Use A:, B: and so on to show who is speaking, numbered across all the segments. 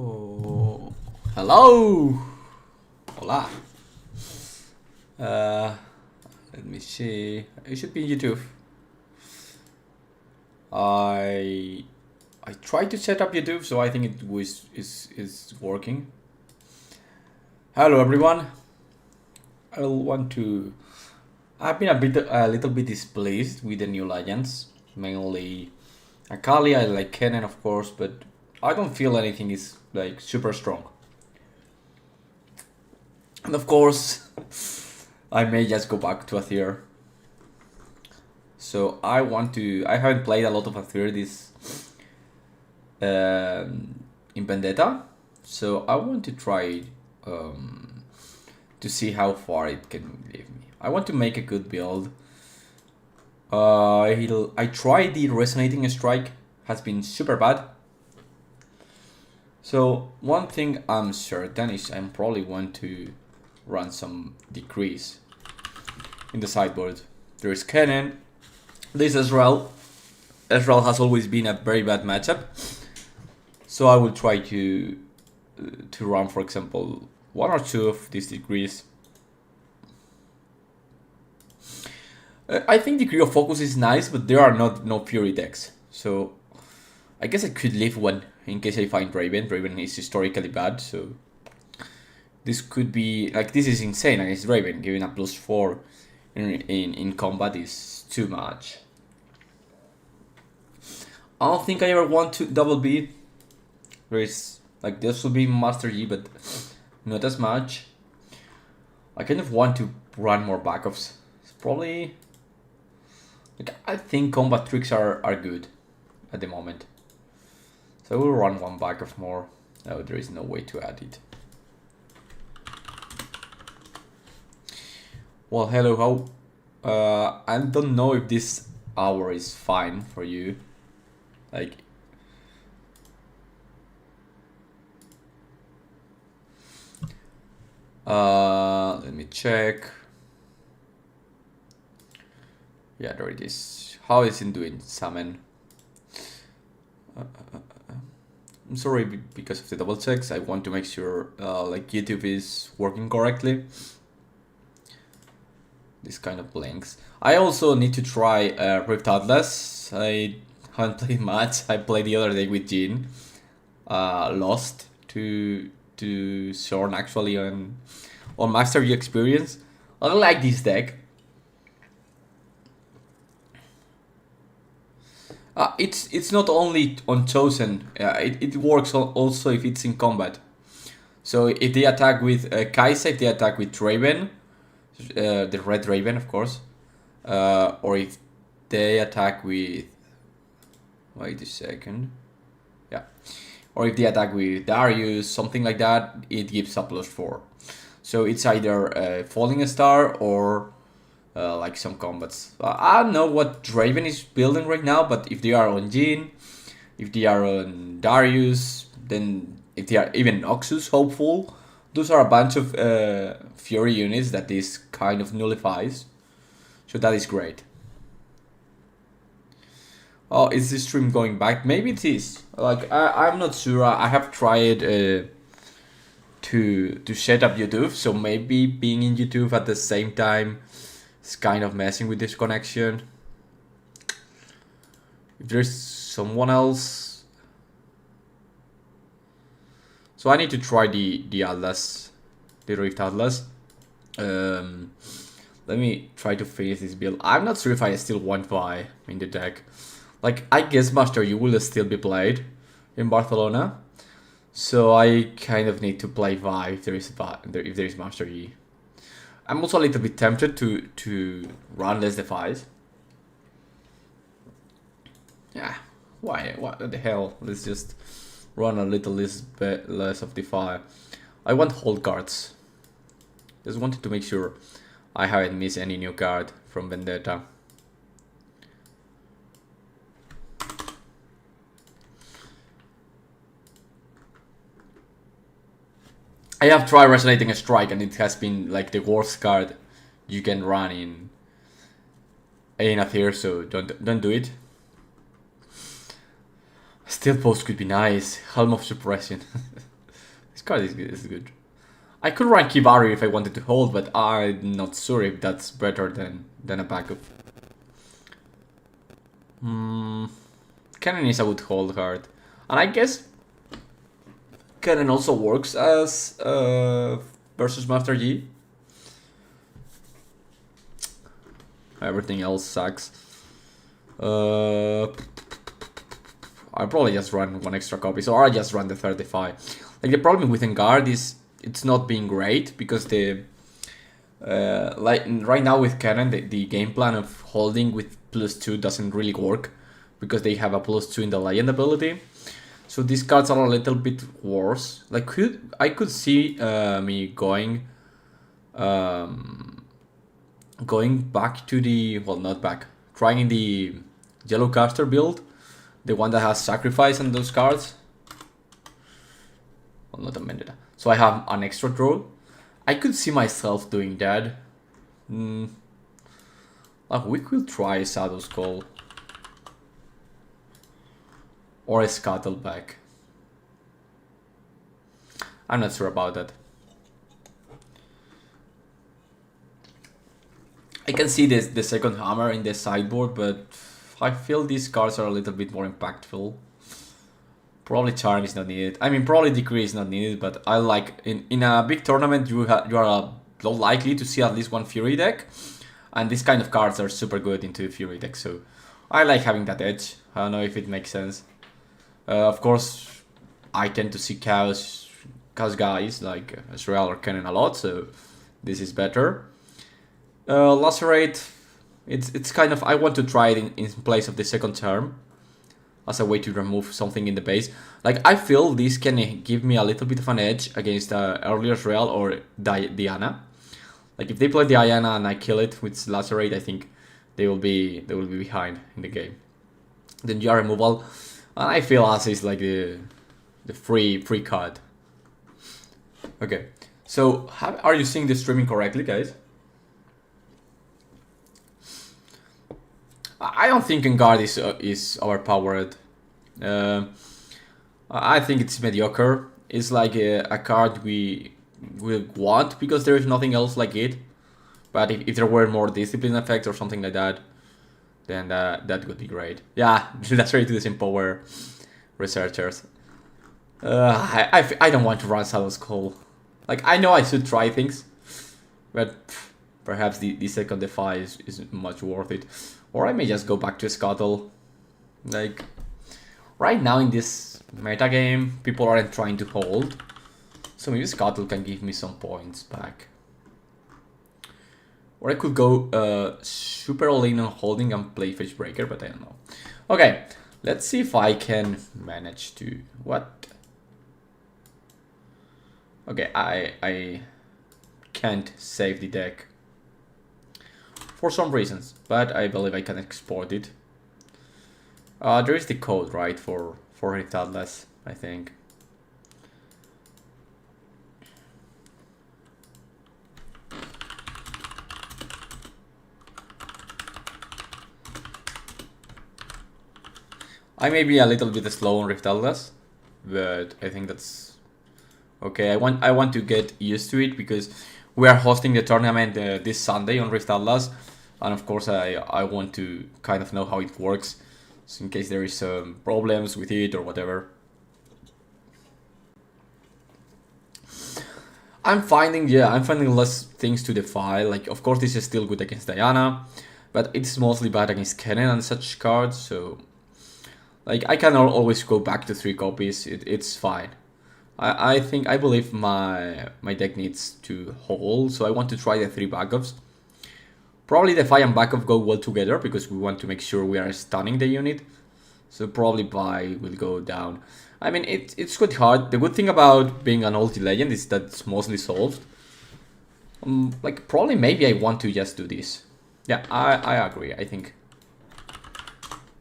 A: Oh, hello. Hola. Let me see. It should be YouTube. I tried to set up YouTube, so I think it is working. Hello everyone. I've been a little bit displeased with the new legends, mainly Akali. I like Kennen, of course, but I don't feel anything is like super strong. And of course, I may just go back to Azir. So I haven't played a lot of Azir this in Vendetta, so I want to try to see how far it can leave me. I want to make a good build. I tried the resonating strike, has been super bad. So one thing I'm certain is I'm probably want to run some decrease in the sideboard. There is Kennen. This Ezreal. Ezreal has always been a very bad matchup. So I will try to run, for example, one or two of these decrees. I think Decree of Focus is nice, but there are no Fury decks. So I guess I could leave one in case I find Raven. Raven is historically bad, so this could be like, this is insane against Raven. Giving a +4 in combat is too much. I don't think I ever want to double B. There is like, this will be Master Yi, but not as much. I kind of want to run more backups. It's probably like, I think combat tricks are good at the moment. So I will run one backup more. Oh, there is no way to add it. Well, hello, how? I don't know if this hour is fine for you. Like, let me check. Yeah, there it is. How is it doing, Salmon? I'm sorry because of the double checks. I want to make sure like YouTube is working correctly. This kind of blinks. I also need to try Rift Atlas. I haven't played much. I played the other day with Jin. Lost to Shorn actually on Master Yi Experience. I don't like this deck. It's not only on Chosen. It works also if it's in combat. So if they attack with Kai'Sa, if they attack with Raven, the red Raven, of course, or if they attack with, wait a second, yeah, or if they attack with Darius, something like that, it gives a +4. So it's either Falling Star or like some combats. I don't know what Draven is building right now, but if they are on Jhin, if they are on Darius, then if they are even Noxus, hopeful, those are a bunch of Fury units that this kind of nullifies. So that is great. Oh, is this stream going back? Maybe it is. Like, I'm not sure. I have tried to set up YouTube, so maybe being in YouTube at the same time is kind of messing with this connection. If there's someone else, so I need to try the Atlas, the Rift Atlas. Let me try to finish this build. I'm not sure if I still want Vi in the deck. Like, I guess Master Yi will still be played in Barcelona, so I kind of need to play Vi if there is Master Yi. I'm also a little bit tempted to run less Defies. Yeah, why? What the hell? Let's just run a little less of Defy. I want hold cards. Just wanted to make sure I haven't missed any new card from Vendetta. I have tried Resonating a Strike and it has been like the worst card you can run in Azir, so don't do it. Steel Post could be nice. Helm of Suppression. card is good. I could run Kivaru if I wanted to hold, but I'm not sure if that's better than a backup. Cannon is a good hold card. And I guess Cannon also works as versus Master Yi. Everything else sucks. I'll probably just run one extra copy, so I'll just run the 35. Like, the problem with Engard is it's not being great, because the like right now with Cannon, the game plan of holding with +2 doesn't really work, because they have a +2 in the Legend ability. So these cards are a little bit worse. Like, I could see me going back to the, well, not back, trying the yellow caster build, the one that has sacrifice on those cards. Well, not a Vendetta. So I have an extra draw. I could see myself doing that. Like, we could try Shadow's Call. Or a Scuttleback. I'm not sure about that. I can see the second hammer in the sideboard, but I feel these cards are a little bit more impactful. Probably Charm is not needed. I mean, probably Decree is not needed, but I like in a big tournament you are likely to see at least one Fury deck, and these kind of cards are super good into Fury deck. So I like having that edge. I don't know if it makes sense. Of course, I tend to see Chaos guys like Azrael or Cannon a lot, so this is better. Lacerate, it's kind of, I want to try it in place of the second term as a way to remove something in the base. Like, I feel this can give me a little bit of an edge against earlier Azrael or Diana. Like, if they play Diana and I kill it with Lacerate, I think they will be behind in the game. Then GR removal, and I feel as is like the free card. Okay, so are you seeing the streaming correctly, guys? I don't think Engard is overpowered. I think it's mediocre. It's like a card we want because there is nothing else like it. But if there were more discipline effects or something like that, then that would be great. Yeah, that's right to the Power researchers. I don't want to run Shadow's Call. Like, I know I should try things, but perhaps the second Defy is much worth it. Or I may just go back to Scuttle. Like, right now in this meta game, people aren't trying to hold, so maybe Scuttle can give me some points back. Or I could go super all-in on holding and play Fetch Breaker, but I don't know. Okay, let's see if I can manage to... What? Okay, I can't save the deck for some reasons, but I believe I can export it. There is the code, right, for Rift Atlas, I think. I may be a little bit slow on Rift Atlas, but I think that's okay. I want to get used to it because we are hosting the tournament this Sunday on Rift Atlas, and of course I want to kind of know how it works, so in case there is problems with it or whatever. I'm finding less things to defy. Like, of course this is still good against Diana, but it's mostly bad against Kennen and such cards, so like I can always go back to 3 copies. It's fine. I believe my deck needs to hold, so I want to try the 3 backups. Probably the Defy and backup go well together because we want to make sure we are stunning the unit. So probably Buy will go down. I mean, it's quite hard. The good thing about being an ulti legend is that it's mostly solved. Like, probably maybe I want to just do this. Yeah, I agree. I think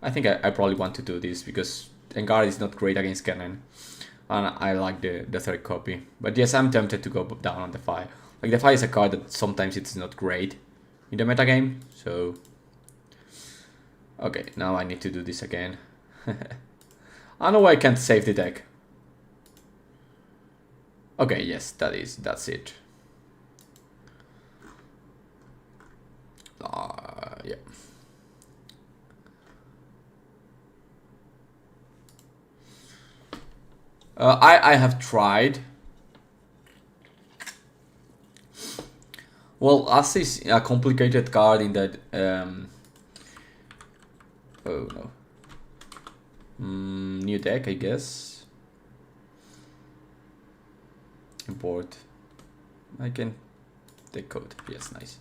A: I probably want to do this because Engard is not great against Kennen. And I like the 3rd copy. But yes, I'm tempted to go down on Defy. Like, Defy is a card that sometimes it's not great in the metagame, so... Okay, now I need to do this again. I know I can't save the deck. Okay, yes, that's it. Yeah. I have tried. Well, as is a complicated card in that. Oh no. New deck, I guess. Import. I can decode. Yes, nice.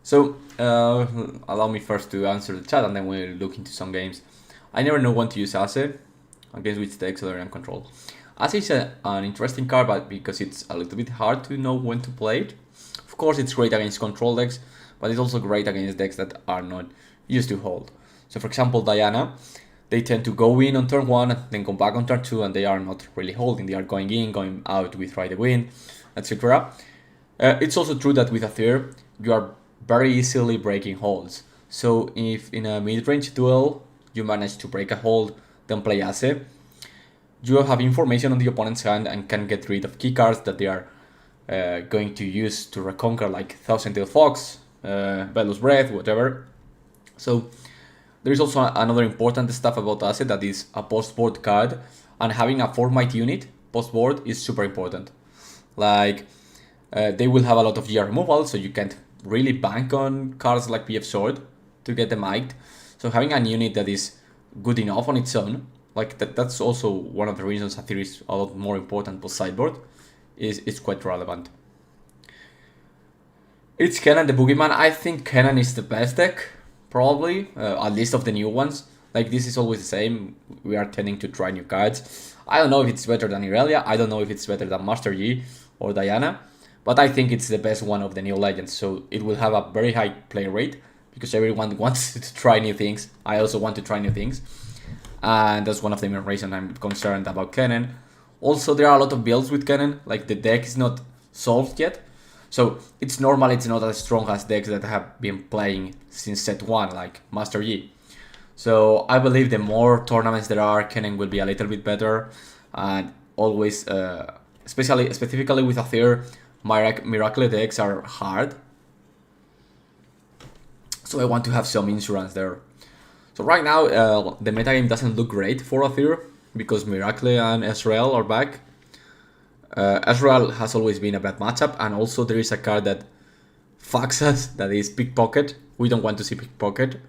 A: So, allow me first to answer the chat and then we'll look into some games. I never know when to use Azir against which decks other than control. Azir is an interesting card, but because it's a little bit hard to know when to play it. Of course, it's great against control decks, but it's also great against decks that are not used to hold. So, for example, Diana, they tend to go in on turn 1 and then come back on turn 2, and they are not really holding. They are going in, going out with Ride the Wind, etc. It's also true that with Azir, you are very easily breaking holds. So if in a mid-range duel you manage to break a hold, then play Azir, you have information on the opponent's hand and can get rid of key cards that they are going to use to reconquer, like Thousand-Tailed Fox, Veil's Breath, whatever. So there is also another important stuff about Azir, that is a post-board card, and having a 4-might unit post-board is super important. Like, they will have a lot of GR removal, so you can't really bank on cards like BF Sword to get them mic'd. So having a unit that is good enough on its own, like that's also one of the reasons Azir is a lot more important post sideboard, is quite relevant. It's Kennen the Boogeyman. I think Kennen is the best deck, probably, at least of the new ones. Like, this is always the same. We are tending to try new cards. I don't know if it's better than Irelia. I don't know if it's better than Master Yi or Diana. But I think it's the best one of the new legends. So it will have a very high play rate because everyone wants to try new things. I also want to try new things. And that's one of the main reasons I'm concerned about Kennen. Also, there are a lot of builds with Kennen. Like, the deck is not solved yet. So it's normal it's not as strong as decks that have been playing since set 1, like Master Yi. So I believe the more tournaments there are, Kennen will be a little bit better. And always, specifically with Azir, Miracle decks are hard. So I want to have some insurance there. So right now, the metagame doesn't look great for Azir, because Miracle and Ezreal are back. Ezreal has always been a bad matchup, and also there is a card that fucks us, that is Pickpocket. We don't want to see Pickpocket,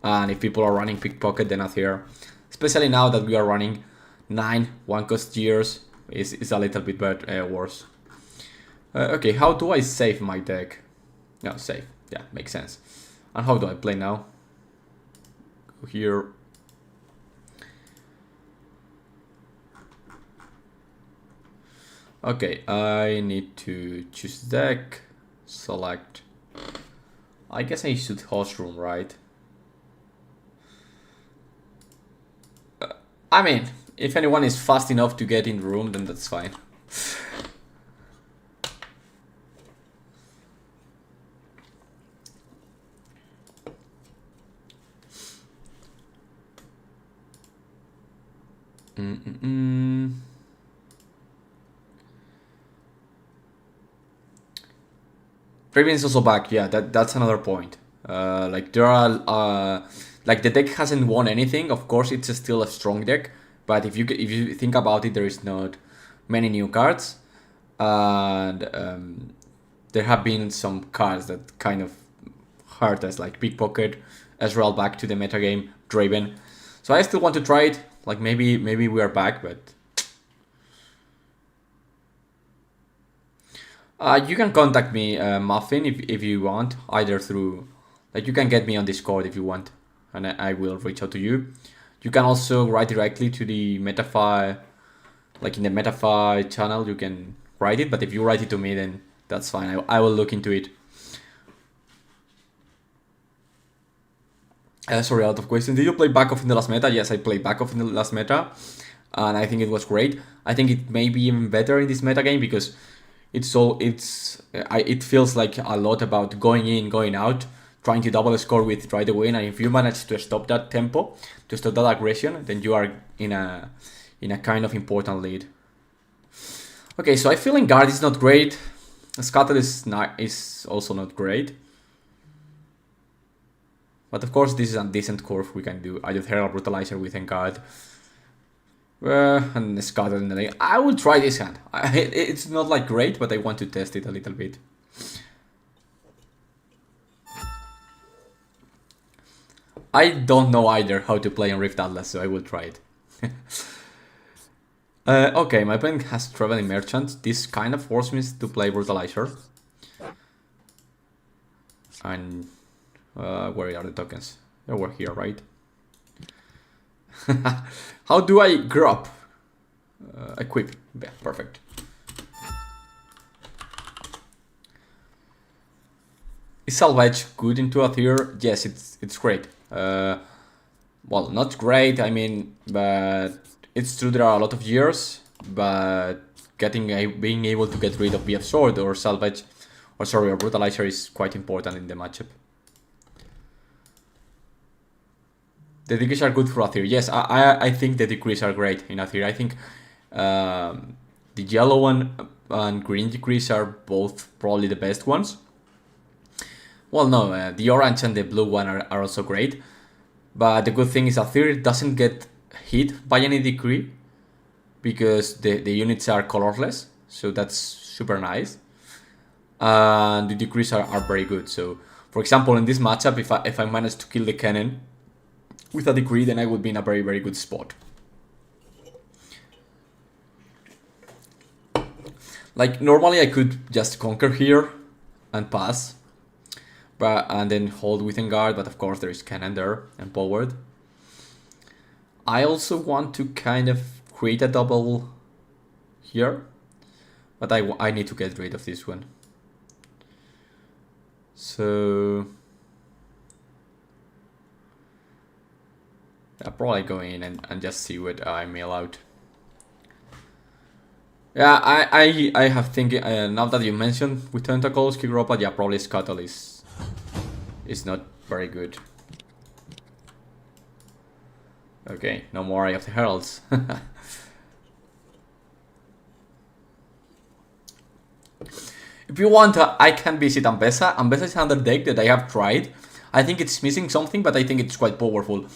A: and if people are running Pickpocket, then Azir, especially now that we are running 9 1-cost gears, is a little bit worse. Okay, how do I save my deck? No, save. Yeah, makes sense. And how do I play now? Go here. Okay, I need to choose deck, select. I guess I should host room, right? I mean, if anyone is fast enough to get in the room, then that's fine. Draven is also back. Yeah, that's another point. Like, there are like, the deck hasn't won anything. Of course, it's still a strong deck, but if you think about it, there is not many new cards, and there have been some cards that kind of hurt us, like Pickpocket, Ezreal back to the metagame, Draven. So I still want to try it. Like, maybe we are back, but you can contact me, Muffin, if you want, either through, like, you can get me on Discord if you want, and I will reach out to you. You can also write directly to the Metafy, like in the Metafy channel, you can write it, but if you write it to me, then that's fine. I will look into it. Sorry, out of question. Did you play back off in the last meta? Yes, I played back off in the last meta, and I think it was great. I think it may be even better in this meta game because it feels like a lot about going in, going out, trying to double score with try to win, and if you manage to stop that tempo, to stop that aggression, then you are in a kind of important lead. Okay, so I feel in guard is not great. Squirtle is also not great. But of course, this is a decent curve we can do. I just Herald Brutalizer with Engard. And Squirtle in the lane. I will try this hand. It's not like great, but I want to test it a little bit. I don't know either how to play on Rift Atlas, so I will try it. Okay, my opponent has Traveling Merchant. This kind of forced me to play Brutalizer. And where are the tokens? They were here, right? How do I grab? Equip. Yeah, perfect. Is Salvage good into Azir? Yes, it's great. Well, not great, I mean, but it's true there are a lot of years, but being able to get rid of BF Sword or Salvage, or Brutalizer is quite important in the matchup. The decrees are good for Azir. Yes, I think the decrees are great in Azir. I think the yellow one and green decrees are both probably the best ones. Well, no, the orange and the blue one are also great. But the good thing is Azir doesn't get hit by any decree because the units are colorless. So that's super nice. And the decrees are very good. So, for example, in this matchup, if I manage to kill the cannon with a decree, then I would be in a very, very good spot. Like, normally I could just conquer here and pass. And then hold within guard, but of course there is cannon there and powered. I also want to kind of create a double here, but I need to get rid of this one. So I'll probably go in and just see what I mail out. Yeah, I have thinking now that you mentioned with tentacles, Kigropa, yeah, probably Squirtle is not very good. Okay, no more Eye of the Heralds. If you want, I can visit Ambessa. Ambessa is another deck that I have tried. I think it's missing something, but I think it's quite powerful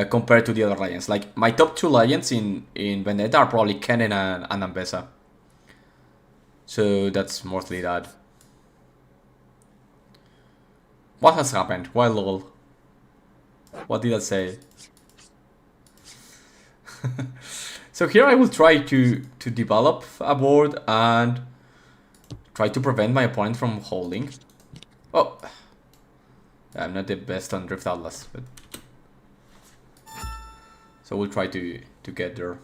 A: compared to the other Lions. Like, my top 2 Lions in Vendetta are probably Kennen and Ambessa. So that's mostly that. What has happened? Why lol? What did I say? So here I will try to develop a board and try to prevent my opponent from holding. Oh, I'm not the best on Rift Atlas, but so we'll try to get there.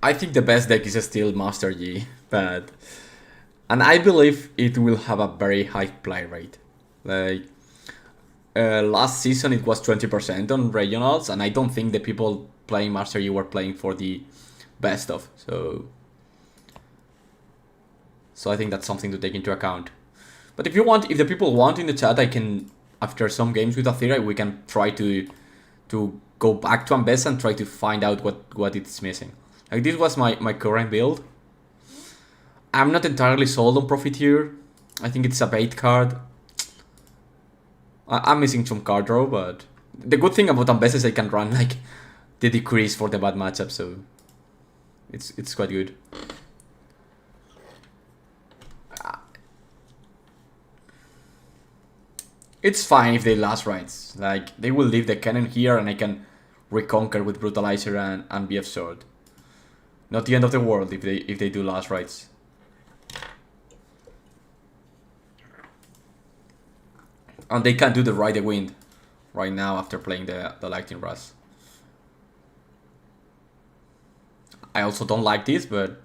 A: I think the best deck is still Master Yi, but and I believe it will have a very high play rate. Like last season it was 20% on regionals, and I don't think the people playing Master Yi were playing for the best of. So I think that's something to take into account. But if the people want in the chat, I can, after some games with Azir, we can try to go back to Ambessa and try to find out what it's missing. Like, this was my current build. I'm not entirely sold on Profiteer. I think it's a bait card. I'm missing some card draw, but the good thing about Ambessa is I can run like the decrease for the bad matchup, so it's quite good. It's fine if they last rights. Like, they will leave the cannon here and I can reconquer with Brutalizer and BF Sword. Not the end of the world if they do last rights. And they can do the Ride the Wind right now after playing the Lightning Rush. I also don't like this, but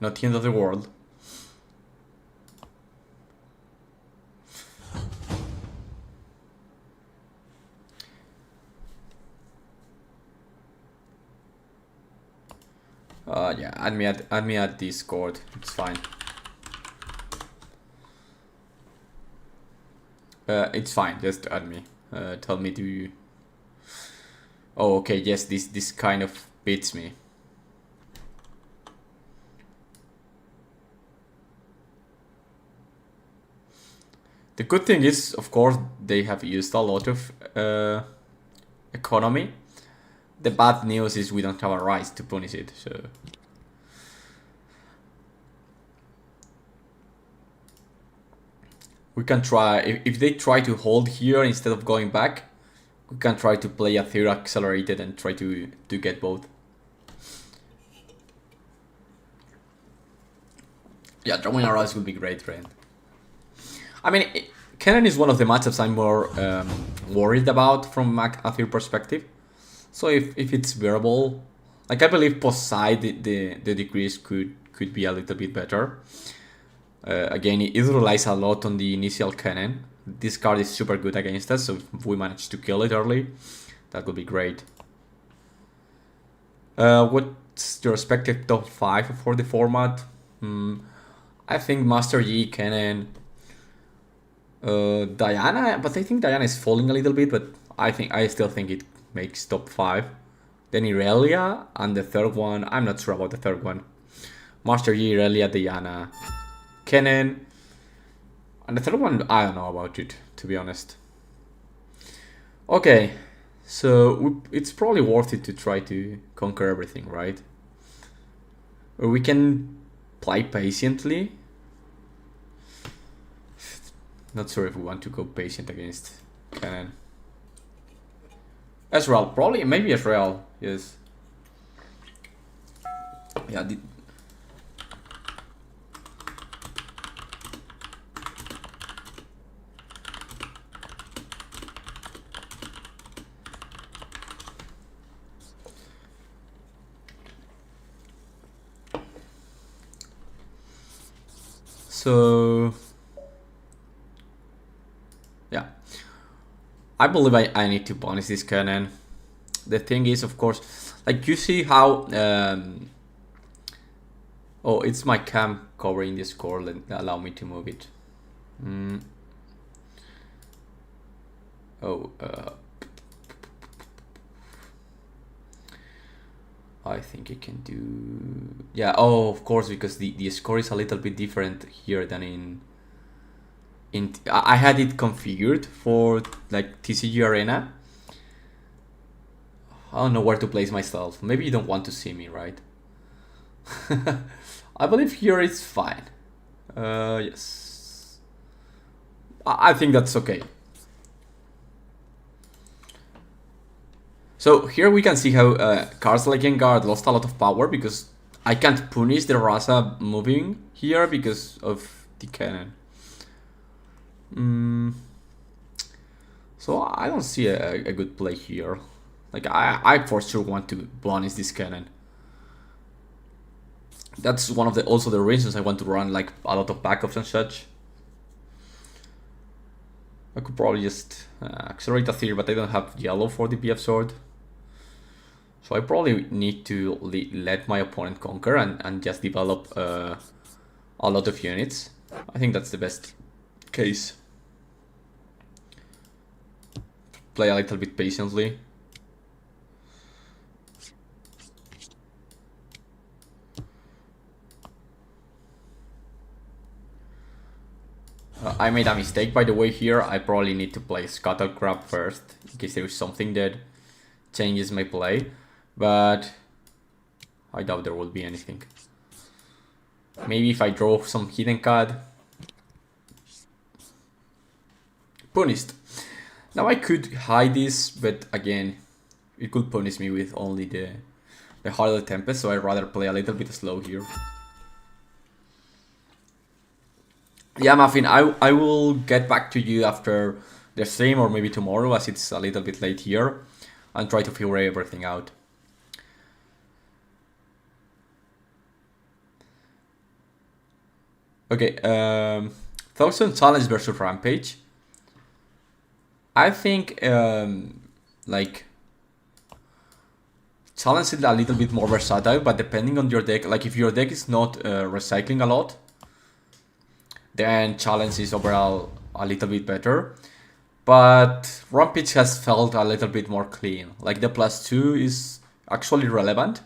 A: not the end of the world. Yeah, add me at Discord. It's fine. It's fine. Just add me. Tell me to. Oh, okay. Yes, this kind of beats me. The good thing is, of course, they have used a lot of economy. The bad news is we don't have a rise to punish it, so... We can try, if they try to hold here instead of going back, we can try to play a third accelerated and try to get both. Yeah, drawing a rise would be great, right? I mean, Kennen is one of the matchups I'm more worried about from a third perspective. So if it's bearable, like I believe post side the decrease could be a little bit better. Again, it relies a lot on the initial cannon. This card is super good against us, so if we manage to kill it early, that would be great. What's your respective top 5 for the format? I think Master Yi, Cannon, Diana, but I think Diana is falling a little bit, but I still think it makes top 5. Then Irelia, and the third one, I'm not sure about the third one. Master Yi, Irelia, Diana, Kennen, and the third one, I don't know about it, to be honest. Okay, so it's probably worth it to try to conquer everything, right? Or we can play patiently. Not sure if we want to go patient against Kennen. Ezreal, probably, maybe Ezreal, yes. Yeah, so, yeah, I believe I need to punish this cannon. The thing is, of course, like you see how, oh, it's my cam covering this core, allow me to move it. I think it can do... Yeah, oh, of course, because the score is a little bit different here than in I had it configured for like TCG Arena. I don't know where to place myself. Maybe you don't want to see me, right? I believe here it's fine. Yes. I think that's okay. So here we can see how cards like Gengar lost a lot of power because I can't punish the Rasa moving here because of the cannon. So I don't see a good play here. Like I for sure want to punish this cannon. That's one of the also the reasons I want to run like a lot of backups and such. I could probably just accelerate Azir, but I don't have yellow for the BF sword. So I probably need to let my opponent conquer and just develop a lot of units. I think that's the best case. Play a little bit patiently. I made a mistake, by the way, here. I probably need to play Scuttle Crab first, in case there is something that changes my play. But I doubt there will be anything. Maybe if I draw some hidden card. Punished. Now I could hide this, but again, it could punish me with only the Heart of the Tempest, so I'd rather play a little bit slow here. Yeah, Muffin, I will get back to you after the stream or maybe tomorrow, as it's a little bit late here, and try to figure everything out. Okay, 1000 Challenge versus Rampage. I think, like, Challenge is a little bit more versatile, but depending on your deck, like if your deck is not recycling a lot, then Challenge is overall a little bit better. But Rampage has felt a little bit more clean. Like the +2 is actually relevant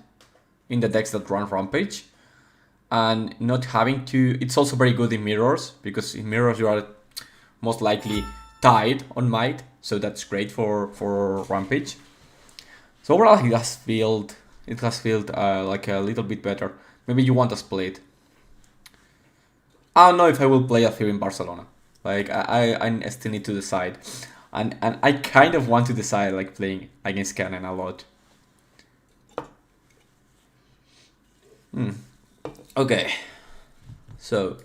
A: in the decks that run Rampage. And not having to... It's also very good in mirrors, because in mirrors you are most likely tied on might, so that's great for Rampage. So overall it has felt like a little bit better. Maybe you want a split. I don't know if I will play Azir in Barcelona. Like I still need to decide, and I kind of want to decide like playing against Cannon a lot. Okay, so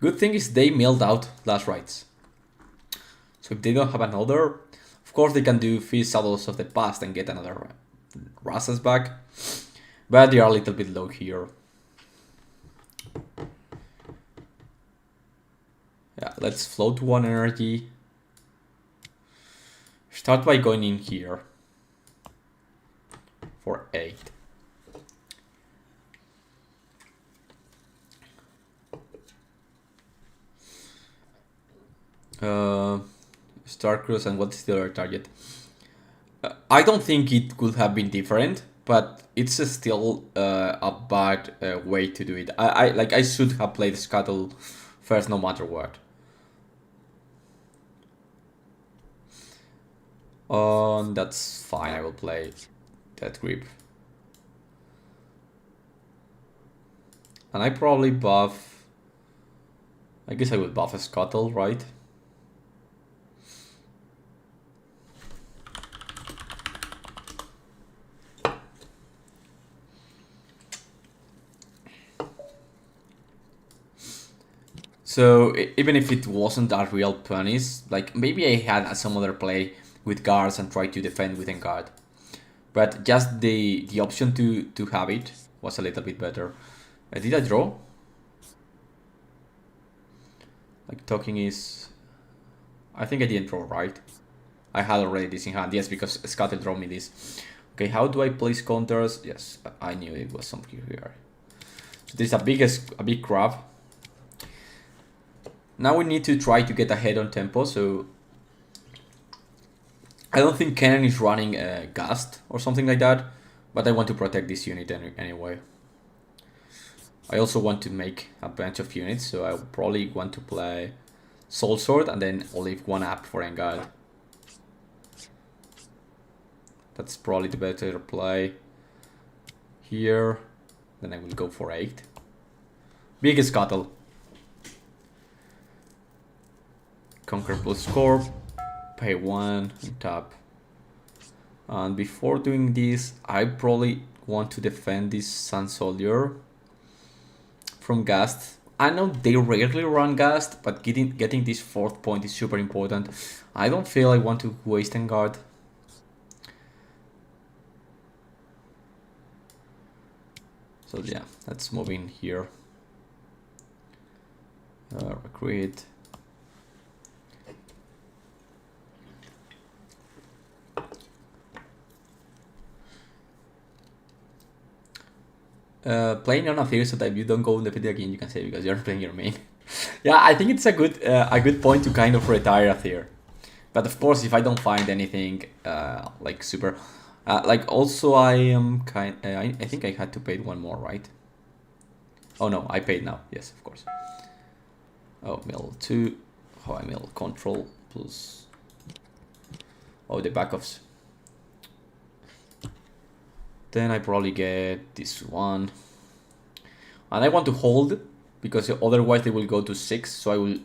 A: good thing is they milled out last rites. So if they don't have another, of course they can do Feast Saddles of the Past and get another Rasas back, but they are a little bit low here. Yeah, let's float 1 energy. Start by going in here for 8. Star Cruise, and what's the other target? I don't think it could have been different, but it's still a bad way to do it. I should have played Squirtle first, no matter what. That's fine. I will play that grip, and I probably buff. I guess I will buff a Squirtle, right? So even if it wasn't a real punish, like maybe I had some other play with guards and try to defend with guard, but just the option to have it was a little bit better. Did I draw? Like talking is, I think I didn't draw, right? I had already this in hand, yes, because Squirtle drew me this. Okay, how do I place counters? Yes, I knew it was something here. So there's a big grab. Now we need to try to get ahead on tempo, so I don't think Cannon is running a Gust or something like that, but I want to protect this unit anyway. I also want to make a bunch of units, so I probably want to play Soul Sword and then I'll leave 1 up for Engard. That's probably the better play here. Then I will go for 8. Big Squirtle. Conquer plus Corp, pay 1 and tap. And before doing this, I probably want to defend this Sun Soldier from Gast. I know they rarely run Gast, but getting this 4th point is super important. I don't feel I want to waste Engard. So yeah, let's move in here. Recruit. Playing on Azir so that you don't go in the video again, you can say, because you're playing your main. Yeah, I think it's a good point to kind of retire Azir. But of course, if I don't find anything like super, like also I am I think I had to pay 1 more, right? Oh no, I paid now. Yes, of course. Oh, mill 2. Oh, I mill control plus. Oh, the backups. Then I probably get this one. And I want to hold, because otherwise they will go to 6, so I will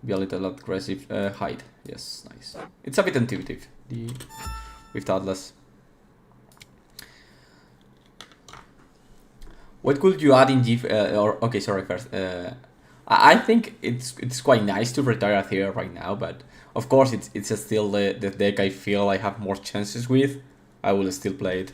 A: be a little aggressive. Hide. Yes, nice. It's a bit intuitive, with Atlas. What could you add in GIF? Okay, sorry, first. I think it's quite nice to retire here right now, but of course it's still the deck I feel I have more chances with. I will still play it.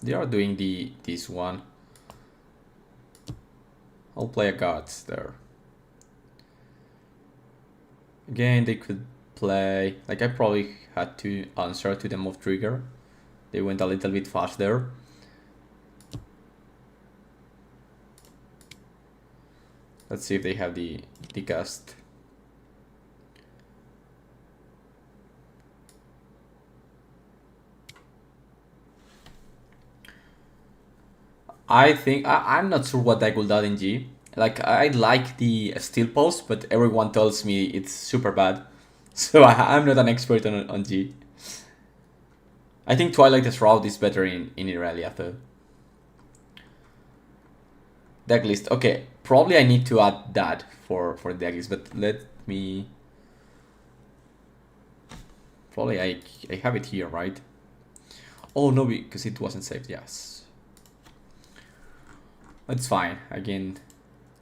A: They are doing this one. I'll play a guards there. Again, they could play, like I probably had to answer to the move trigger. They went a little bit fast there. Let's see if they have the cast. I think I'm not sure what deck will do in G. Like I like the steel post, but everyone tells me it's super bad. So I'm not an expert on G. I think Twilight Shroud is better in Irelia though. Deck list. Okay, probably I need to add that for deck list, but let me. Probably I have it here, right? Oh no, because it wasn't saved. Yes, that's fine. Again,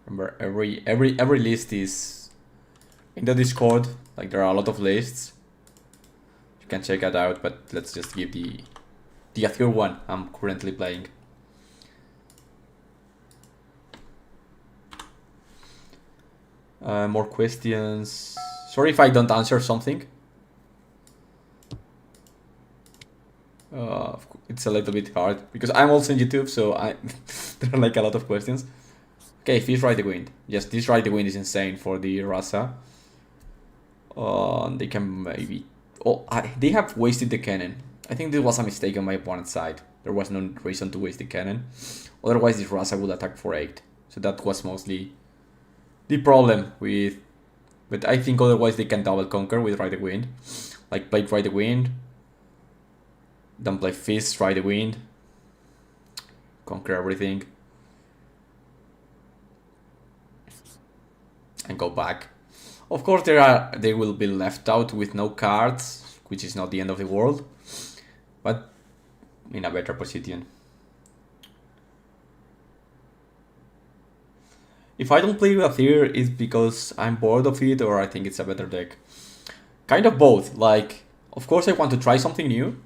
A: remember every list is in the Discord. Like there are a lot of lists. You can check that out. But let's just give the Azir one I'm currently playing. More questions. Sorry if I don't answer something. It's a little bit hard because I'm also in YouTube, so there are like a lot of questions. Okay, Fish Ride the Wind. Yes, this Ride the Wind is insane for the Rasa. They can maybe. Oh, they have wasted the cannon. I think this was a mistake on my opponent's side. There was no reason to waste the cannon. Otherwise, this Rasa would attack for 8. So that was mostly the problem with. But I think otherwise they can double conquer with Ride the Wind. Like play Ride the Wind. Then play Fist, Ride the Wind. Conquer everything. And go back. Of course they will be left out with no cards, which is not the end of the world. But in a better position. If I don't play with Azir, it's because I'm bored of it or I think it's a better deck. Kind of both. Like, of course I want to try something new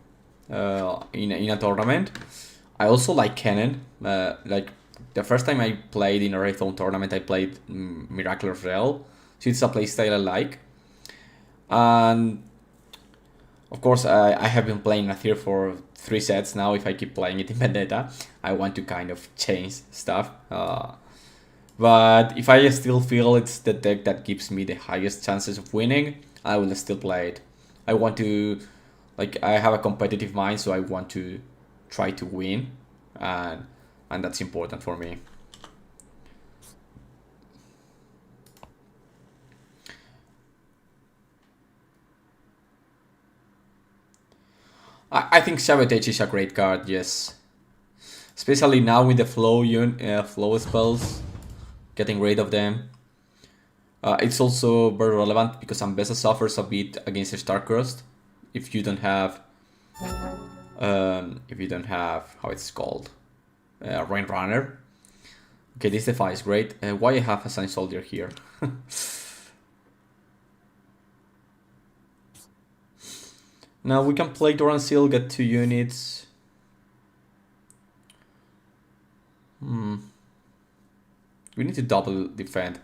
A: in a tournament. I also like cannon. Like, the first time I played in a Riftbound tournament, I played Miraculous Rel. So it's a playstyle I like. And of course, I have been playing Azir for 3 sets now. If I keep playing it in Vendetta, I want to kind of change stuff. But if I still feel it's the deck that gives me the highest chances of winning, I will still play it. I want to, like, I have a competitive mind, so I want to try to win, and that's important for me. I think Sabotage is a great card, yes. Especially now with the flow spells, getting rid of them. It's also very relevant because Ambessa suffers a bit against Starcrossed if you don't have how it's called, Rain Runner. Okay, this Defy is great. Why I have a Sign Soldier here? Now we can play Doran Seal, get 2 units. We need to double defend.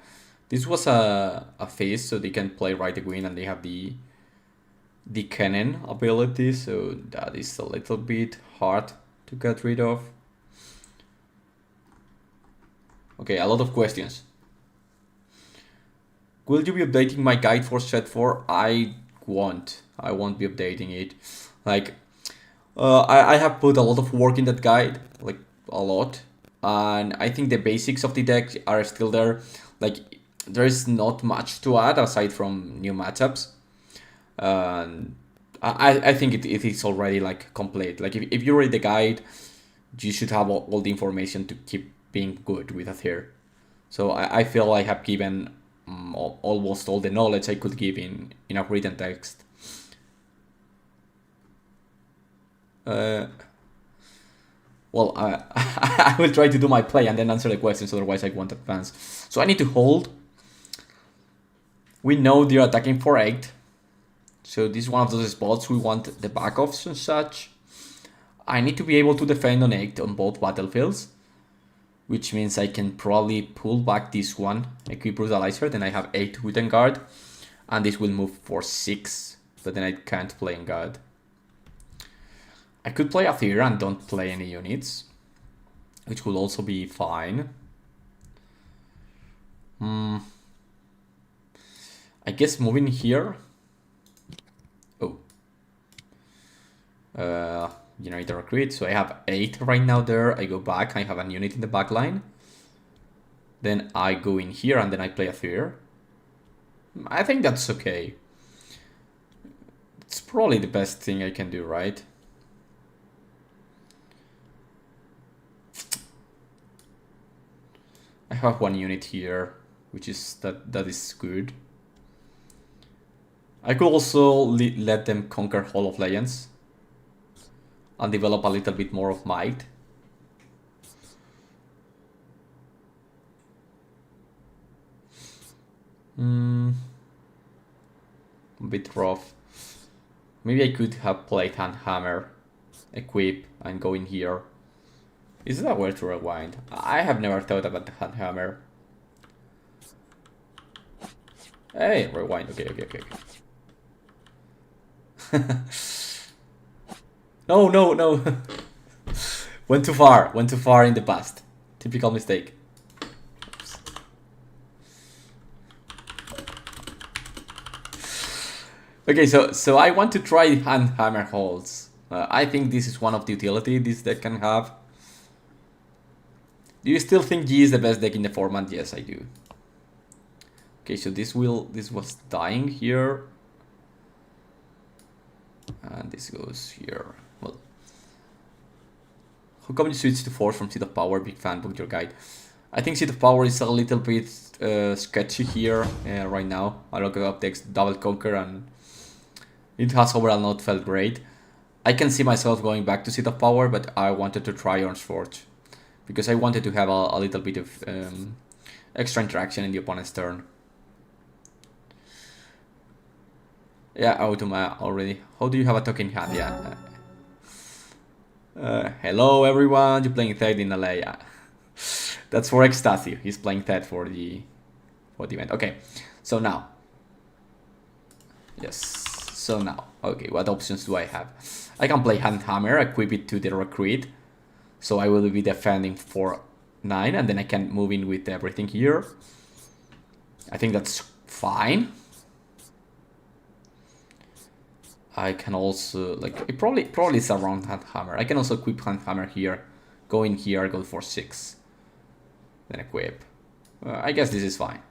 A: This was a phase, so they can play Ride the Wind and they have the cannon ability, so that is a little bit hard to get rid of. Okay, a lot of questions. Will you be updating my guide for set 4? I won't be updating it. Like, I have put a lot of work in that guide, like a lot, and I think the basics of the deck are still there. Like, there is not much to add aside from new matchups. I think it is already like complete. Like if you read the guide, you should have all the information to keep being good with Azir. So I feel I have given almost all the knowledge I could give in a written text. Well, I will try to do my play and then answer the questions, otherwise I won't advance. So I need to hold. We know they're attacking for 8. So this is one of those spots we want the backups and such. I need to be able to defend on 8 on both battlefields, which means I can probably pull back this one, equip Brutalizer, then I have 8 with Guard, and this will move for 6, but then I can't play in Guard. I could play Azir and don't play any units, which will also be fine. I guess moving here. Oh. Generate a recruit. So I have 8 right now there. I go back. I have a unit in the back line. Then I go in here and then I play Azir. I think that's okay. It's probably the best thing I can do, right? I have 1 unit here, which is that is good. I could also let them conquer Hall of Legends and develop a little bit more of might. A bit rough. Maybe I could have played Handhammer, equip, and go in here. Is that where to rewind? I have never thought about the Handhammer. Hey, rewind. Okay. No. Went too far in the past. Typical mistake. Okay, so I want to try Handhammer holds. I think this is one of the utility this deck can have. Do you still think G is the best deck in the format? Yes, I do. Okay, so this was dying here. And this goes here. Well, how come you switch to Force from Seat of Power? Big fan, book your guide. I think Seat of Power is a little bit sketchy here right now. I look up decks Double Conquer and it has overall not felt great. I can see myself going back to Seat of Power, but I wanted to try Orange Forge because I wanted to have a little bit of extra interaction in the opponent's turn. Yeah, Automa already. How do you have a token in hand? Yeah. Hello everyone, you're playing Thed in LA. Yeah. That's for Ecstasy. He's playing Thed for the event. Okay, so now. Yes. So now, okay, what options do I have? I can play Handhammer, equip it to the recruit. So I will be defending for 9 and then I can move in with everything here. I think that's fine. I can also, like, it probably is around Handhammer. I can also equip Handhammer here. Go in here, go for 6. Then equip. I guess this is fine.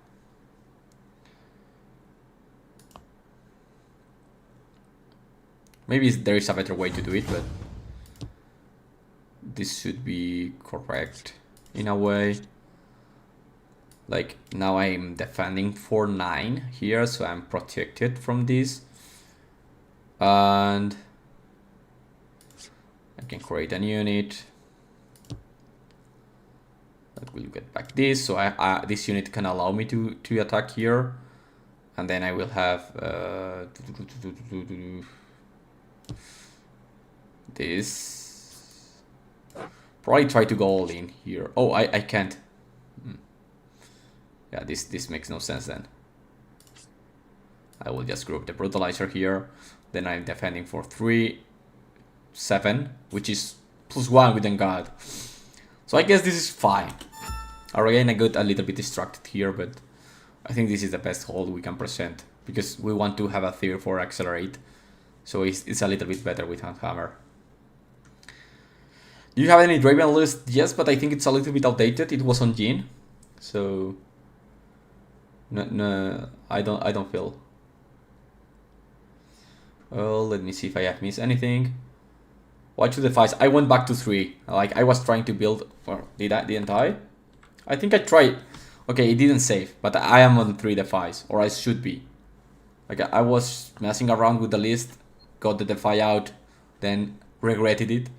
A: Maybe there is a better way to do it, but this should be correct in a way. Like, now I'm defending for 9 here, so I'm protected from this. And I can create a unit that will get back this. So this unit can allow me to attack here. And then I will have this. Probably try to go all in here. Oh, I can't. Yeah, this makes no sense then. I will just group the Brutalizer here. Then I'm defending for 3, 7, which is +1 with Engard. So I guess this is fine. Again, I got a little bit distracted here, but I think this is the best hold we can present because we want to have a Azir for Accelerate. So it's a little bit better with Handhammer. Do you have any Draven list? Yes, but I think it's a little bit outdated. It was on Jhin, so no, I don't feel. Well, let me see if I have missed anything. Watch the device. I went back to 3. Like I was trying to build. Or didn't I? I think I tried. Okay, it didn't save, but I am on 3 device, or I should be. Like I was messing around with the list, got the Defy out, then regretted it.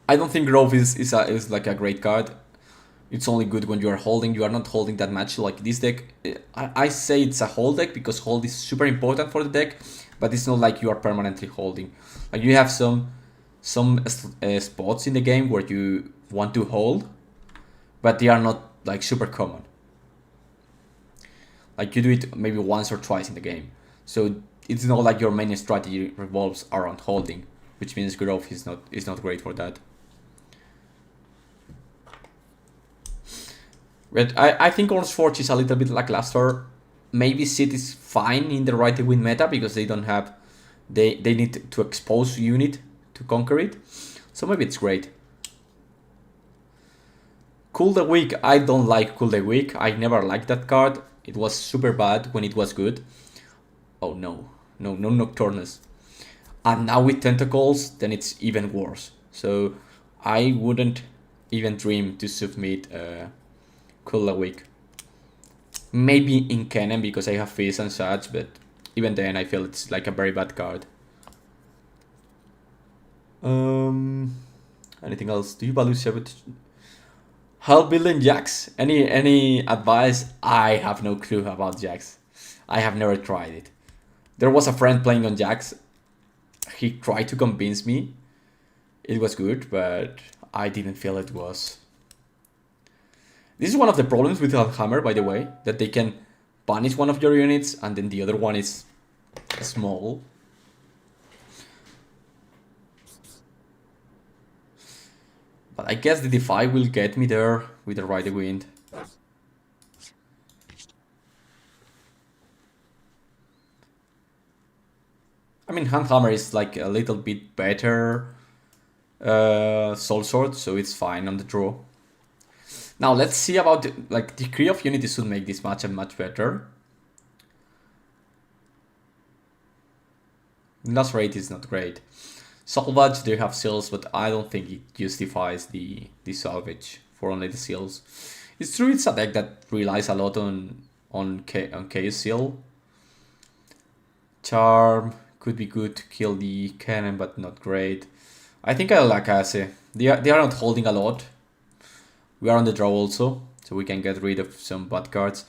A: I don't think Grove is like a great card. It's only good when you are holding. You are not holding that much. Like this deck, I say it's a hold deck because hold is super important for the deck, but it's not like you are permanently holding. Like you have some spots in the game where you want to hold, but they are not like super common. Like you do it maybe once or twice in the game. So it's not like your main strategy revolves around holding, which means Growth is not great for that. But I think Orange Forge is a little bit lackluster. Maybe Sid is fine in the right to win meta because they don't have... They need to expose unit to conquer it. So maybe it's great. Cool the Weak. I don't like Cool the Weak. I never liked that card. It was super bad when it was good. Oh no. No Nocturnus. And now with Tentacles, then it's even worse. So I wouldn't even dream to submit Cool the Weak. Maybe in Cannon because I have Fizz and such, but even then I feel it's like a very bad card. Anything else? Do you value 7? Help building Jax? Any advice? I have no clue about Jax. I have never tried it. There was a friend playing on Jax. He tried to convince me. It was good, but I didn't feel it was. This is one of the problems with Hammer, by the way, that they can punish one of your units and then the other one is small. But I guess the Defy will get me there with the Ride the Wind. I mean, Handhammer is like a little bit better Soul Sword, so it's fine on the draw. Now let's see about like Decree of Unity should make this matchup much better. Loss rate is not great. Salvage, they have seals, but I don't think it justifies the salvage for only the seals. It's true it's a deck that relies a lot on Chaos Seal. Charm could be good to kill the cannon, but not great. I think I like Ase. They are not holding a lot. We are on the draw also, so we can get rid of some bad cards.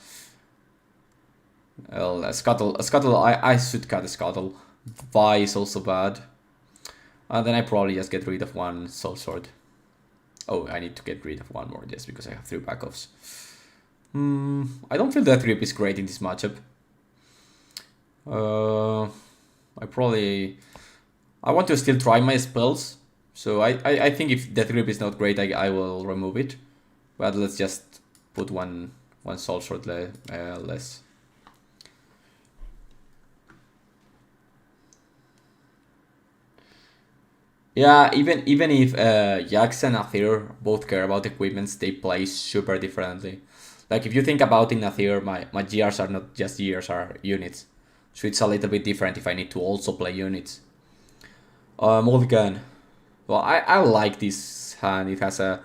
A: Well, a Scuttle, I should cut a Scuttle. Vi is also bad. And then I probably just get rid of one Soul Sword. Oh, I need to get rid of one more just because I have 3 backups. I don't feel that Grip is great in this matchup. I want to still try my spells. So I think if Death Grip is not great, I will remove it. But let's just put one Soul Sword less. Yeah, even if Jax and Azir both care about equipments, they play super differently. Like if you think about in Azir, my GRs are not just GRs, are units. So it's a little bit different if I need to also play units. Mulligan. Well, I like this hand. It has a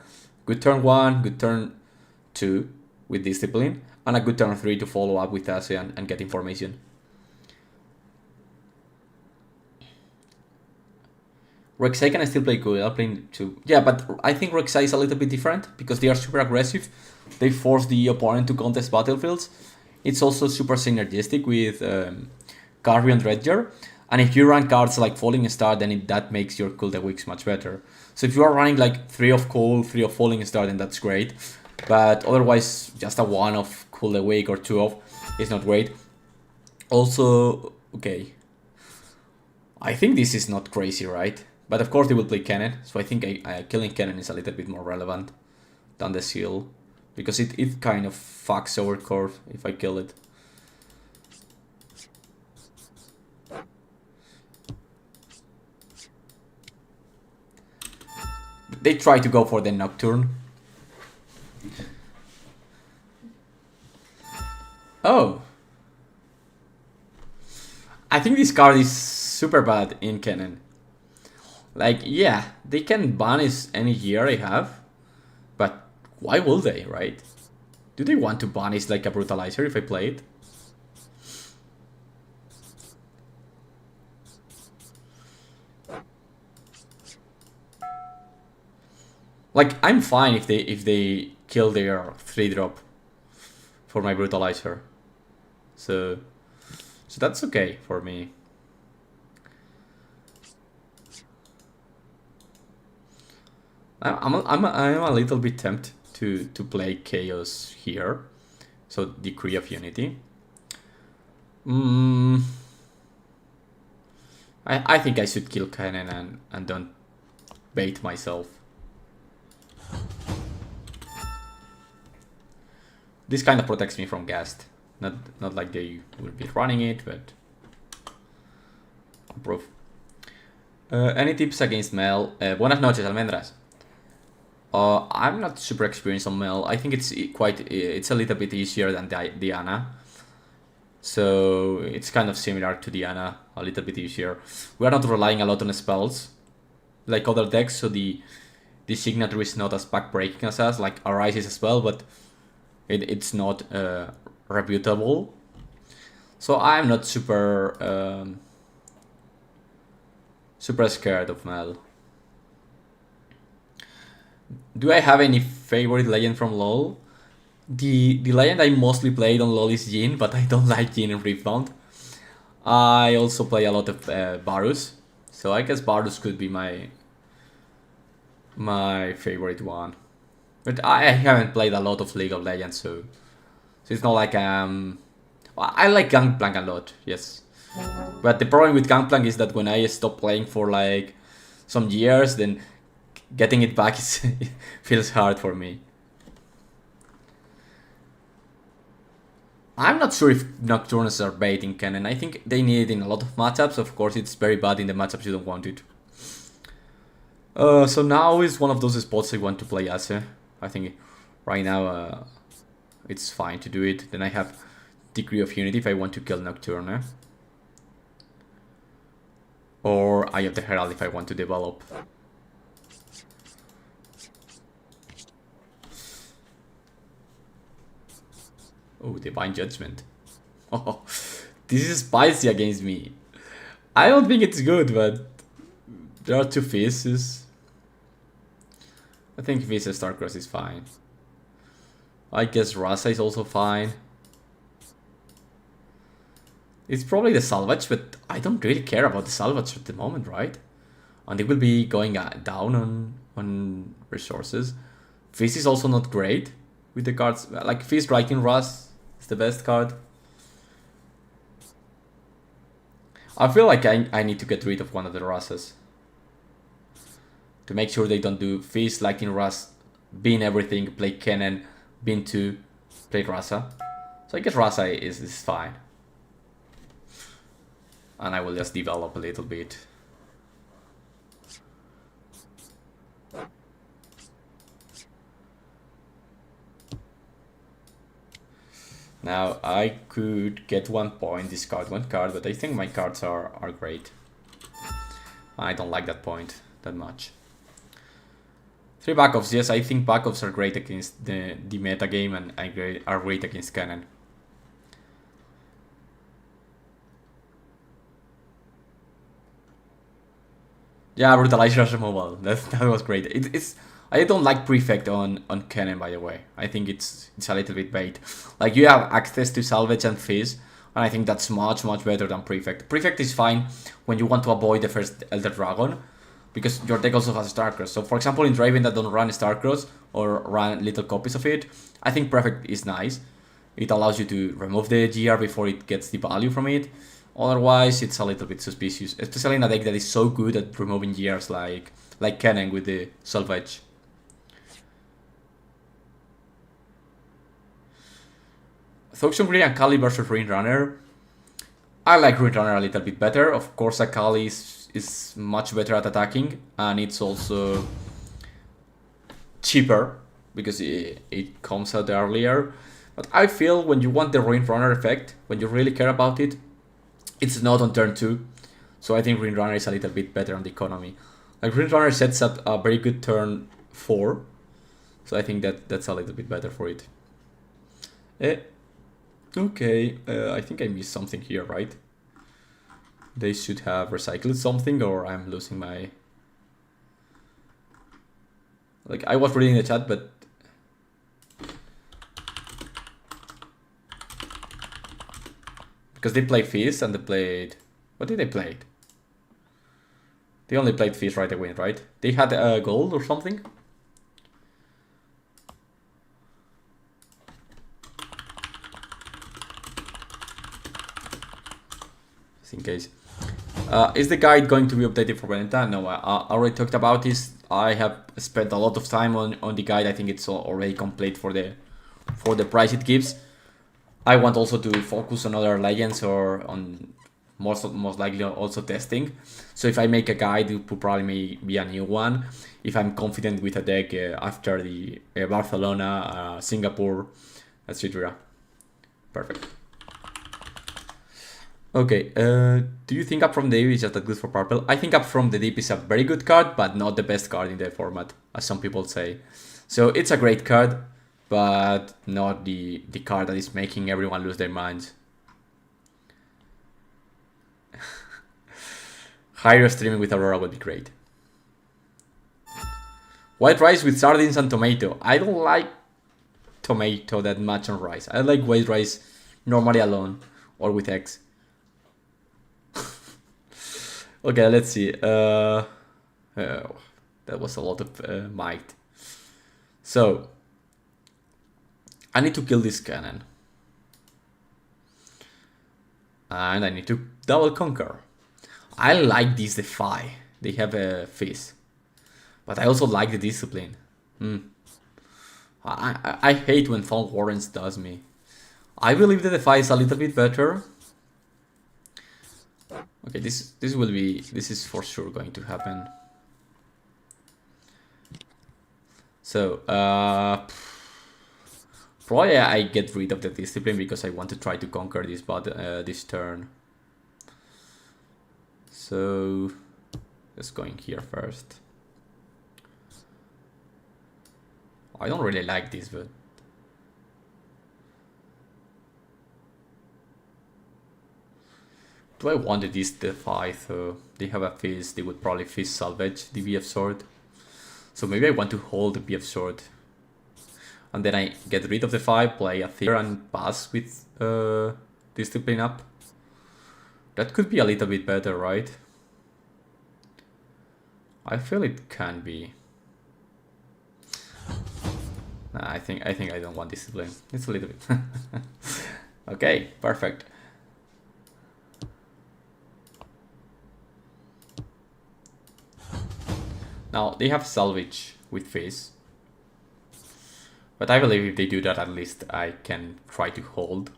A: good turn 1, good turn 2 with Discipline, and a good turn 3 to follow up with Azir and get information. Rek'Sai can still play good. I'll play 2. Yeah, but I think Rek'Sai is a little bit different because they are super aggressive. They force the opponent to contest battlefields. It's also super synergistic with Carry and Dredger. And if you run cards like Falling Star, then that makes your Cool the Weeks much better. So if you are running like 3 of Cool, 3 of Falling Star, then that's great. But otherwise, just a 1 of Cool the Week or 2 of is not great. Also, okay. I think this is not crazy, right? But of course they will play Cannon, so I think killing Cannon is a little bit more relevant than the Seal. Because it kind of fucks over Curve if I kill it. They try to go for the Nocturne. Oh. I think this card is super bad in Cannon. Like, yeah, they can banish any gear I have, but why will they, right? Do they want to banish like a Brutalizer if I play it? Like, I'm fine if they kill their 3-drop for my Brutalizer. So that's okay for me. I'm a little bit tempted to play Chaos here, so Decree of Unity. I think I should kill Cannon and don't bait myself. this kind of protects me from Ghast. Not like they will be running it, but approve. Any tips against Mel? Buenas noches, Almendras. I'm not super experienced on Mel. I think it's a little bit easier than Diana. So it's kind of similar to Diana, a little bit easier. We are not relying a lot on spells like other decks, so the signature is not as backbreaking as us. Like Arise is a spell, but it's not reputable. So I'm not super super scared of Mel. Do I have any favorite legend from LoL? The legend I mostly played on LoL is Jhin, but I don't like Jhin in Riftbound. I also play a lot of Varus, so I guess Varus could be my favorite one. But I haven't played a lot of League of Legends, so it's not like I like Gangplank a lot, yes. But the problem with Gangplank is that when I stop playing for like some years, then getting it back is feels hard for me. I'm not sure if Nocturnes are baiting Kennen. I think they need it in a lot of matchups. Of course, it's very bad in the matchups you don't want it. So now is one of those spots I want to play Azir. I think right now it's fine to do it. Then I have Degree of Unity if I want to kill Nocturne. Or Eye of the Herald if I want to develop. Oh, Divine Judgment. Oh, this is spicy against me. I don't think it's good, but there are two faces. I think Visa Starcross is fine. I guess Rasa is also fine. It's probably the Salvage, but I don't really care about the Salvage at the moment, right? And they will be going down on resources. Fizz is also not great with the cards. Like Fizz Striking Ras is the best card. I feel like I need to get rid of one of the Rasas. To make sure they don't do Fizz, Lightning Ras, Bean everything, play Kennen, Bean 2, play Rasa. So I guess Rasa is fine. And I will just develop a little bit. Now I could get 1 point, discard 1 card, but I think my cards are great. I don't like that point that much. 3 backups, yes, I think backups are great against the meta game and are great against Kennen. Yeah, Brutalizer's removal. That was great. I don't like Prefect on Kennen, by the way. I think it's a little bit bait. Like, you have access to Salvage and Fizz, and I think that's much better than Prefect. Prefect is fine when you want to avoid the first Elder Dragon, because your deck also has Starcross. So, for example, in Draven that don't run Starcross, or run little copies of it, I think Prefect is nice. It allows you to remove the GR before it gets the value from it. Otherwise, it's a little bit suspicious, especially in a deck that is so good at removing GRs like Kennen with the Salvage. Thoughtshungry and Kali versus Ring Runner. I like Ring Runner a little bit better. Of course, Akali is much better at attacking, and it's also cheaper because it comes out earlier. But I feel when you want the Ring Runner effect, when you really care about it, it's not on turn 2. So I think Ring Runner is a little bit better on the economy. Like Ring Runner sets up a very good turn 4. So I think that's a little bit better for it. Okay, I think I missed something here, right? They should have recycled something, or I'm losing my... Like, I was reading the chat, but... Because they played Fizz and they played... What did they play? They only played Fizz right away, right? They had a gold or something? Just in case. Is the guide going to be updated for Vendetta? No, I already talked about this. I have spent a lot of time on the guide. I think it's already complete for the for the price it gives. I want also to focus on other legends or on most likely also testing. So if I make a guide, it will probably be a new one. If I'm confident with a deck after the Barcelona, Singapore, etc. Perfect. Okay, do you think Up From the Deep is just that good for purple? I think Up From the Deep is a very good card, but not the best card in the format, as some people say. So it's a great card, but not the card that is making everyone lose their minds. Hydro streaming with Aurora would be great. White rice with sardines and tomato. I don't like tomato that much on rice. I like white rice normally alone or with eggs. Okay, let's see. That was a lot of might. So I need to kill this cannon. And I need to double conquer. I like this Defy. They have a Fizz. But I also like the Discipline. I hate when Phone Warrants does me. I believe the Defy is a little bit better. Okay, this is for sure going to happen. So probably I get rid of the Discipline because I want to try to conquer this this turn. So let's go in here first. I don't really like this, but do I want this Defy? So they have a Fizz, they would probably Fizz salvage the BF Sword. So maybe I want to hold the BF Sword. And then I get rid of the Defy, play a Fear and pass with Discipline up. That could be a little bit better, right? I feel it can be. Nah, I think I don't want Discipline. It's a little bit. Okay, perfect. Now they have Salvage with Fizz. But I believe if they do that, at least I can try to hold.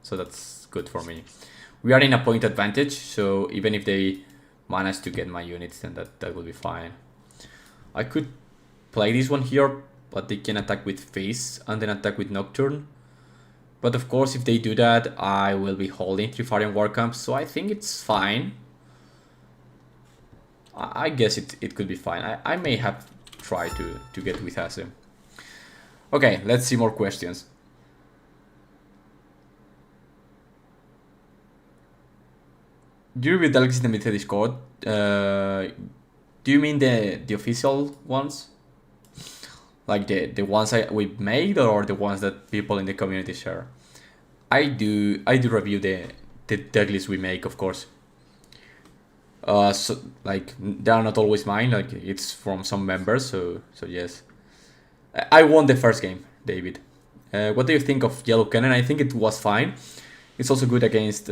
A: So that's good for me. We are in a point advantage, so even if they manage to get my units, then that will be fine. I could play this one here, but they can attack with Fizz and then attack with Nocturne. But of course, if they do that, I will be holding Trifarian Warcamp, so I think it's fine. I guess it could be fine. I may have tried to get with Azir. Okay, let's see more questions. Do you review delegates in the Discord? Do you mean the official ones? Like the ones we made, or the ones that people in the community share? I do review the deck list we make, of course. So like they are not always mine. Like it's from some members. So yes, I won the first game, David. What do you think of Yellow Cannon? I think it was fine. It's also good against.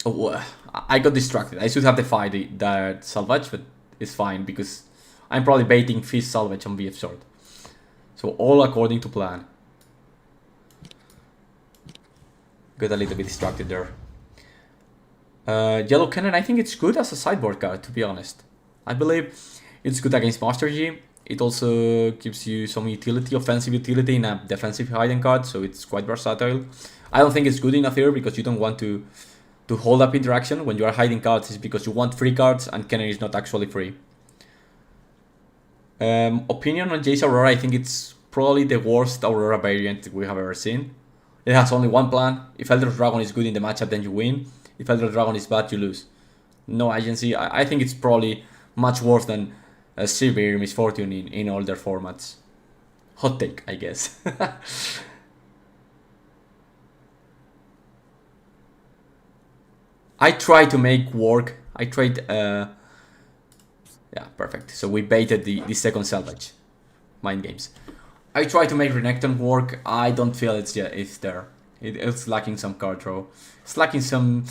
A: Oh, I got distracted. I should have defied that Salvage, but it's fine because I'm probably baiting Fizz Salvage on BF Sword. So all according to plan. Got a little bit distracted there. Yellow Cannon, I think it's good as a sideboard card, to be honest. I believe it's good against Master G. It also gives you some utility, offensive utility in a defensive hidden card, so it's quite versatile. I don't think it's good in Azir because you don't want to hold up interaction when you are hiding cards. Is because you want free cards and Cannon is not actually free. Opinion on Jace Aurora, I think it's probably the worst Aurora variant we have ever seen. It has only one plan. If Elder Dragon is good in the matchup, then you win. If Elder Dragon is bad, you lose. No agency. I think it's probably much worse than a severe misfortune in older formats. Hot take, I guess. I tried to make work. I tried... yeah, perfect. So we baited the second salvage. Mind games. I tried to make Renekton work. I don't feel it's there. It's lacking some card draw. It's lacking some...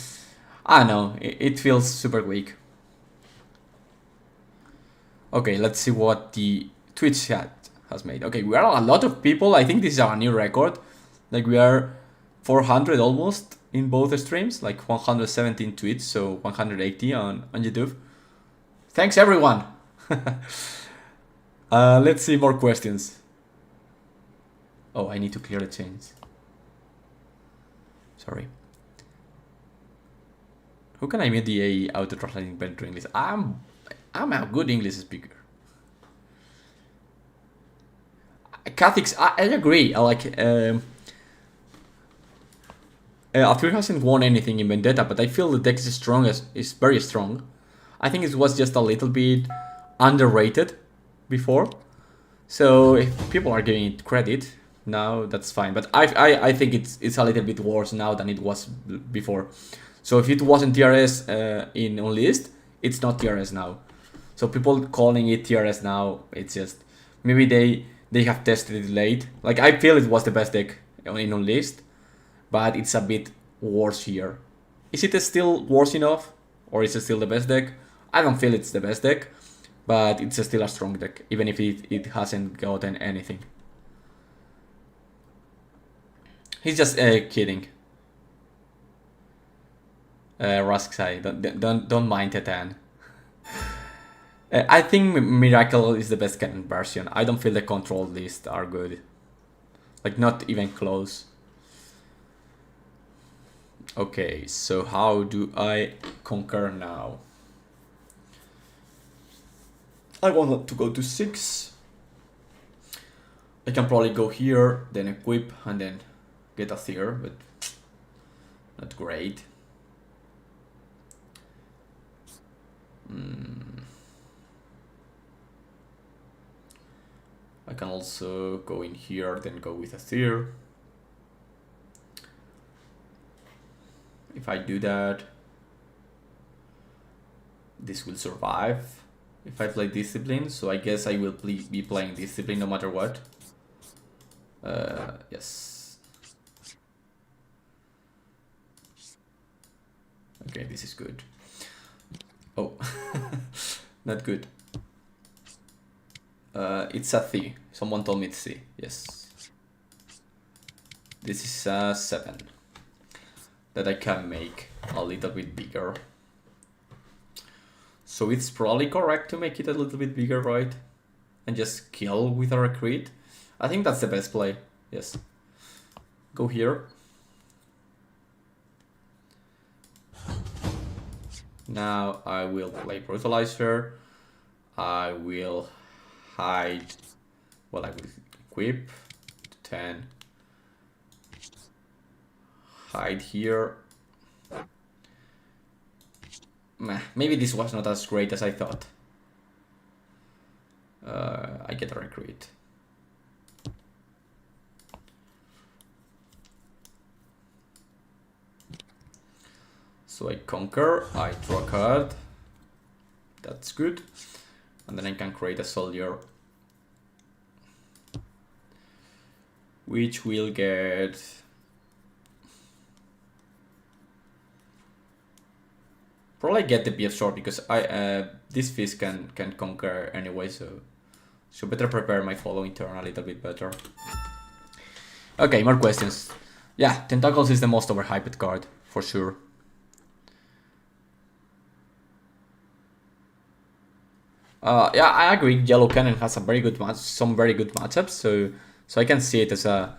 A: I don't know. It feels super weak. Okay, let's see what the Twitch chat has made. Okay, we are a lot of people. I think this is our new record. Like we are 400 almost in both streams, like 117 tweets, so 180 on YouTube. Thanks everyone. Let's see more questions. Oh, I need to clear the chains. Sorry. Who can I meet the AI auto translating better to English? I'm a good English speaker. Cathix, I agree. I like Azir hasn't won anything in Vendetta, but I feel the deck is very strong. I think it was just a little bit underrated before. So if people are giving it credit now, that's fine. But I think it's a little bit worse now than it was before. So if it wasn't TRS in Unleashed, it's not TRS now. So people calling it TRS now, it's just maybe they have tested it late. Like I feel it was the best deck in Unleashed, but it's a bit worse here. Is it still worse enough, or is it still the best deck? I don't feel it's the best deck, but it's still a strong deck, even if it hasn't gotten anything. He's just kidding. Rasksai, don't mind Titan. I think Miracle is the best canon version. I don't feel the control lists are good. Like not even close. Okay, so how do I conquer now? I want to go to 6. I can probably go here, then equip, and then get Azir, but not great. I can also go in here, then go with Azir. If I do that, this will survive. If I play Discipline, so I guess I will be playing Discipline no matter what. Yes. Okay, this is good. Oh, not good. It's a C. Someone told me it's C. Yes. This is a 7 that I can make a little bit bigger. So it's probably correct to make it a little bit bigger, right? And just kill with a recruit. I think that's the best play. Yes. Go here. Now I will play Brutalizer. I will hide. Well, I will equip 10. Hide here. Maybe this was not as great as I thought. I get a recruit. So I conquer, I draw a card. That's good. And then I can create a soldier, which will get probably get the BF sword, because I this fist can conquer anyway, so better prepare my following turn a little bit better. Okay, more questions. Yeah, Tentacles is the most overhyped card for sure. Yeah, I agree. Yellow Cannon has a very good some very good matchups, so I can see it as a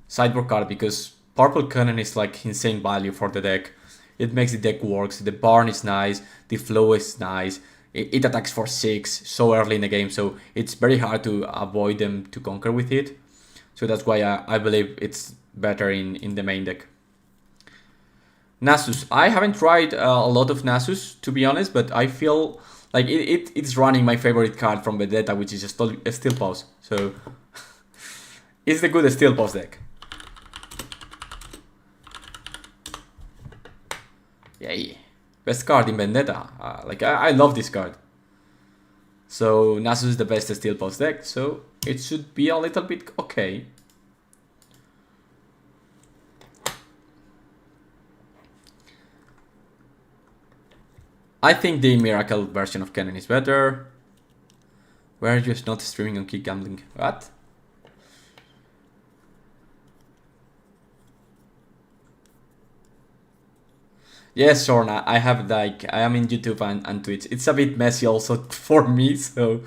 A: sideboard card, because Purple Cannon is like insane value for the deck. It makes the deck works. The barn is nice. The flow is nice. It attacks for 6 so early in the game, so it's very hard to avoid them to conquer with it. So that's why I believe it's better in the main deck. Nasus. I haven't tried a lot of Nasus, to be honest, but I feel like it's running my favorite card from Vendetta, which is a Steel Pulse. So it's the good Steel Pulse deck. Yay. Best card in Vendetta. Like I love this card. So Nasus is the best Steel Pulse deck, so it should be a little bit okay. I think the Miracle version of Cannon is better. Why are you not streaming on Kick Gambling? What? Yes, Sorna, I have like, I am in YouTube and Twitch. It's a bit messy also for me, so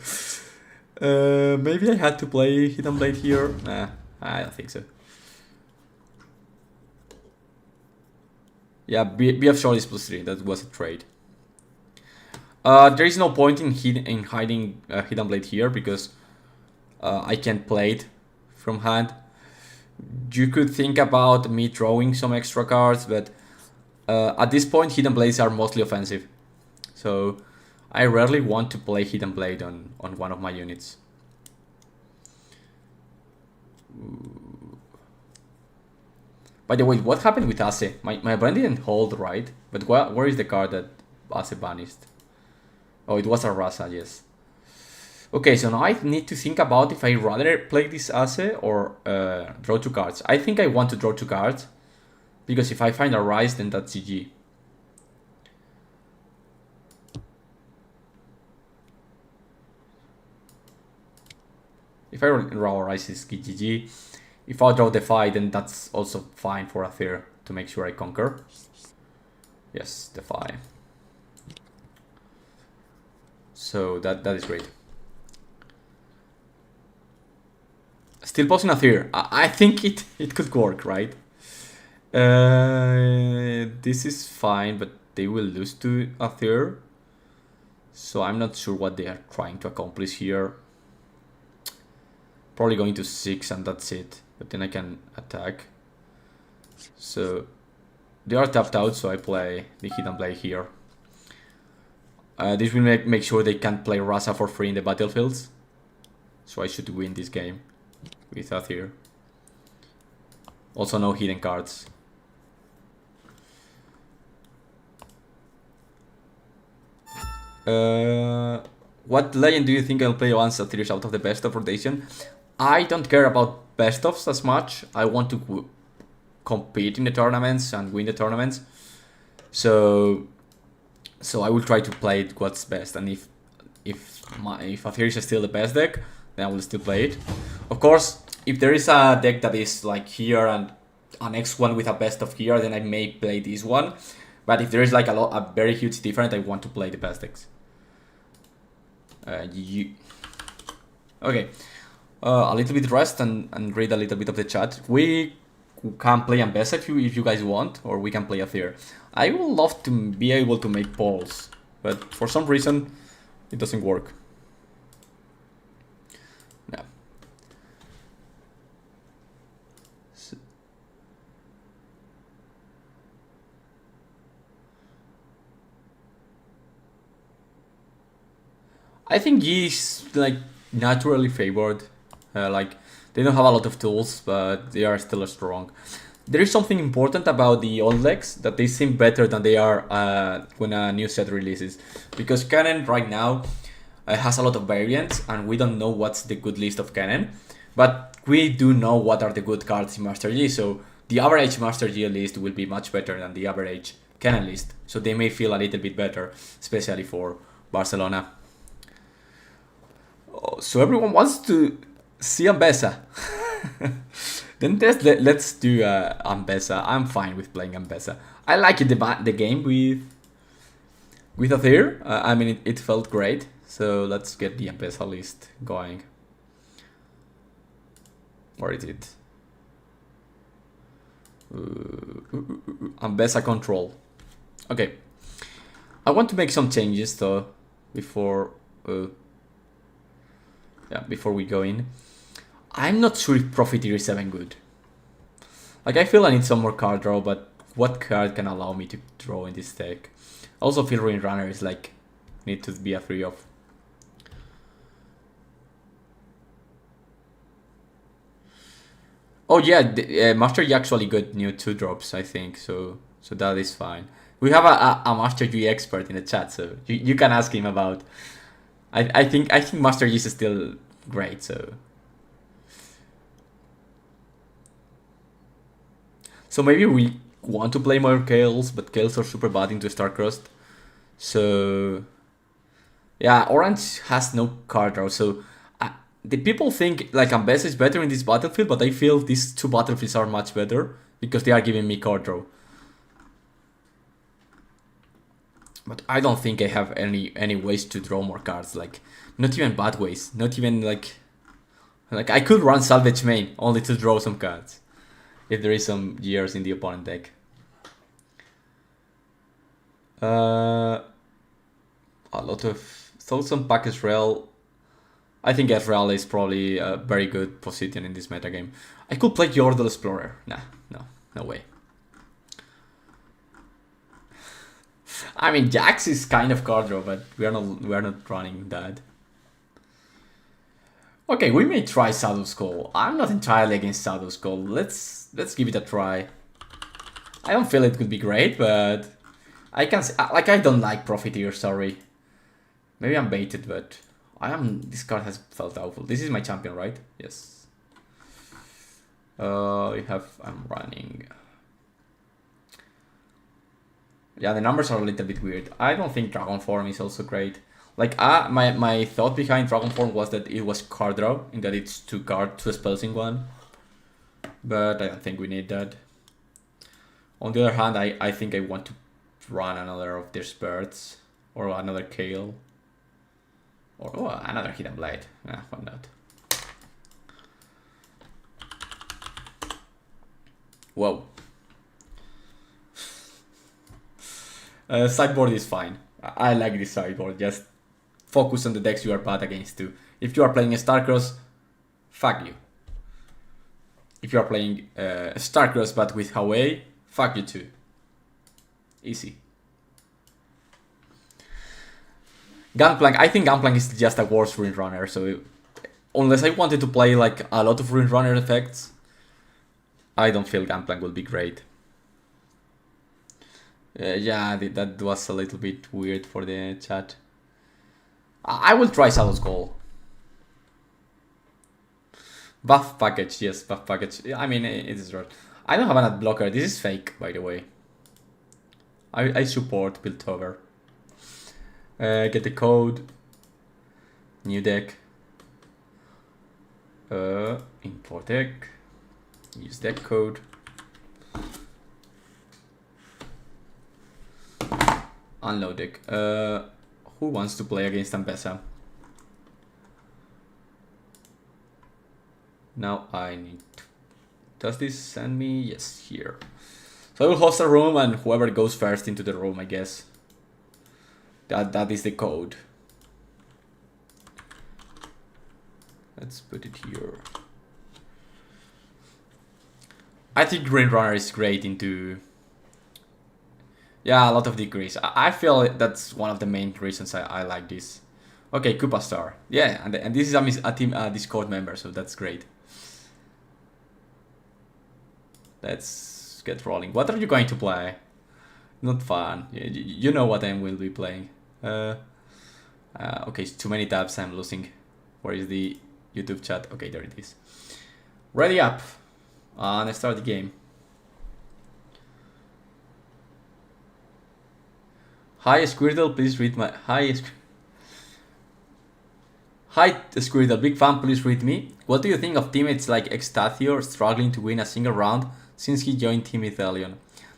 A: maybe I had to play Hidden Blade here. Nah, I don't think so. Yeah, BF short is +3, that was a trade. There is no point in hiding Hidden Blade here because I can't play it from hand. You could think about me drawing some extra cards, but at this point Hidden Blades are mostly offensive. So I rarely want to play Hidden Blade on one of my units. By the way, what happened with Ace? My brand didn't hold, right? But where is the card that Ace banished? Oh, it was a Rasa, yes. Okay, so now I need to think about if I rather play this Ace or draw 2 cards. I think I want to draw 2 cards, because if I find a Rise, then that's GG. If I draw a Rise, it's GG. If I draw Defy, then that's also fine for Azir to make sure I conquer. Yes, Defy. So that is great. Still posting Azir. I think it could work, right? This is fine, but they will lose to Azir. So I'm not sure what they are trying to accomplish here. Probably going to 6 and that's it. But then I can attack. So they are tapped out, so I play the Hidden Blade here. This will make sure they can't play Rasa for free in the battlefields. So I should win this game with Azir. Also no hidden cards. What legend do you think I'll play once Azir is out of the best of rotation? I don't care about best ofs as much. I want to compete in the tournaments and win the tournaments. So I will try to play it what's best, and if Azir is still the best deck, then I will still play it. Of course, if there is a deck that is like here and a next one with a best of here, then I may play this one. But if there is like a very huge difference, I want to play the best decks. Okay, a little bit rest and read a little bit of the chat. We can play Ambessa if you guys want, or we can play Azir. I would love to be able to make polls, but for some reason it doesn't work. No. I think Yi is like naturally favored. Like they don't have a lot of tools, but they are still strong. There is something important about the old decks, that they seem better than they are when a new set releases. Because Canon right now has a lot of variants, and we don't know what's the good list of Canon. But we do know what are the good cards in Master Yi, so the average Master Yi list will be much better than the average Canon list. So they may feel a little bit better, especially for Barcelona. Oh, so everyone wants to see Ambessa. Then let's do Ambessa. I'm fine with playing Ambessa. I like the game with Azir. I mean, it felt great. So let's get the Ambessa list going. Where is it? Ambessa control. Okay. I want to make some changes though before we go in. I'm not sure if Profiteer is even good. Like, I feel I need some more card draw, but what card can allow me to draw in this deck? I also feel Ruin Runner is like, need to be a 3-off. Oh yeah, Master Yi actually got new 2-drops, I think, so that is fine. We have a Master Yi expert in the chat, so you can ask him about. I think Master Yi is still great, so. So maybe we want to play more Kales, but Kales are super bad into StarCrust. So Yeah, orange has no card draw, so the people think like Ambessa is better in this battlefield, but I feel these two battlefields are much better because they are giving me card draw. But I don't think I have any ways to draw more cards, like not even bad ways, not even like I could run Salvage Main only to draw some cards if there is some gears in the opponent deck. A lot of Thousand Package Rail. I think Ezreal is probably a very good position in this metagame. I could play Yordle Explorer. Nah, no way. I mean, Jax is kind of card draw, but we are not running that. Okay, we may try Shadow Skull. I'm not entirely against Shadow Skull. Let's give it a try. I don't feel it could be great, but I can say, like, I don't like Profiteer, sorry. Maybe I'm baited, but this card has felt awful. This is my champion, right? Yes. I'm running. Yeah, the numbers are a little bit weird. I don't think Dragon Form is also great. Like, my thought behind Dragon Form was that it was card draw, in that it's two spells in one. But I don't think we need that. On the other hand, I think I want to run another of their Spirits, or another Kale. Or another Hidden Blade. Yeah, why not? Whoa. Sideboard is fine. I like this sideboard. Just focus on the decks you are bad against too. If you are playing a Starcross, fuck you. If you are playing Starcross but with Hawaii, fuck you too. Easy. Gunplank, I think Gunplank is just a worse Ruin Runner, so unless I wanted to play like a lot of Ruin Runner effects, I don't feel Gunplank will be great. Yeah, that was a little bit weird for the chat. I will try Shadow's Call. Buff package, yes, buff package. I mean, it is right. I don't have an ad blocker. This is fake, by the way. I support Piltover. Get the code. New deck. Import deck. Use deck code. Unload deck. Who wants to play against Ambessa? Now I need... Does this send me? Yes, here. So I will host a room and whoever goes first into the room, I guess. That is the code. Let's put it here. I think Green Runner is great into... Yeah, a lot of decrease. I feel that's one of the main reasons I like this. Okay, Koopa Star. Yeah, and this is a team Discord member, so that's great. Let's get rolling. What are you going to play? Not fun. You know what I will be playing. Okay, it's too many tabs. I'm losing. Where is the YouTube chat? Okay, there it is. Ready up. And start the game. Hi Squirtle, please read my... Hi Squirtle, big fan, please read me. What do you think of teammates like Extathior struggling to win a single round since he joined Team Micelion?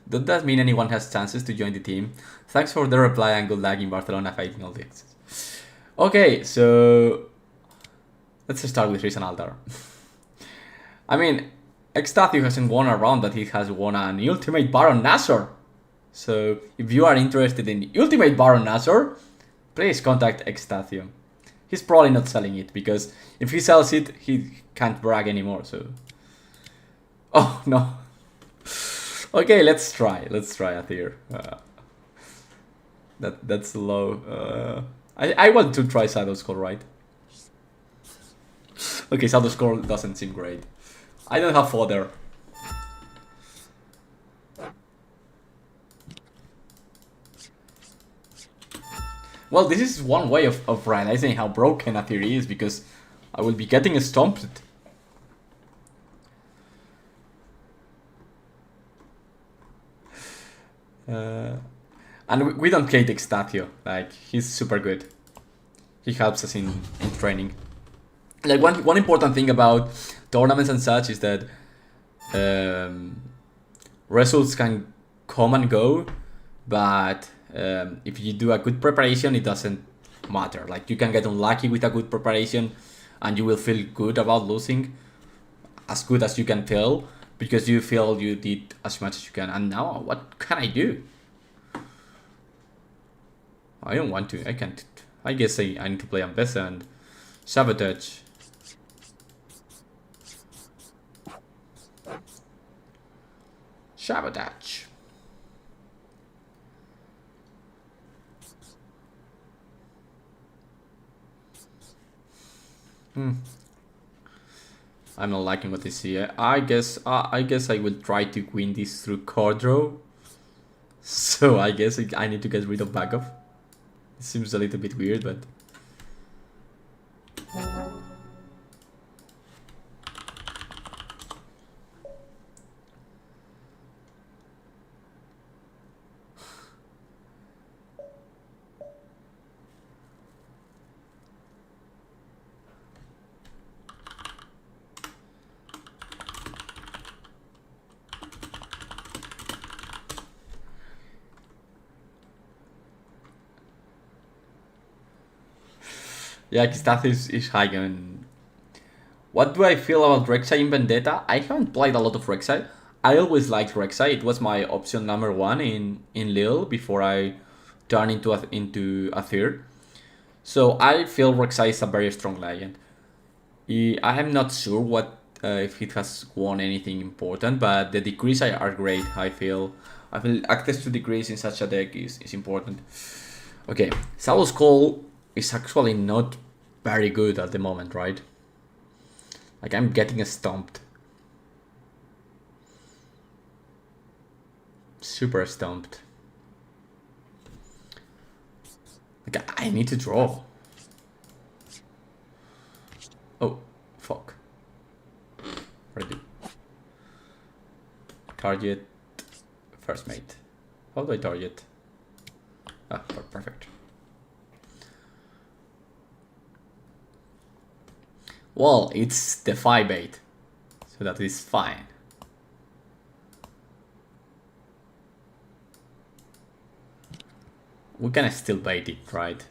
A: Does that mean anyone has chances to join the team? Thanks for the reply and good luck in Barcelona fighting all this. Okay, so... Let's start with Risen Altar. I mean, Extathior hasn't won a round, but he has won an Ultimate Baron Nashor. So, if you are interested in Ultimate Baron Nashor, please contact Extathium. He's probably not selling it, because if he sells it, he can't brag anymore, so... Oh, no. Okay, let's try Azir. That's low. I want to try Shadow Skull, right? Okay, Shadow Skull doesn't seem great. I don't have fodder. Well, this is one way of realizing how broken Azir is, because I will be getting stomped. And we don't hate Extatio, like, he's super good. He helps us in training. Like one important thing about tournaments and such is that results can come and go, but if you do a good preparation, it doesn't matter. Like you can get unlucky with a good preparation and you will feel good about losing, as good as you can tell, because you feel you did as much as you can. And now what can I do? I don't want to. I can't. I guess I need to play Ambessa and Sabotage. Sabotage. I'm not liking what I see. I guess I will try to win this through card draw. So I guess I need to get rid of backup. It seems a little bit weird, but yeah, his stat is high. And what do I feel about Rek'Sai in Vendetta? I haven't played a lot of Rek'Sai. I always liked Rek'Sai. It was my option number 1 in Lille before I turned into Azir. So I feel Rek'Sai is a very strong legend. I am not sure what if it has won anything important, but the decrees are great. I feel access to decrees in such a deck is important. Okay, Saul's Call is actually not very good at the moment, right? Like I'm getting stomped. Super stomped. Like I need to draw. Oh, fuck. What do I do? Target first mate. How do I target? Ah, perfect. Well, it's the 5-bait, so that is fine. We can still bait it, right?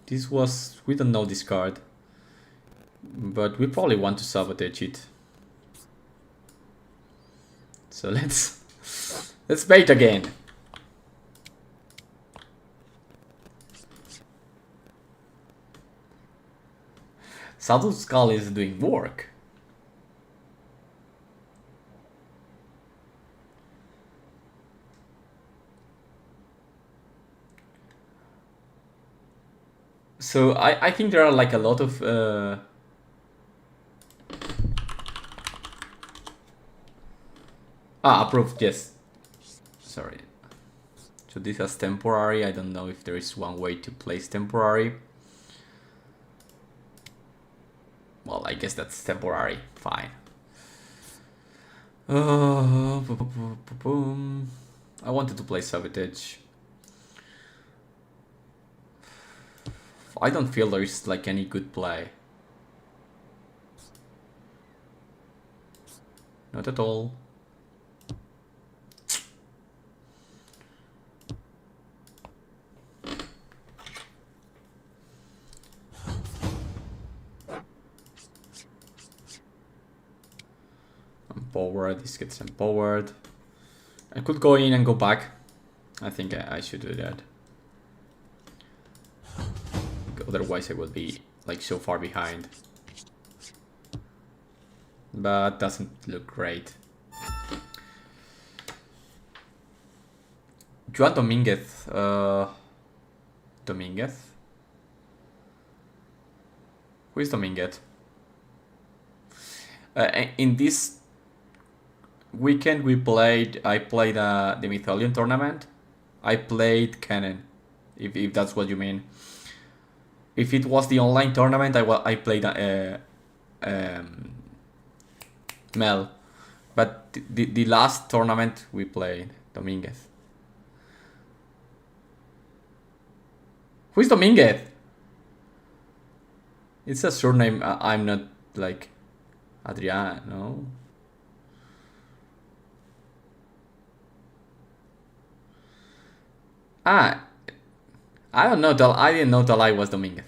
A: This was... we don't know this card, but we probably want to sabotage it. So let's bait again. Subtle Skull is doing work. So I think there are like a lot of approved, yes. Sorry. So this is temporary. I don't know if there is one way to place temporary. Well, I guess that's temporary. Fine. I wanted to play Sabotage. I don't feel there is like any good play. Not at all. Empowered, this gets empowered. I could go in and go back. I think I should do that. Otherwise I will be like so far behind. But doesn't look great. Juan Dominguez. Dominguez? Who is Dominguez? In this weekend I played the Micelion tournament. I played Cannon, if that's what you mean. If it was the online tournament, I played Mel. But the last tournament we played Dominguez. Who is Dominguez? It's a surname. I'm not like Adrian, no. Ah, I don't know. I didn't know Dalai was Dominguez.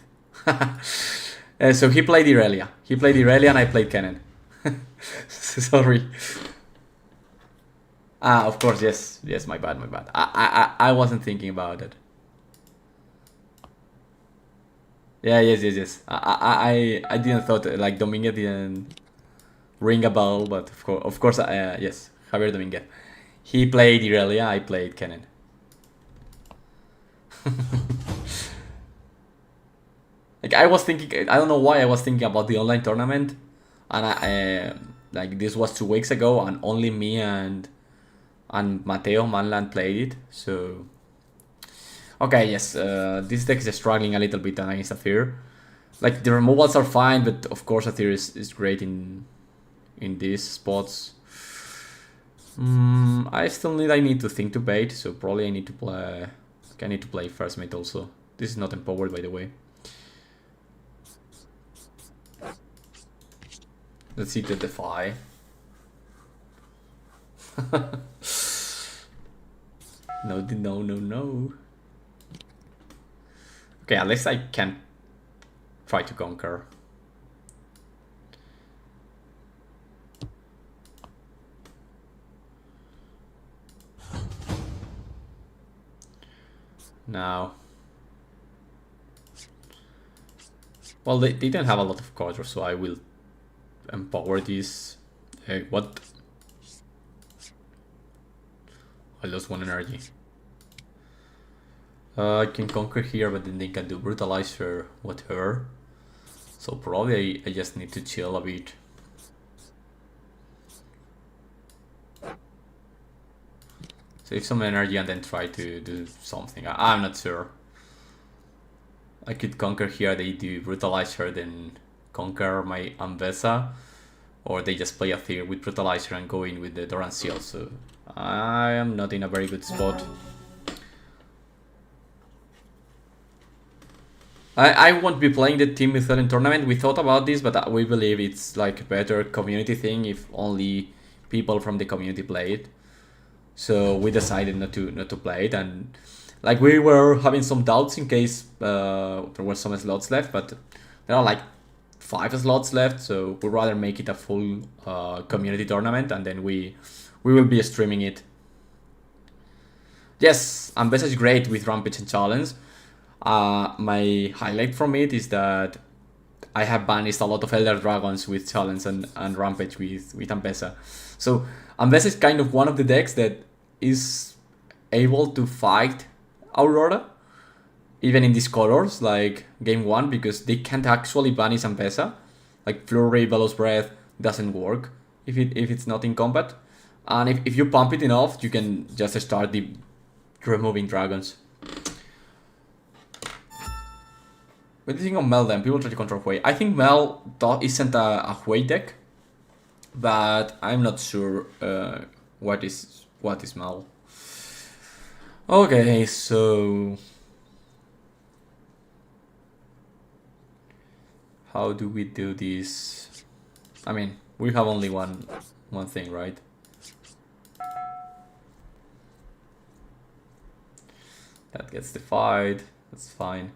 A: So he played Irelia. He played Irelia and I played Kennen. Sorry. Ah, of course, yes. Yes, my bad, my bad. I wasn't thinking about it. Yeah, yes. I didn't thought like Dominguez didn't ring a bell, but of course, yes, Javier Dominguez. He played Irelia, I played Kennen. Like I was thinking, I don't know why I was thinking about the online tournament, and like this was 2 weeks ago, and only me and Mateo Manland played it. So okay, yes, this deck is struggling a little bit against Azir. Like the removals are fine, but of course Azir is great in these spots. I need to think to bait, so probably I need to play. I need to play first mate also. This is not empowered, by the way. Let's see the defy. No. Okay, at least I can try to conquer. Now. Well, they didn't have a lot of cards, so I will empower this. Hey, what? I lost 1 energy. I can conquer here, but then they can do brutalizer, whatever. So probably I just need to chill a bit. Save some energy and then try to do something. I'm not sure. I could conquer here, they do brutalizer, then conquer my Ambessa. Or they just play Azir with brutalizer and go in with the Doran Seal. So I am not in a very good spot. I won't be playing the Team Micelion tournament. We thought about this, but we believe it's like a better community thing if only people from the community play it. So we decided not to play it, and like we were having some doubts in case there were some slots left, but there are like 5 slots left, so we'd rather make it a full community tournament, and then we will be streaming it. Yes, Ambessa is great with Rampage and Challenge. My highlight from it is that I have banished a lot of Elder Dragons with Challenge and Rampage with Ambessa. So Ambessa is kind of one of the decks that is able to fight Aurora, even in these colors, like game 1, because they can't actually banish Ambessa. Like Flurry, Velo's Breath doesn't work if it's not in combat. And if you pump it enough, you can just start removing dragons. What do you think of Mel then? People try to control Hui. I think Mel isn't a Hui deck, but I'm not sure what is Mel. Okay, so how do we do this? I mean, we have only one thing, right? That gets defied. That's fine.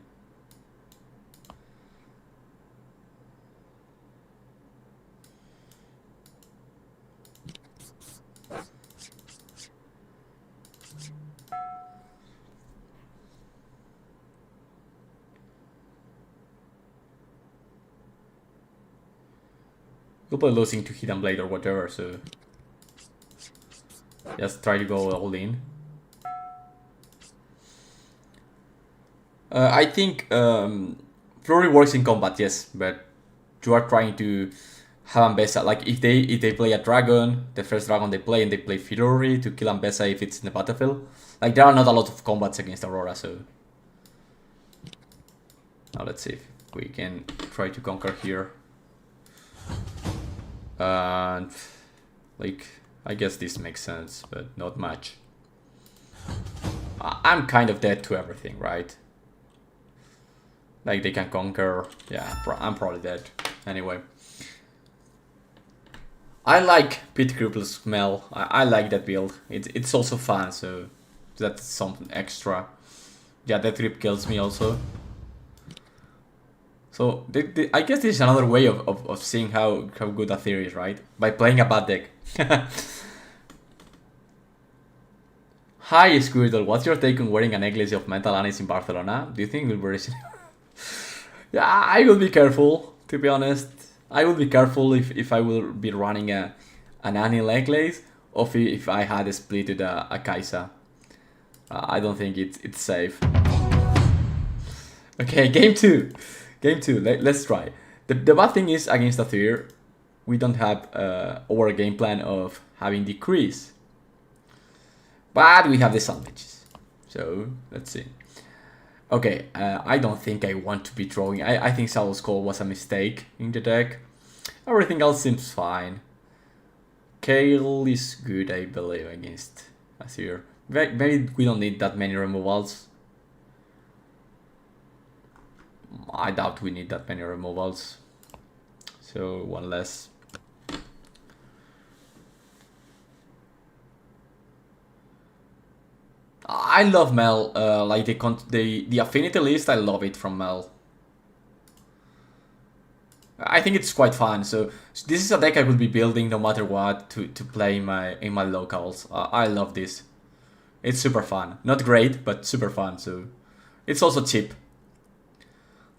A: We'll play losing to Hidden Blade or whatever, so just try to go all in. I think Flurry works in combat, yes, but you are trying to have Ambessa. Like if they play a dragon, the first dragon they play, and they play Flurry to kill Ambessa if it's in the battlefield. Like there are not a lot of combats against Aurora, so now let's see if we can try to conquer here. And like I guess this makes sense, but not much. I'm kind of dead to everything, right? Like they can conquer. Yeah, I'm probably dead. Anyway. I like Pit Cripple's smell. I like that build. It's also fun, so that's something extra. Yeah, that trip kills me also. So I guess this is another way of seeing how good Azir is, right? By playing a bad deck. Hi Squirtle, what's your take on wearing a necklace of mental anise in Barcelona? Do you think it will be reasonable? Yeah, I will be careful, to be honest. I will be careful if I will be running an Annie necklace or if I had split with a Kaisa. I don't think it's safe. Okay, game 2. Game 2, let's try. The bad thing is against Azir, we don't have our game plan of having decrease. But we have the salvages. So, let's see. Okay, I don't think I want to be drawing. I think Sal's call was a mistake in the deck. Everything else seems fine. Kale is good, I believe, against Azir. Maybe we don't need that many removals. I doubt we need that many removals. So, one less. I love Mel, like the affinity list, I love it from Mel. I think it's quite fun, so this is a deck I will be building no matter what to play in my locals. I love this. It's super fun. Not great, but super fun, so it's also cheap.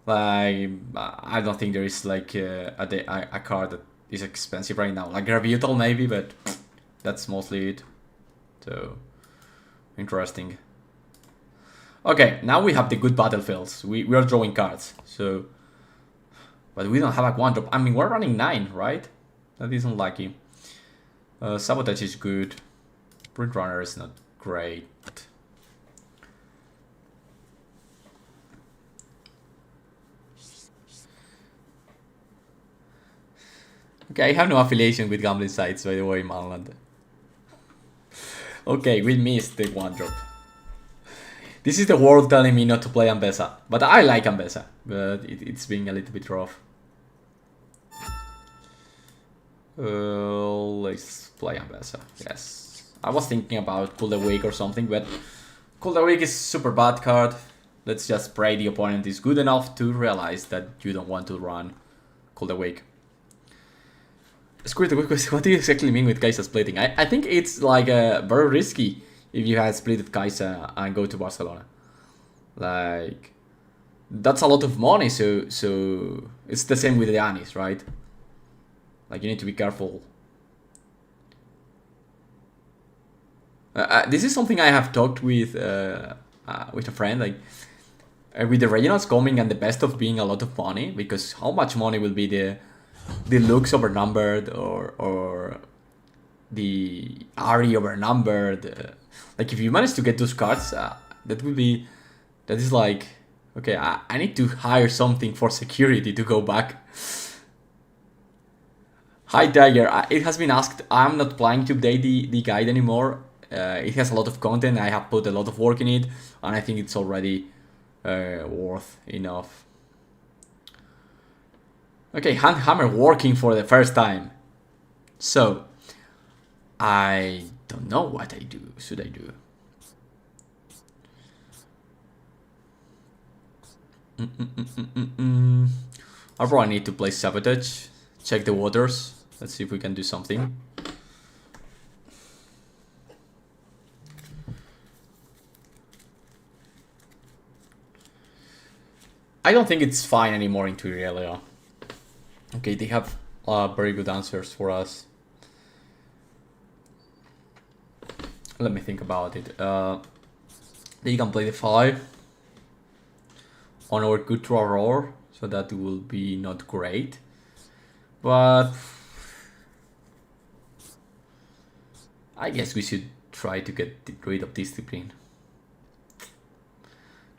A: Like, I don't think there is like a card that is expensive right now. Like Gravital maybe, but that's mostly it. So... interesting. Okay, now we have the good battlefields. We are drawing cards, so... but we don't have a 1-drop. I mean, we're running 9, right? That is unlucky. Sabotage is good. Print Runner is not great. Okay, I have no affiliation with gambling sites, by the way, Manland. Okay, we missed the 1-drop. This is the world telling me not to play Ambessa. But I like Ambessa. But it's being a little bit rough. Let's play Ambessa. Yes. I was thinking about Cool the Week or something, but Cool the Week is super bad card. Let's just pray the opponent is good enough to realize that you don't want to run Cool the Week. Squirtle, what do you exactly mean with Kaisa splitting? I think it's like very risky if you had split Kaisa and go to Barcelona. Like, that's a lot of money, so it's the same with the Anis, right? Like, you need to be careful. This is something I have talked with a friend, like, with the regionals coming and the best of being a lot of money, because how much money will be the looks overnumbered or the Ari overnumbered. Like if you manage to get those cards, that is like, okay, I need to hire something for security to go back. Hi Tiger, it has been asked, I'm not planning to update the guide anymore. It has a lot of content, I have put a lot of work in it, and I think it's already worth enough. Okay, Hand Hammer working for the first time. So, I don't know what I do. Should I do? I probably need to play Sabotage. Check the waters. Let's see if we can do something. I don't think it's fine anymore in Irelia. Okay, they have very good answers for us. Let me think about it. They can play the 5 on our good to roar, so that will be not great. But I guess we should try to get rid of discipline.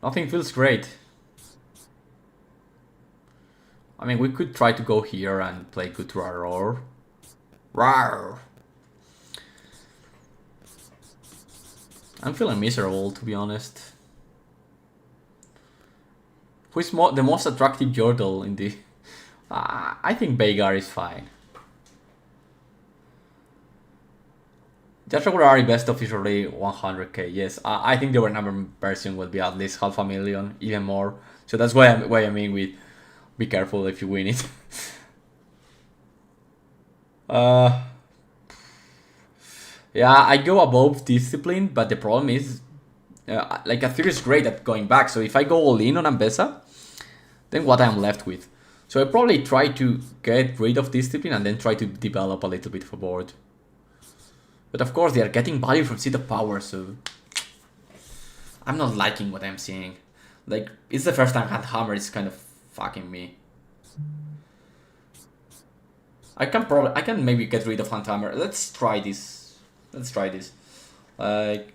A: Nothing feels great. I mean, we could try to go here and play good to roar. Rawr! I'm feeling miserable, to be honest. Who's the most attractive Yordle in the... I think Veigar is fine. Just regular best of is already 100k. Yes, I think the overnight version will be at least 500,000, even more. So that's why I mean with be careful if you win it. Yeah, I go above discipline, but the problem is, like Azir is great at going back. So if I go all in on Ambessa, then what I'm left with. So I probably try to get rid of discipline and then try to develop a little bit of a board. But of course they are getting value from Seat of Power, so I'm not liking what I'm seeing. Like, it's the first time Hammer is kind of fucking me. I can maybe get rid of Hammer. Let's try this. Like,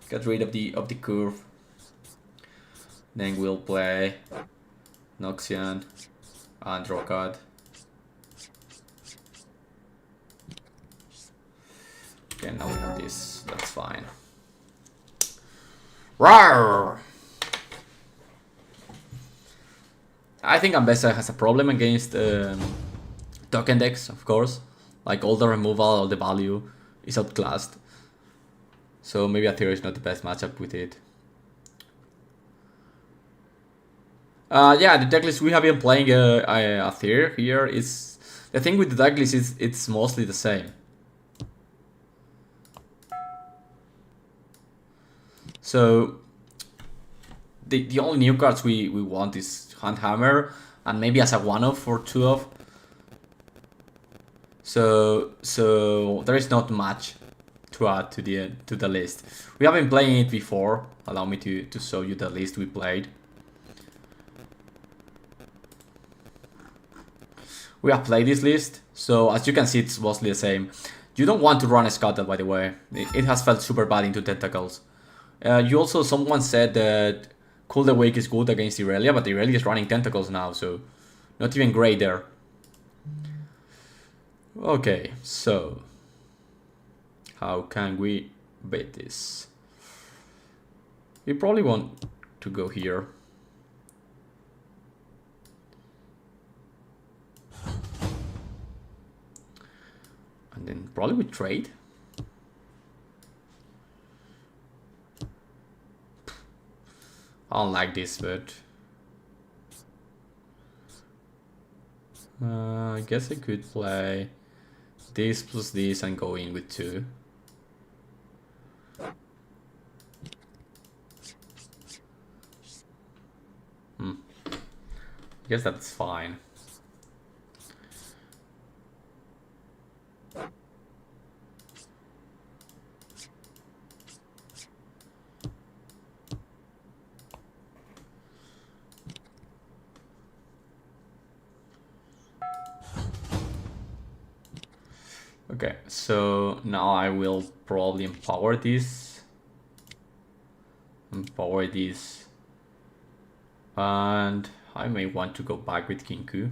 A: get rid of the curve. Then we'll play Noxian and Rokad. Okay, now we have this. That's fine. Rawr! I think Ambessa has a problem against token decks, of course. Like all the removal, all the value is outclassed. So maybe Azir is not the best matchup with it. Yeah, the decklist we have been playing Azir here is... The thing with the decklist is it's mostly the same. So the only new cards we want is Hammer and maybe as a one-off or two-off. So there is not much to add to the list. We have been playing it before. Allow me to show you the list we played. We have played this list, so as you can see it's mostly the same. You don't want to run a Scuttle, by the way. It has felt super bad into Tentacles. Someone said that Cool the Wake is good against Irelia, but Irelia is running Tentacles now, so not even great there. Okay, so how can we beat this? We probably want to go here. And then probably we trade. I don't like this, but I guess I could play this plus this and go in with 2. I guess that's fine. Okay, so now I will probably empower this, and I may want to go back with Kinku.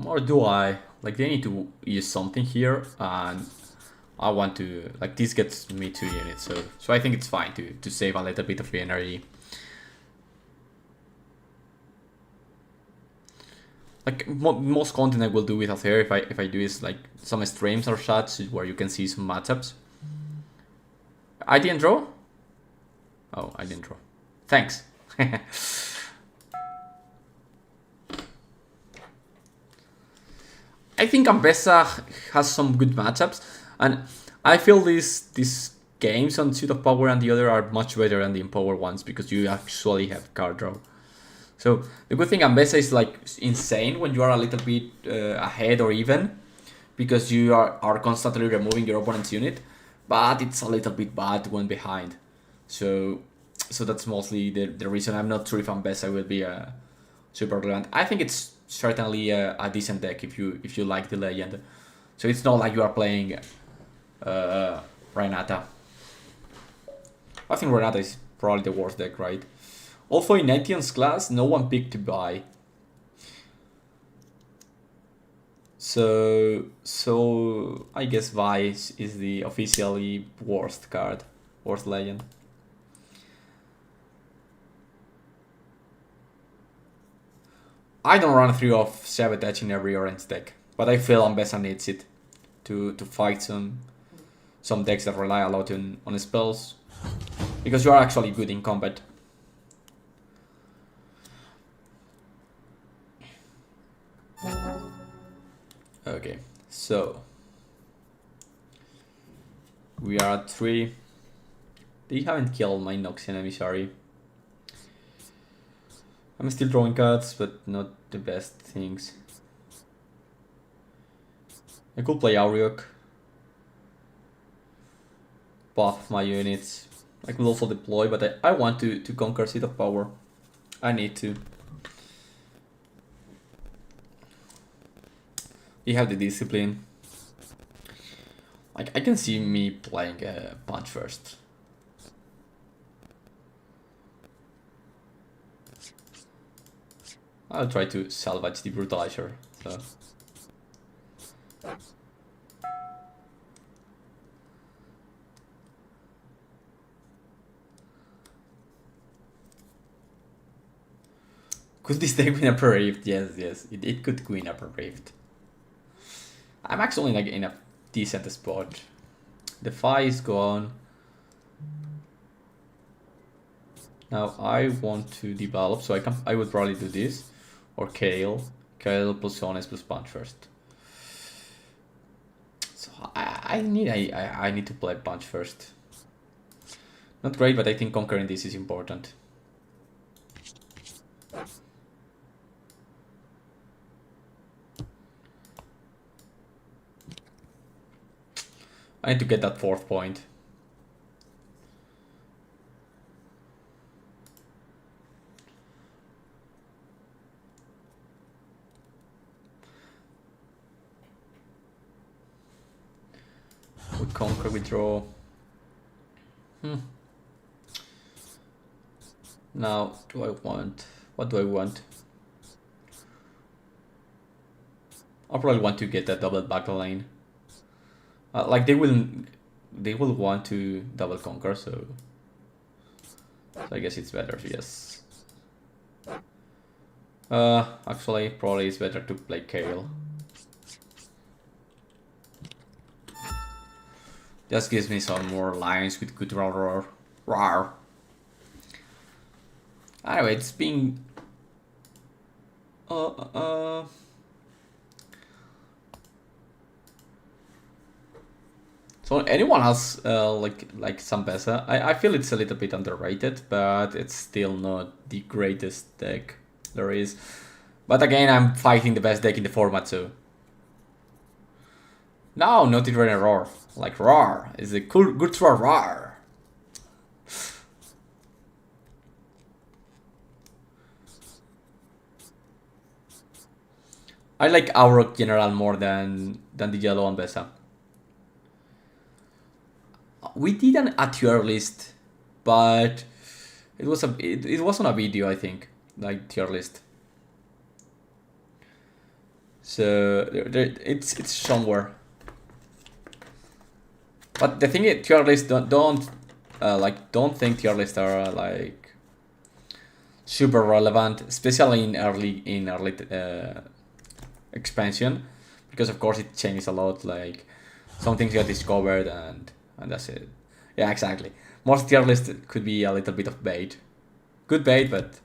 A: Or do I? Like, they need to use something here, and I want to, like, this gets me 2 units, so I think it's fine to save a little bit of energy. Like most content I will do with Azir if I do is like some streams or shots where you can see some matchups. I didn't draw? Oh, I didn't draw. Thanks. I think Ambessa has some good matchups, and I feel these games on Suit of Power and the other are much better than the Empower ones because you actually have card draw. So the good thing Ambessa is like insane when you are a little bit ahead or even, because you are constantly removing your opponent's unit, but it's a little bit bad when behind. So that's mostly the reason. I'm not sure if Ambessa will be super relevant. I think it's certainly a decent deck if you like the legend. So it's not like you are playing Renata. I think Renata is probably the worst deck, right? Also in Nation's class, no one picked to buy. So I guess Vice is the officially worst card, worst legend. I don't run through of Sabotage in every orange deck, but I feel Ambessa needs it to fight some decks that rely a lot on spells, because you are actually good in combat. Okay, so we are at 3. They haven't killed my Noxian Emissary. I'm still drawing cards, but not the best things. I could play Auriok, buff my units. I could also deploy, but I want to conquer Seat of Power. I need to. You have the discipline. Like, I can see me playing a punch first. I'll try to salvage the Brutalizer. So. Could this deck win Upper Rift? Yes, yes, it could win Upper Rift. I'm actually like in a decent spot. The Fi is gone. Now I want to develop, so I would probably do this. Or Kale. Kale plus Honest plus Punch first. So I need to play Punch first. Not great, but I think conquering this is important. I need to get that 4th point. We conquer, we draw. Now, do I want... What do I want? I'll probably want to get that double back lane. Like they will want to double conquer, so I guess it's better, yes. Actually, probably it's better to play Kale. Just gives me some more lines with good roar. Anyway, it's been So anyone else like Zambesa? I feel it's a little bit underrated, but it's still not the greatest deck there is. But again, I'm fighting the best deck in the format, so. No, not even a roar. Like roar is a cool, good roar. I like Aurok General more than the yellow Ambessa. We did a tier list, but it was on a video, I think, like tier list. So it's somewhere. But the thing is, tier lists don't think tier lists are like super relevant, especially in early expansion, because of course it changes a lot. Like some things get discovered and that's it. Yeah, exactly. Most tier lists could be a little bit of bait. Good bait, but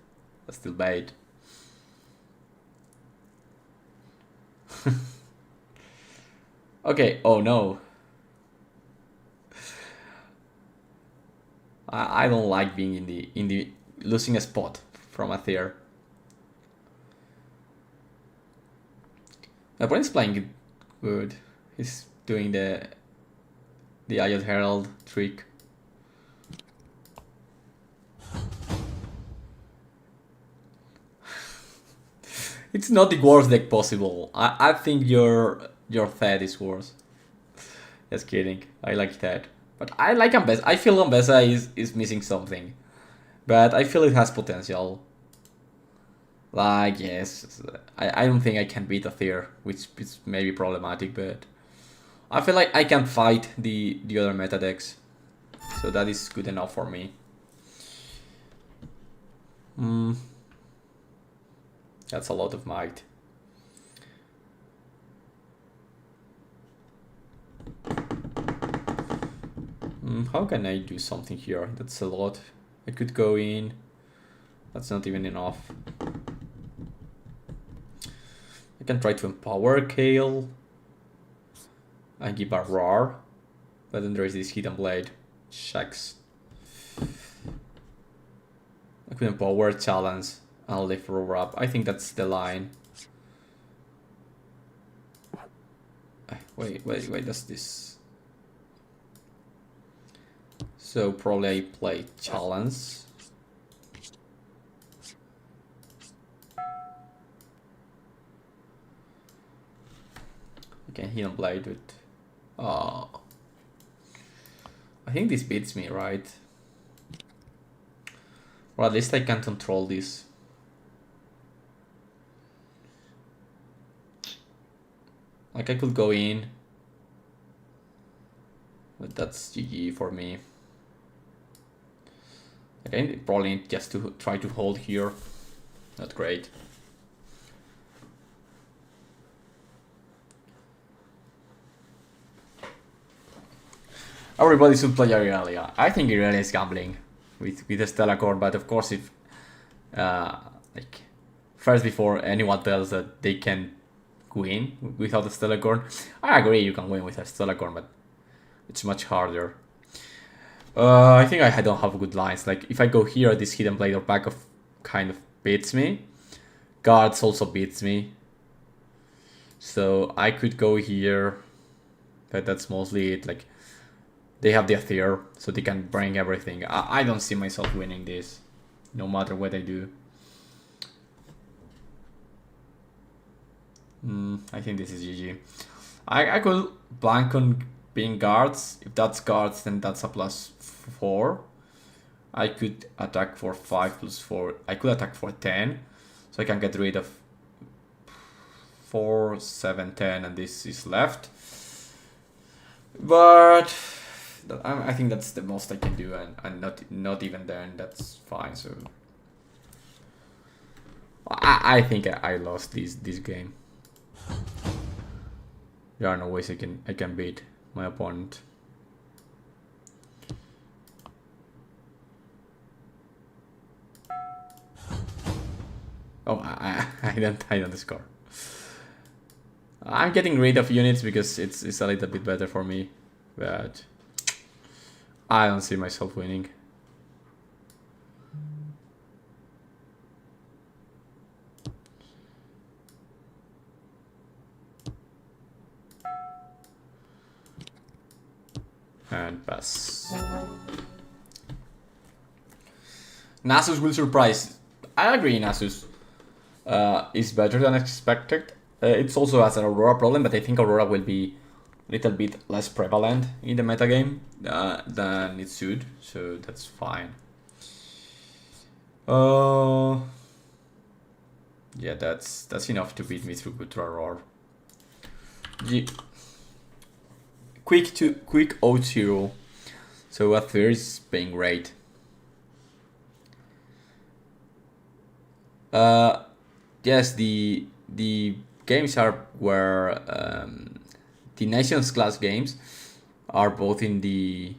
A: still bait. Okay, oh no. I don't like being in the losing a spot from a tier. My opponent's playing good. He's doing the Ayod Herald trick. It's not the worst deck possible. I think your Fed is worse. Just kidding. I like that. But I like Ambessa. I feel Ambessa is missing something. But I feel it has potential. Like, yes. I don't think I can beat a Thir, which is maybe problematic, but I feel like I can fight the other meta decks. So that is good enough for me. That's a lot of might. How can I do something here? That's a lot. I could go in. That's not even enough. I can try to empower Kale. I give a roar. But then there is this hidden blade. Shucks. I could empower challenge and lift roar up. I think that's the line. Wait, that's this. So probably I play challenge. I can hidden blade with. Oh. I think this beats me, right? Or at least I can control this. Like I could go in. But that's GG for me. Okay, probably need just to try to hold here. Not great. Everybody should play Irelia. I think Irelia is gambling with the Stellar Core, but of course if like first before anyone tells that they can win without a Stellar Core, I agree you can win with a Stellar Core, but it's much harder. I think I don't have good lines. Like if I go here, this hidden blade or back of kind of beats me. Guards also beats me. So I could go here, but that's mostly it. Like they have the Azir, so they can bring everything. I don't see myself winning this, no matter what I do. I think this is GG. I could blank on being guards. If that's guards, then that's a +4. I could attack for 5 + 4. I could attack for 10, so I can get rid of 4, 7, 10, and this is left. But I think that's the most I can do, and not even then. That's fine. So I think I lost this game. There are no ways I can beat my opponent. Oh, I don't score. I'm getting rid of units because it's a little bit better for me, but I don't see myself winning. And pass. Nasus will surprise. I agree, Nasus is better than expected. It's also has an Aurora problem, but I think Aurora will be a little bit less prevalent in the metagame than it should, so that's fine. Yeah, that's enough to beat me through Aurora. Quick 0-0. So Azir is playing great. Yes, the games where the Nations class games are both in the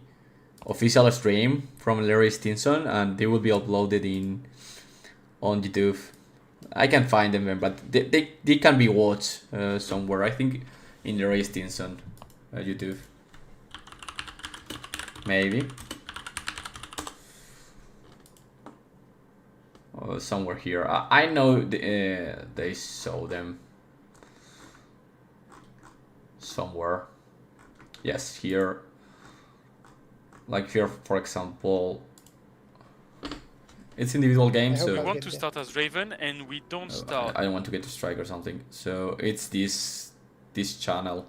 A: official stream from Larry Stinson, and they will be uploaded on YouTube. I can find them, but they can be watched somewhere. I think in Larry Stinson YouTube, maybe. Somewhere here. I know they show them somewhere. Yes, here. Like here, for example. It's individual games, so...
B: We want to start as Raven, and we don't start...
A: I don't want to get to strike or something. So it's this channel.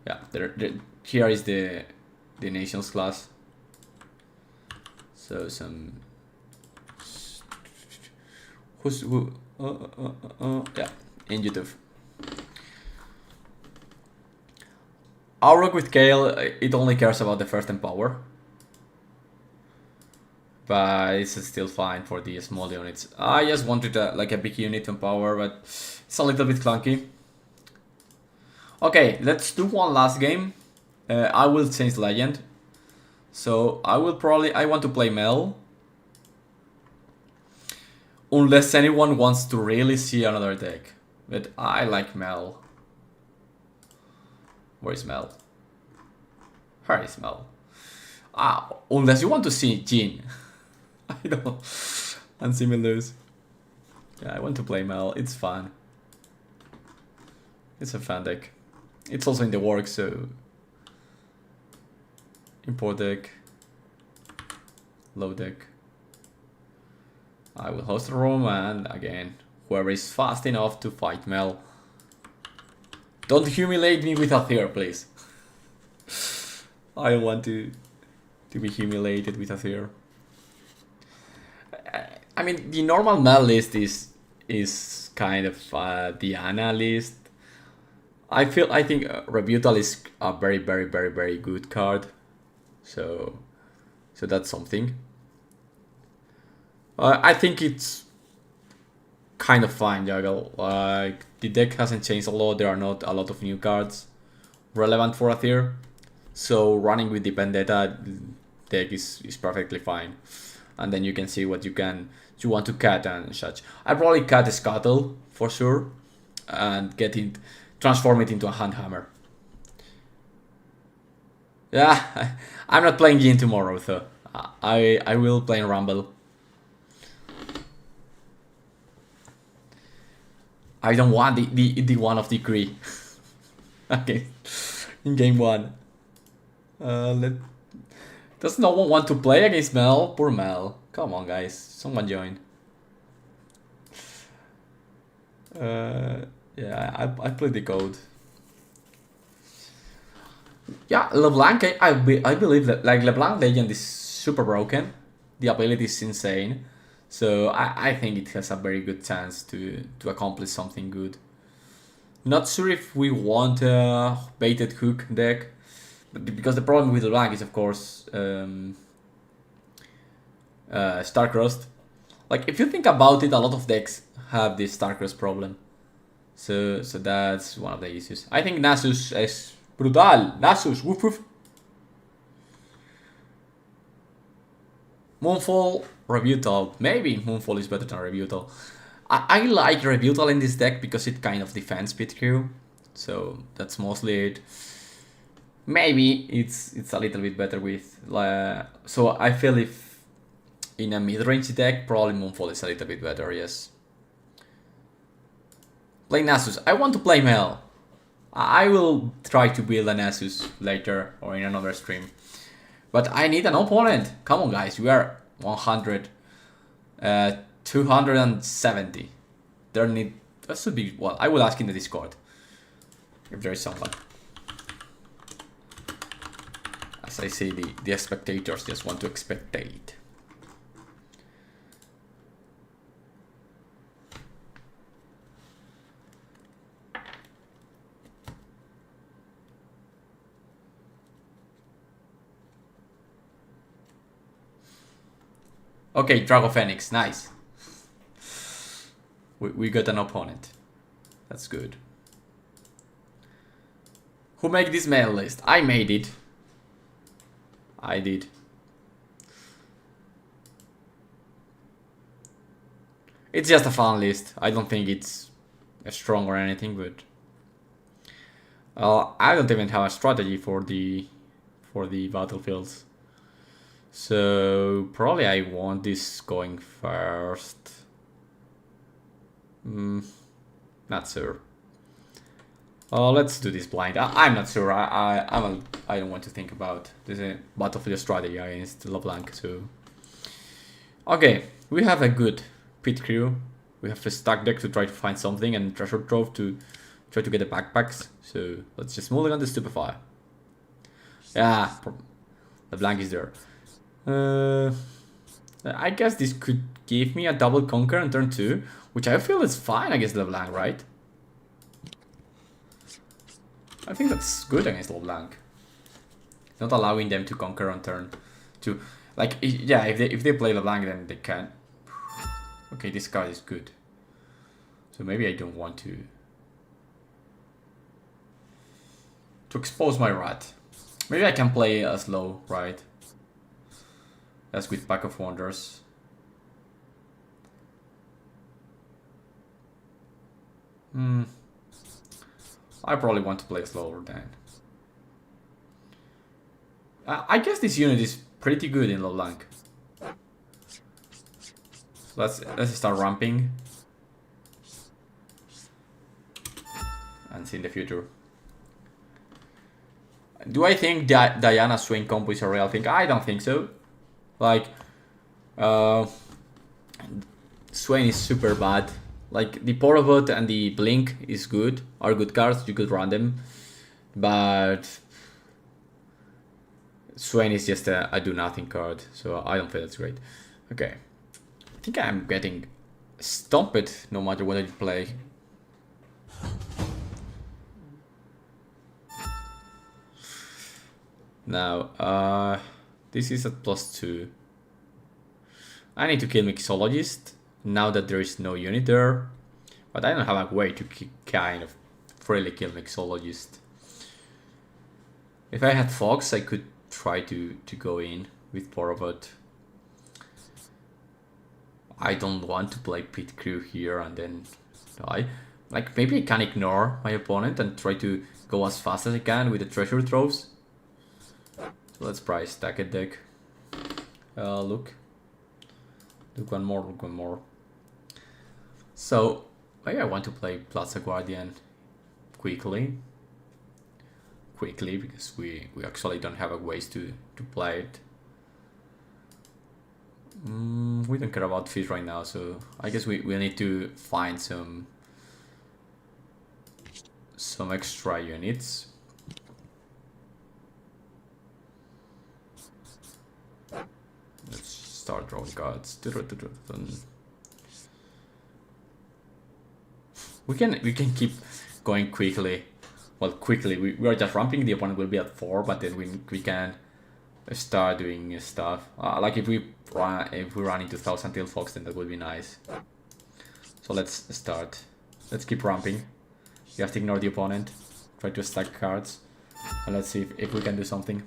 A: Yeah, here is the Nations class. So some... Who? Yeah, in YouTube. Aurok with Kale, it only cares about the first empower. but it's still fine for the small units. I just wanted like a big unit on power, but it's a little bit clunky. Okay, let's do one last game. I will change legend. So I want to play Mel. Unless anyone wants to really see another deck. But I like Mel. Where is Mel? Where is Mel? Unless you want to see Jin. I don't. And see me lose. Yeah, I want to play Mel. It's fun. It's a fun deck. It's also in the works, so... Import deck. Low deck. I will host a room, and again, whoever is fast enough to fight Mel. Don't humiliate me with Azir, please. I don't want to be humiliated with Azir. I mean, the normal Mel list is kind of Diana list. I think Rebutal is a very good card. So that's something. I think it's kind of fine, Juggle. Like, the deck hasn't changed a lot. There are not a lot of new cards relevant for Azir. So running with the Vendetta deck is perfectly fine. And then you can see what you want to cut and such. I'd probably cut a Squirtle for sure and transform it into a hand hammer. Yeah, I'm not playing Jin tomorrow, so I will play in Rumble. I don't want the one of degree. Okay, in game 1. Does no one want to play against Mel? Poor Mel. Come on, guys, someone join. Yeah, I played the code. Yeah, LeBlanc, I believe that like LeBlanc Legend is super broken. The ability is insane. So I think it has a very good chance to accomplish something good. Not sure if we want a baited hook deck, because the problem with LeBlanc is of course Starcrossed. Like, if you think about it, a lot of decks have this Starcrossed problem. So that's one of the issues. I think Nasus is brutal. Nasus, woof woof. Moonfall, Rebutal. Maybe Moonfall is better than Rebutal. I like Rebutal in this deck because it kind of defends Pit Crew. So that's mostly it. Maybe it's a little bit better with... so I feel if in a mid-range deck, probably Moonfall is a little bit better, yes. Play Nasus. I want to play Mel. I will try to build a Nasus later or in another stream. But I need an opponent. Come on, guys. We are 100. 270. That should be... Well, I will ask in the Discord if there is someone. As I say, the spectators just want to spectate. Okay, Drago Phoenix, nice. We got an opponent. That's good. Who made this mail list? I made it. I did. It's just a fun list. I don't think it's strong or anything, but I don't even have a strategy for the battlefields. So probably I want this going first. Not sure. Let's do this blind. I'm not sure. I don't want to think about this battlefield strategy against LeBlanc. So okay, we have a good pit crew. We have a stack deck to try to find something, and treasure trove to try to get the backpacks. So let's just mulligan the stupefy. Yeah, LeBlanc is there. I guess this could give me a double conquer on turn 2, which I feel is fine against LeBlanc, right? I think that's good against LeBlanc. Not allowing them to conquer on turn 2. Like, yeah, if they play LeBlanc, then they can. Okay, this card is good. So maybe I don't want to expose my rat. Maybe I can play a slow, right? That's with Pack of Wonders. I probably want to play slower then. I guess this unit is pretty good in LeBlanc. So let's start ramping. And see in the future. Do I think that Diana Swain combo is a real thing? I don't think so. Like, Swain is super bad. Like, the Porobot and the Blink is good, are good cards, you could run them. But Swain is just a do-nothing card, so I don't feel that's great. Okay. I think I'm getting stomped no matter what I play. Now, this is at +2. I need to kill Mixologist now that there is no unit there. But I don't have a way to kind of freely kill Mixologist. If I had Fox, I could try to go in with Porobot. I don't want to play Pit Crew here and then die. Like, maybe I can ignore my opponent and try to go as fast as I can with the treasure troves. So let's price stack a deck. Look one more. So maybe I want to play Plaza Guardian quickly because we actually don't have a ways to play it. We don't care about fish right now, so I guess we need to find some extra units. Let's start drawing cards. We can keep going quickly. Well, quickly. We are just ramping. The opponent will be at 4, but then we can start doing stuff. Like if we run into 1000 Tail Fox, then that would be nice. So let's start. Let's keep ramping. You have to ignore the opponent. Try to stack cards, and let's see if we can do something.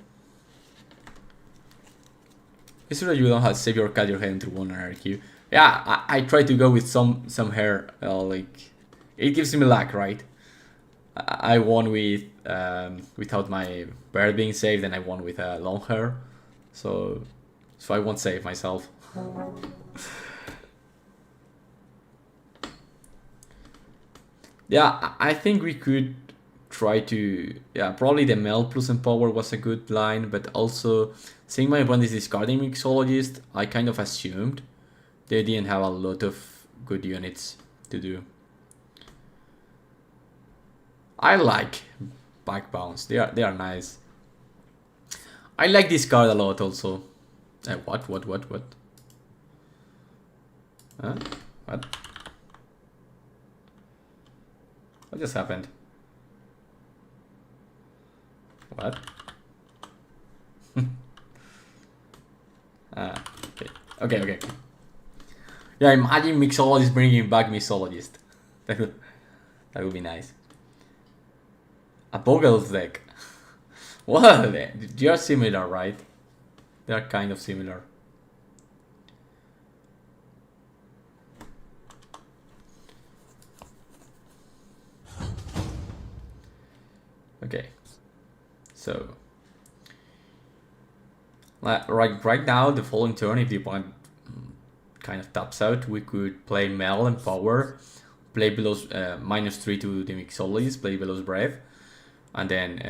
A: It's true that you don't have to save your cat your head into one RQ. Yeah, I try to go with some hair. Like, it gives me luck, right? I won with without my bird being saved, and I won with long hair, so I won't save myself. Yeah, I think we could try to, yeah, probably the Mel plus Empower was a good line, but also seeing my opponent is discarding Mixologist, I kind of assumed they didn't have a lot of good units to do. I like back bounce. They are nice. I like this card a lot also. What? Huh? What? What just happened? What? Okay. Yeah, imagine Mixologist bringing back Mixologist. That would be nice. A Boggles deck. What? They are similar, right? They are kind of similar. Okay. So, right now, the following turn, if the opponent kind of taps out, we could play Mel and Power, play below -3 to the Mixologist, play below Brave, and then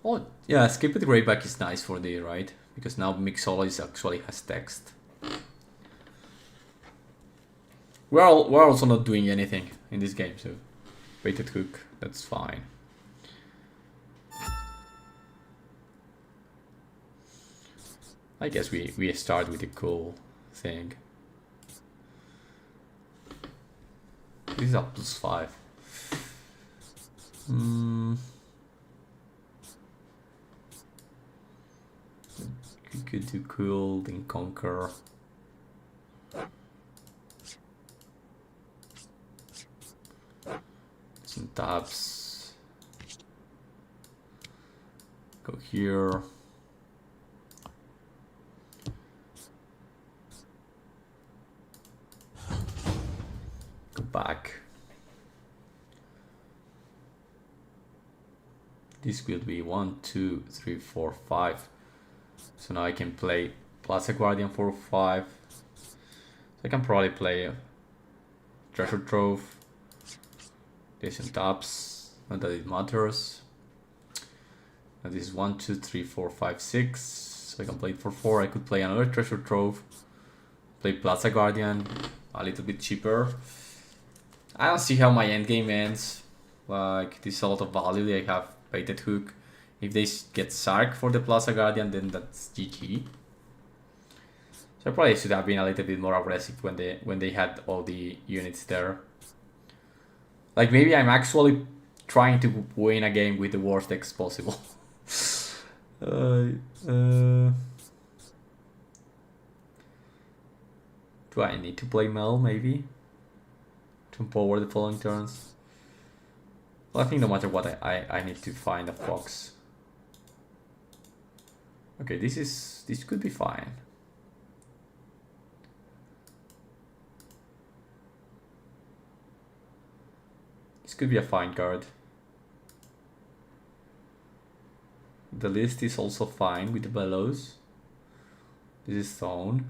A: oh yeah, skip it Greyback is nice for the right, because now Mixologist actually has text. We're also not doing anything in this game, so baited hook, that's fine. I guess we start with a cool thing. This is a +5. could do cool, then conquer. Some taps. Go here. Go back. This will be 1, 2, 3, 4, 5. So now I can play Plaza Guardian for 5. So I can probably play a Treasure Trove. Decent taps, not that it matters. And this is 1, 2, 3, 4, 5, 6. So I can play it for 4. I could play another Treasure Trove. Play Plaza Guardian, a little bit cheaper. I don't see how my endgame ends. Like, this is a lot of value. They have baited hook. If they get Sark for the Plaza Guardian, then that's GG. So I probably should have been a little bit more aggressive when they had all the units there. Like, maybe I'm actually trying to win a game with the worst decks possible. Do I need to play Mel, maybe? To empower the following turns? Well, I think no matter what, I need to find a Fox. Okay, this could be fine. This could be a fine card. The list is also fine with the Bellows. This is Stone.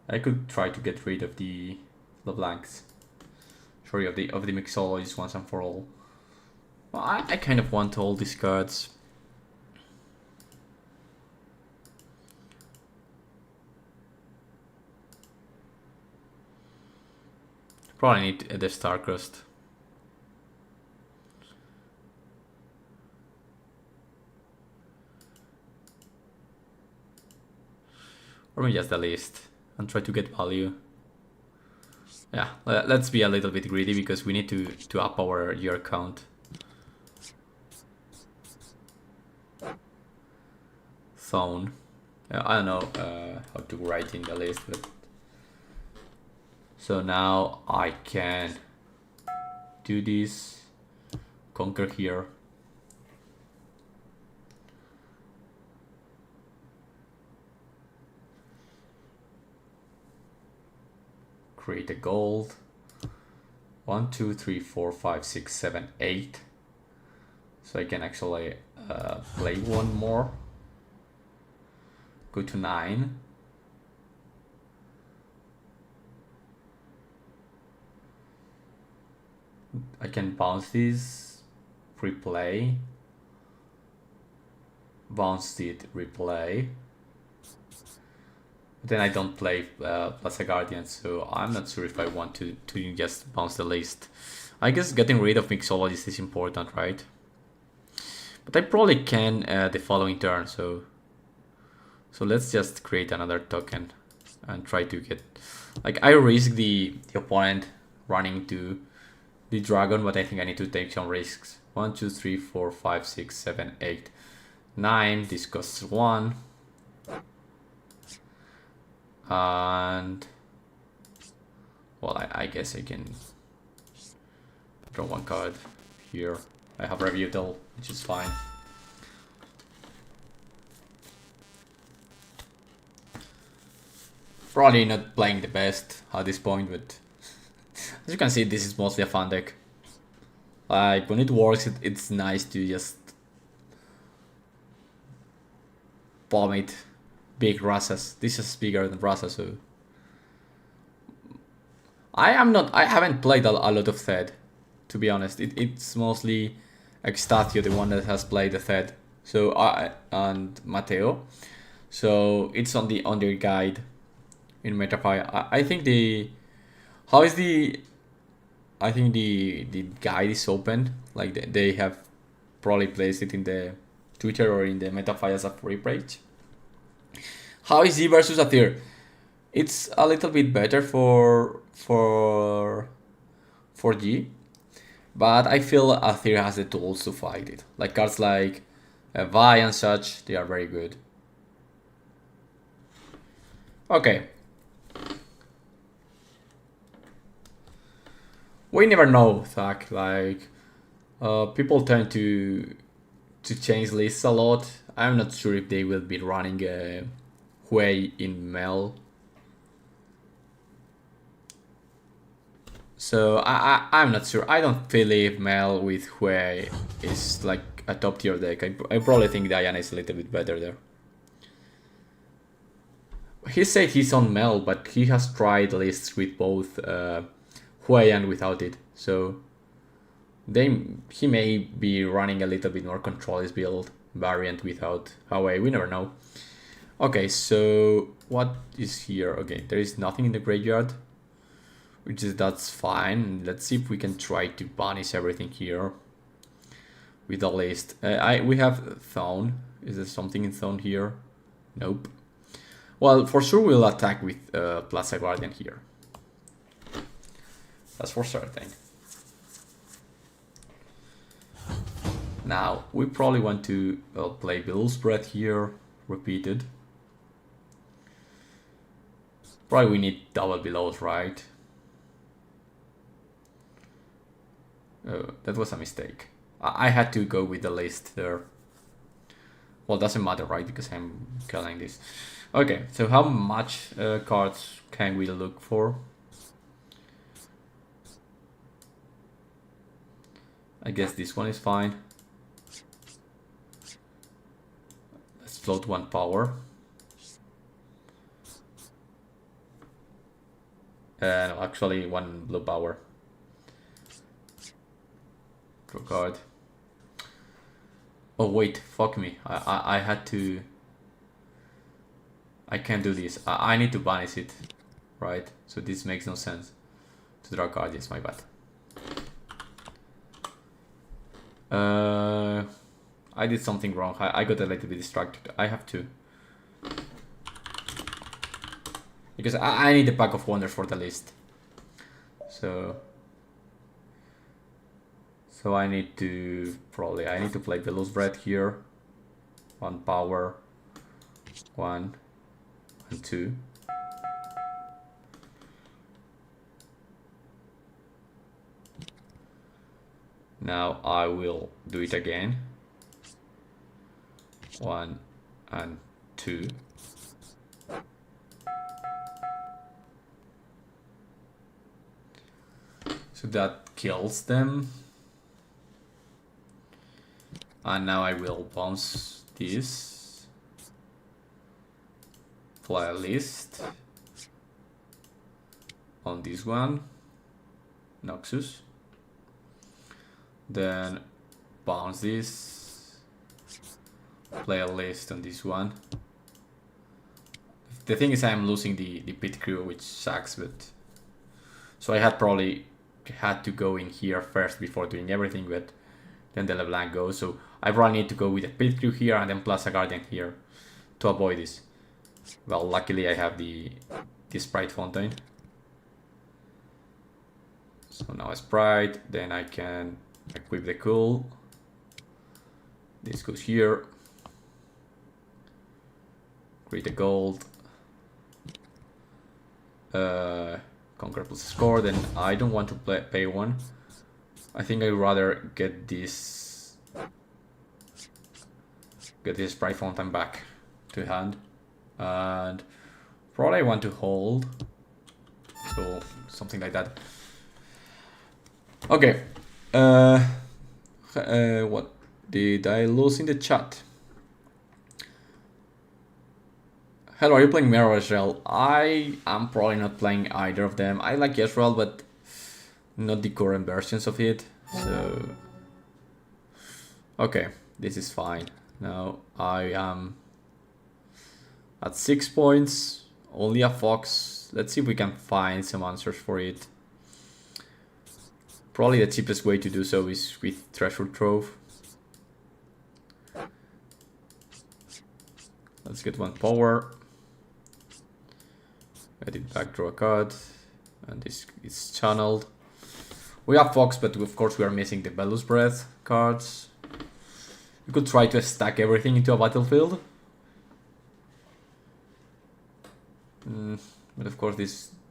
A: I could try to get rid of the LeBlancs. Sorry, of the Mixologists once and for all. Well, I kind of want all these cards. Probably need the Starcrust. Or maybe just the list and try to get value. Yeah, let's be a little bit greedy because we need to up our year count. Zone. I don't know how to write in the list, but so now I can do this, conquer here. Create a gold. 1, 2, 3, 4, 5, 6, 7, 8. So I can actually play one more. Go to 9. I can bounce this, replay, bounce it, replay. But then I don't play Plaza Guardian, so I'm not sure if I want to just bounce the list. I guess getting rid of Mixologist is important, right? But I probably can the following turn, so let's just create another token and try to get... Like, I risk the opponent running to the dragon, but I think I need to take some risks. 1, 2, 3, 4, 5, 6, 7, 8, 9. This costs 1. And... well, I guess I can draw one card here. I have Rebutal, which is fine. Probably not playing the best at this point, but as you can see, this is mostly a fun deck. Like, when it works, it's nice to just bomb it. Big Rasas. This is bigger than Rasa, so I haven't played a lot of Thed, to be honest. It's mostly Extatio, the one that has played the Thed. So and Mateo. So it's on their guide in Metafire. I think the guide is open. Like they have probably placed it in the Twitter or in the Metafire as a free page. How is G versus Azir? It's a little bit better for G, but I feel Azir has the tools to fight it. Like cards like Vi and such, they are very good. Okay. We never know, Thak. Like, people tend to change lists a lot. I'm not sure if they will be running Hui in Mel. So I'm not sure. I don't believe Mel with Hui is like a top tier deck. I probably think Diana is a little bit better there. He said he's on Mel, but he has tried lists with both Hui and without it. So he may be running a little bit more controlist build variant without Hui. We never know. Okay, so what is here? Okay, there is nothing in the graveyard, which is that's fine. Let's see if we can try to banish everything here with the list. We have Thone. Is there something in Thone here? Nope. Well, for sure we'll attack with Plaza Guardian here. That's for certain. Now, we probably want to play Bill's Breath here, repeated. Probably we need double belows, right? Oh, that was a mistake. I had to go with the list there. Well, doesn't matter, right? Because I'm killing this. Okay, so how much cards can we look for? I guess this one is fine. Let's float one power. No, actually one blue power. Draw card. Oh wait, fuck me. I had to... I can't do this. I need to banish it, right? So this makes no sense. To draw a card, yes, my bad. I did something wrong. I got a little bit distracted. I have to... Because I need a pack of wonders for the list. So I need to... I need to play Billow's Breath here. One power. 1 and 2. Now I will do it again. 1 and 2. So that kills them. And now I will bounce this. Play a list on this one. Noxus. Then bounce this. Play a list on this one. The thing is I'm losing the pit crew, which sucks, but... So I had probably had to go in here first before doing everything, but then the LeBlanc goes. So I probably need to go with the pit crew here and then Plaza Guardian here to avoid this. Well, luckily I have the Sprite Fountain. So now a Sprite, then I can equip the Cool. This goes here. Create a gold. Conquer plus score, then I don't want to pay one. I think I'd rather get this Sprite Fountain back to hand. And probably I want to hold. So something like that. Okay. What did I lose in the chat? Hello, are you playing Mejor or Israel? I am probably not playing either of them. I like Israel, but not the current versions of it. So, okay, this is fine. Now I am at 6 points, only a Fox. Let's see if we can find some answers for it. Probably the cheapest way to do so is with Treasure Trove. Let's get one power. Get it back, draw a card, and this is channeled. We have Fox, but of course we are missing the Bellus Breath cards. You could try to stack everything into a battlefield. But of course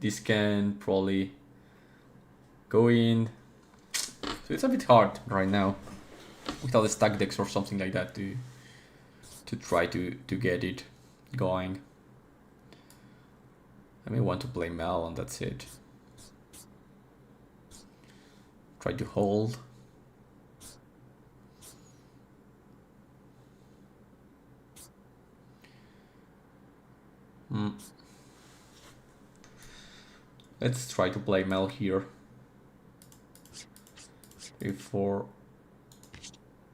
A: this can probably go in. So it's a bit hard right now without a stack decks or something like that to try to get it going. I may want to play Mel and that's it. Try to hold. Let's try to play Mel here. 3, 4.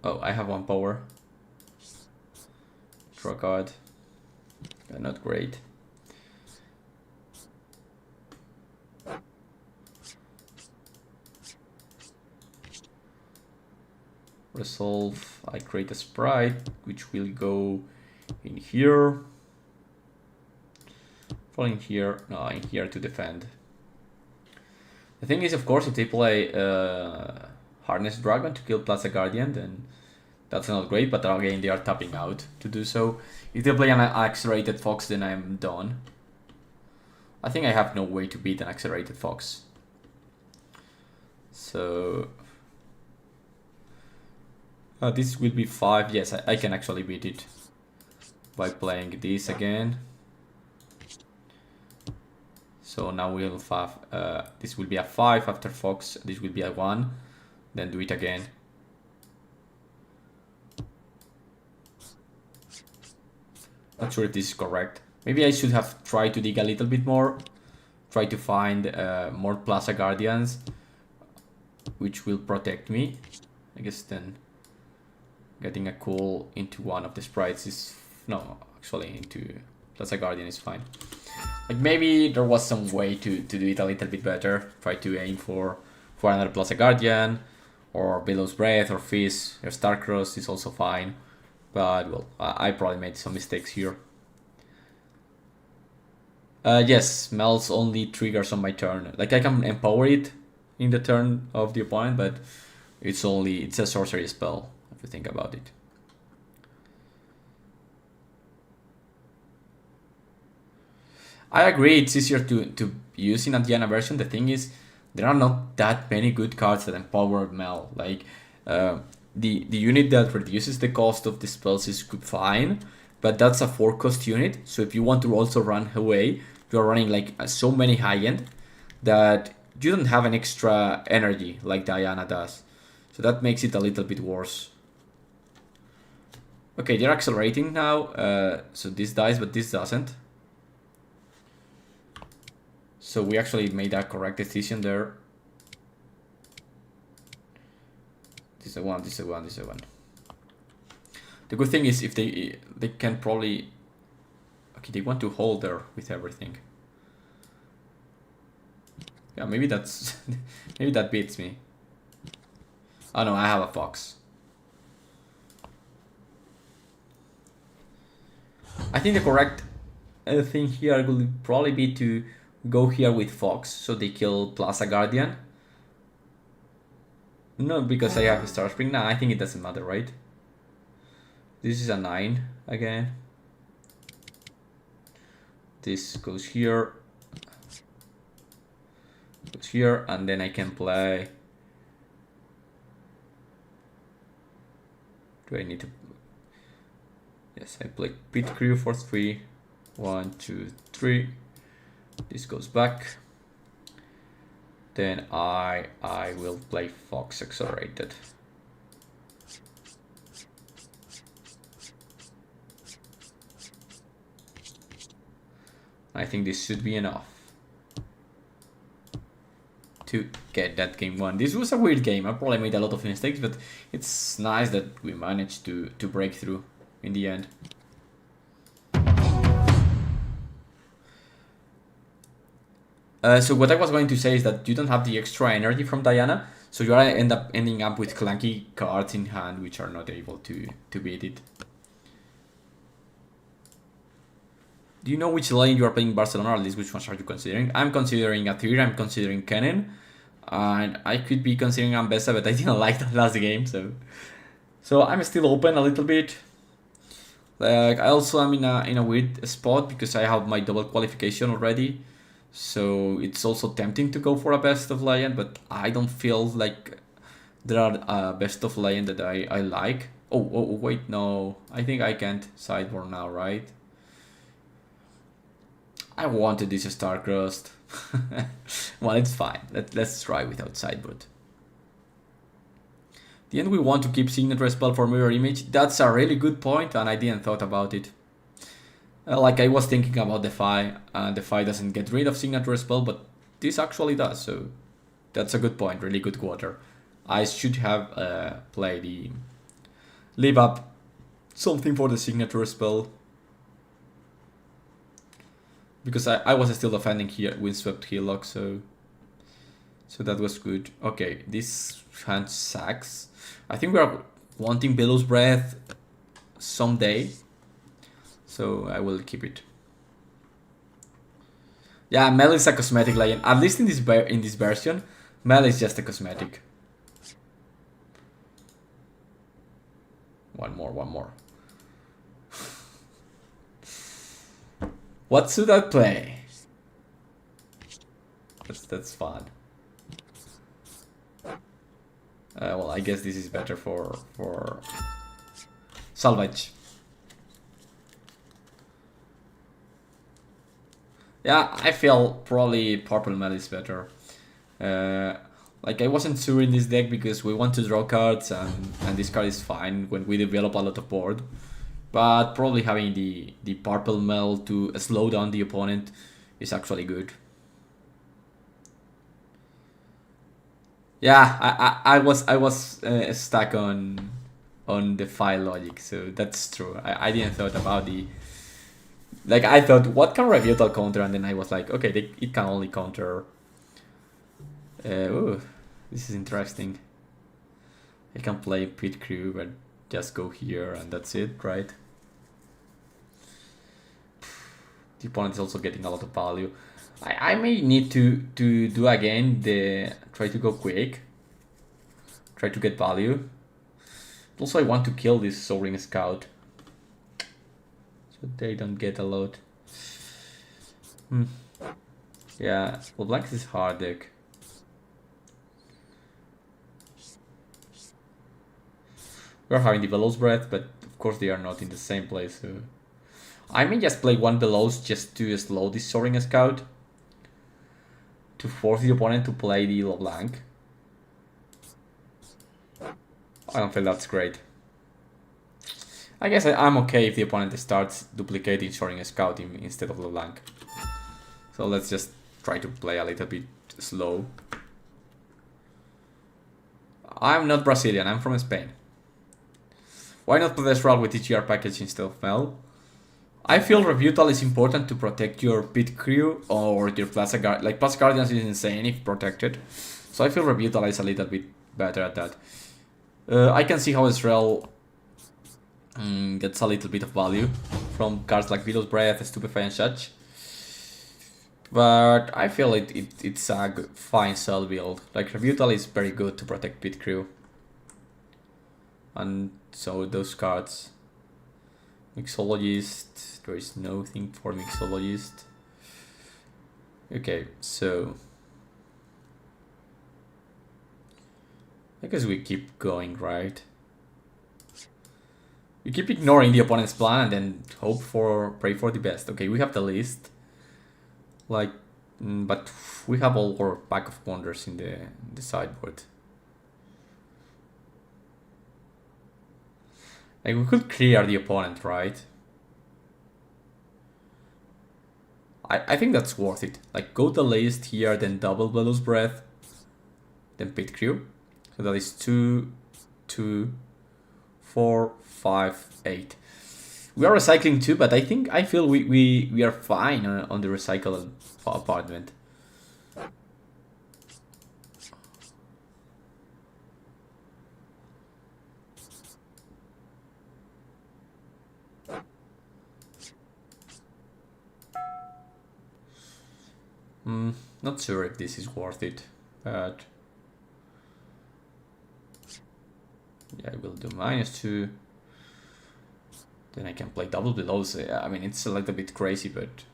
A: Oh, I have 1 power. Draw a card. Not great. Resolve. I create a sprite which will go in here. Fall in here. No, in here to defend. The thing is, of course, if they play Harness Dragon to kill Plaza Guardian, then that's not great, but again, they are tapping out to do so. If they play an Accelerated Fox, then I'm done. I think I have no way to beat an Accelerated Fox. So... this will be 5. Yes, I can actually beat it by playing this again. So now we'll have, this will be a 5 after Fox, this will be a 1, then do it again. Not sure if this is correct. Maybe I should have tried to dig a little bit more, try to find more Plaza Guardians, which will protect me. I guess then getting a cool into one of the sprites is, no, actually into Plaza Guardian is fine. Like maybe there was some way to do it a little bit better. Try to aim for another Plaza Guardian, or Billow's Breath, or Fizz, or Starcross is also fine. But well, I probably made some mistakes here. Yes, Mel's only triggers on my turn. Like I can empower it in the turn of the opponent, but it's a sorcery spell if you think about it. I agree, it's easier to use in a Diana version. The thing is, there are not that many good cards that empower Mel. Like, the unit that reduces the cost of the spells is fine, but that's a 4-cost unit. So if you want to also run away, you're running like so many high-end that you don't have an extra energy like Diana does. So that makes it a little bit worse. Okay, they're accelerating now, so this dies, but this doesn't. So we actually made a correct decision there. This is a 1, this is a 1, this is a 1. The good thing is if they can probably... Okay, they want to hold there with everything. Yeah, maybe that's... maybe that beats me. Oh no, I have a Fox. I think the correct thing here will probably be to go here with Fox, so they kill Plaza Guardian. No, because I have a Star Spring. Nah, I think it doesn't matter, right? This is a 9 again. This goes here. Goes here, and then I can play... Do I need to... Yes, I play Pit Crew for 3. 1, 2, 3. This goes back. Then I will play Fox Accelerated. I think this should be enough to get that game won. This was a weird game. I probably made a lot of mistakes, but it's nice that we managed to break through in the end. So what I was going to say is that you don't have the extra energy from Diana, so you are ending up with clunky cards in hand which are not able to beat it. Do you know which lane you are playing Barcelona, or at least which ones are you considering? I'm considering Azir, I'm considering Kennen, and I could be considering Ambessa, but I didn't like the last game, so So I'm still open a little bit. Like I also am in a weird spot because I have my double qualification already. So it's also tempting to go for a best of Lion, but I don't feel like there are best of Lion that I like. Oh, wait, no. I think I can't sideboard now, right? I wanted this Starcrossed. Well, it's fine. Let's try without sideboard. The end we want to keep signature spell for mirror image. That's a really good point, and I didn't thought about it. Like I was thinking about Defy, and Defy doesn't get rid of signature spell, but this actually does, so that's a good point, really good quarter. I should have played the leave up something for the signature spell. Because I was still defending here, windswept Hillock, so that was good. Okay, this hand sucks. I think we are wanting Billow's Breath someday, so I will keep it. Yeah, Mel is a cosmetic Lion. At least in this version, Mel is just a cosmetic. One more. What should I play? That's fun. Well, I guess this is better for salvage. Yeah, I feel probably purple Mel is better. Like I wasn't sure in this deck because we want to draw cards and this card is fine when we develop a lot of board. But probably having the purple Mel to slow down the opponent is actually good. Yeah, I was stuck on the file logic, so that's true. I didn't thought about the like I thought what can Revital counter, and then I was like, okay, it can only counter. Ooh, this is interesting. I can play Pit Crew, but just go here and that's it, right? The opponent is also getting a lot of value. I may need to do again the try to go quick. Try to get value. Also I want to kill this Soaring Scout. So they don't get a lot. Yeah, well black is hard deck. We're having the Bellows Breath, but of course they are not in the same place, so I may just play one Bellows just to slow this Soaring Scout. To force the opponent to play the LeBlanc. I don't feel that's great. I guess I'm okay if the opponent starts duplicating Soaring Scout instead of LeBlanc. So let's just try to play a little bit slow. I'm not Brazilian, I'm from Spain. Why not play this route with TGR package instead of Mel? I feel Rebutal is important to protect your Pit Crew or your Plaza Guard. Like, Plaza Guardians is insane if protected. So I feel Rebutal is a little bit better at that. I can see how Israel gets a little bit of value from cards like Vidal's Breath, Stupefy and such. But I feel it's a fine cell build. Like, Rebutal is very good to protect Pit Crew. And so those cards... Mixologist, there is nothing for Mixologist. Okay, so I guess we keep going, right? We keep ignoring the opponent's plan and then pray for the best. Okay, we have the list. Like, but we have all our pack of wonders in the sideboard. Like, we could clear the opponent, right? I think that's worth it. Like, go the list here, then double Bellow's Breath, then Pit Crew. So that is 2, 2, 4, 5, 8. We are recycling 2, but I feel we are fine on the recycle apartment. Not sure if this is worth it, but Yeah, I will do -2. Then I can play double belows. I mean, it's a little bit crazy, but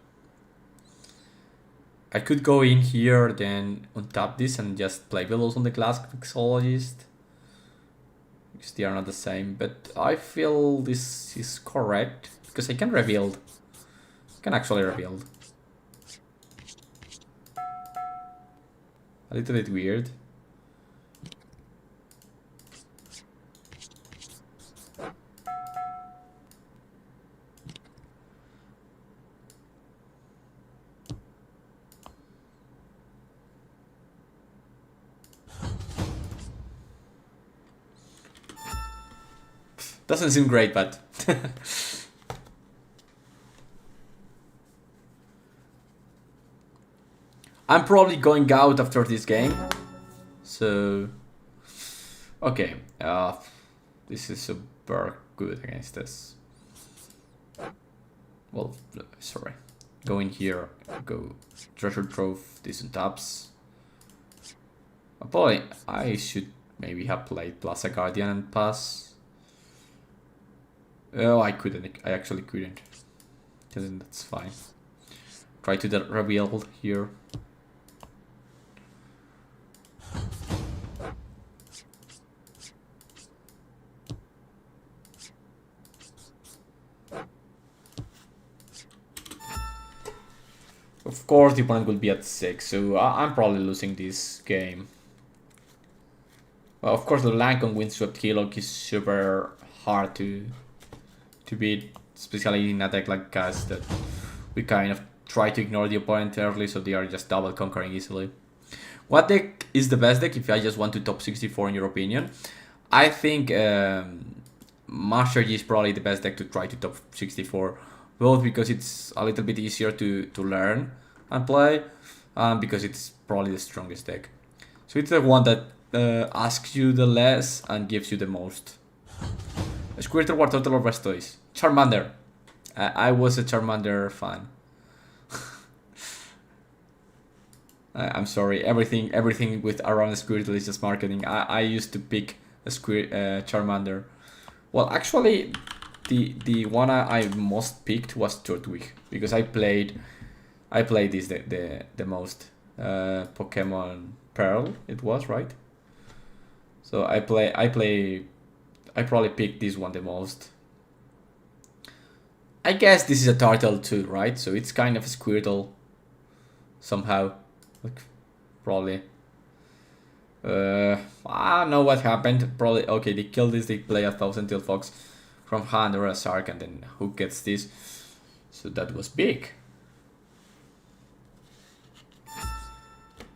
A: I could go in here, then untap this and just play belows on the glass mixologist. Because they are not the same, but I feel this is correct because I can rebuild. I can actually rebuild. A little bit weird. Doesn't seem great, but I'm probably going out after this game. So okay, this is super good against this. Well, sorry. Go in here, go treasure trove, decent taps. Probably I should maybe have played Plaza Guardian and pass. Oh, I couldn't. I actually couldn't. That's fine. Try to rebuild here. Of course, the opponent will be at 6, so I'm probably losing this game. Well, of course, the Lank on Windswept Hillock is super hard to beat, especially in a deck like us that we kind of try to ignore the opponent early, so they are just double conquering easily. What deck is the best deck if I just want to top 64 in your opinion? I think Master Yi is probably the best deck to try to top 64. Both because it's a little bit easier to learn and play, and because it's probably the strongest deck. So it's the one that asks you the less and gives you the most. Squirtle, what total of best toys? Charmander. I was a Charmander fan. I'm sorry, everything with around Squirtle is just marketing. I used to pick a Charmander. Well, actually, the one I most picked was Turtwig because I played this the most. Pokemon Pearl it was, right? So I probably picked this one the most. I guess this is a turtle too, right? So it's kind of a Squirtle somehow. Like, probably. I don't know what happened. Probably okay. They kill this. They play a 1000 Tail Fox from hand or a Sark, and then who gets this? So that was big.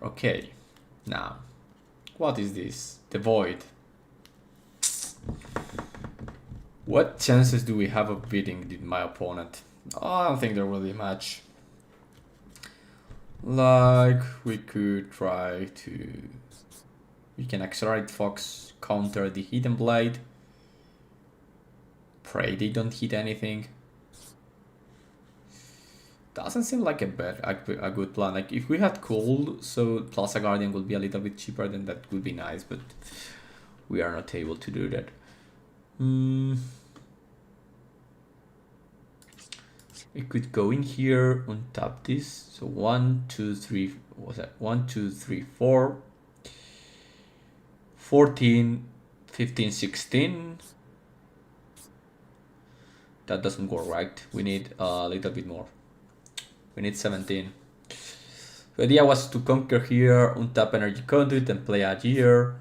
A: Okay, now what is this? The Void. What chances do we have of beating my opponent? Oh, I don't think there will be much. Like, we could try to... We can Accelerate Fox, counter the Hidden Blade. Pray they don't hit anything. Doesn't seem like a good plan. Like, if we had Cold, so Plaza Guardian would be a little bit cheaper, then that would be nice, but we are not able to do that. We could go in here, untap this. So 1, 2, 3, what was that? 1, 2, 3, 4, 14, 15, 16. That doesn't work, right? We need a little bit more. We need 17. The idea was to conquer here, untap Energy Conduit, and play Azir.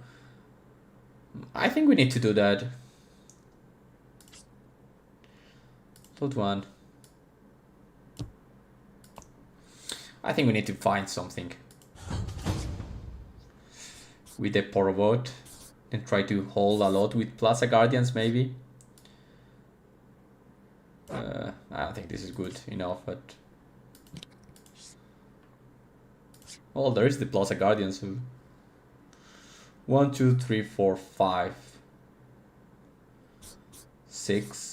A: I think we need to do that. Third one. I think we need to find something with the Porobot and try to hold a lot with Plaza Guardians maybe. I don't think this is good enough, but... Well, there is the Plaza Guardians who... 1, 2, 3, 4, 5, 6.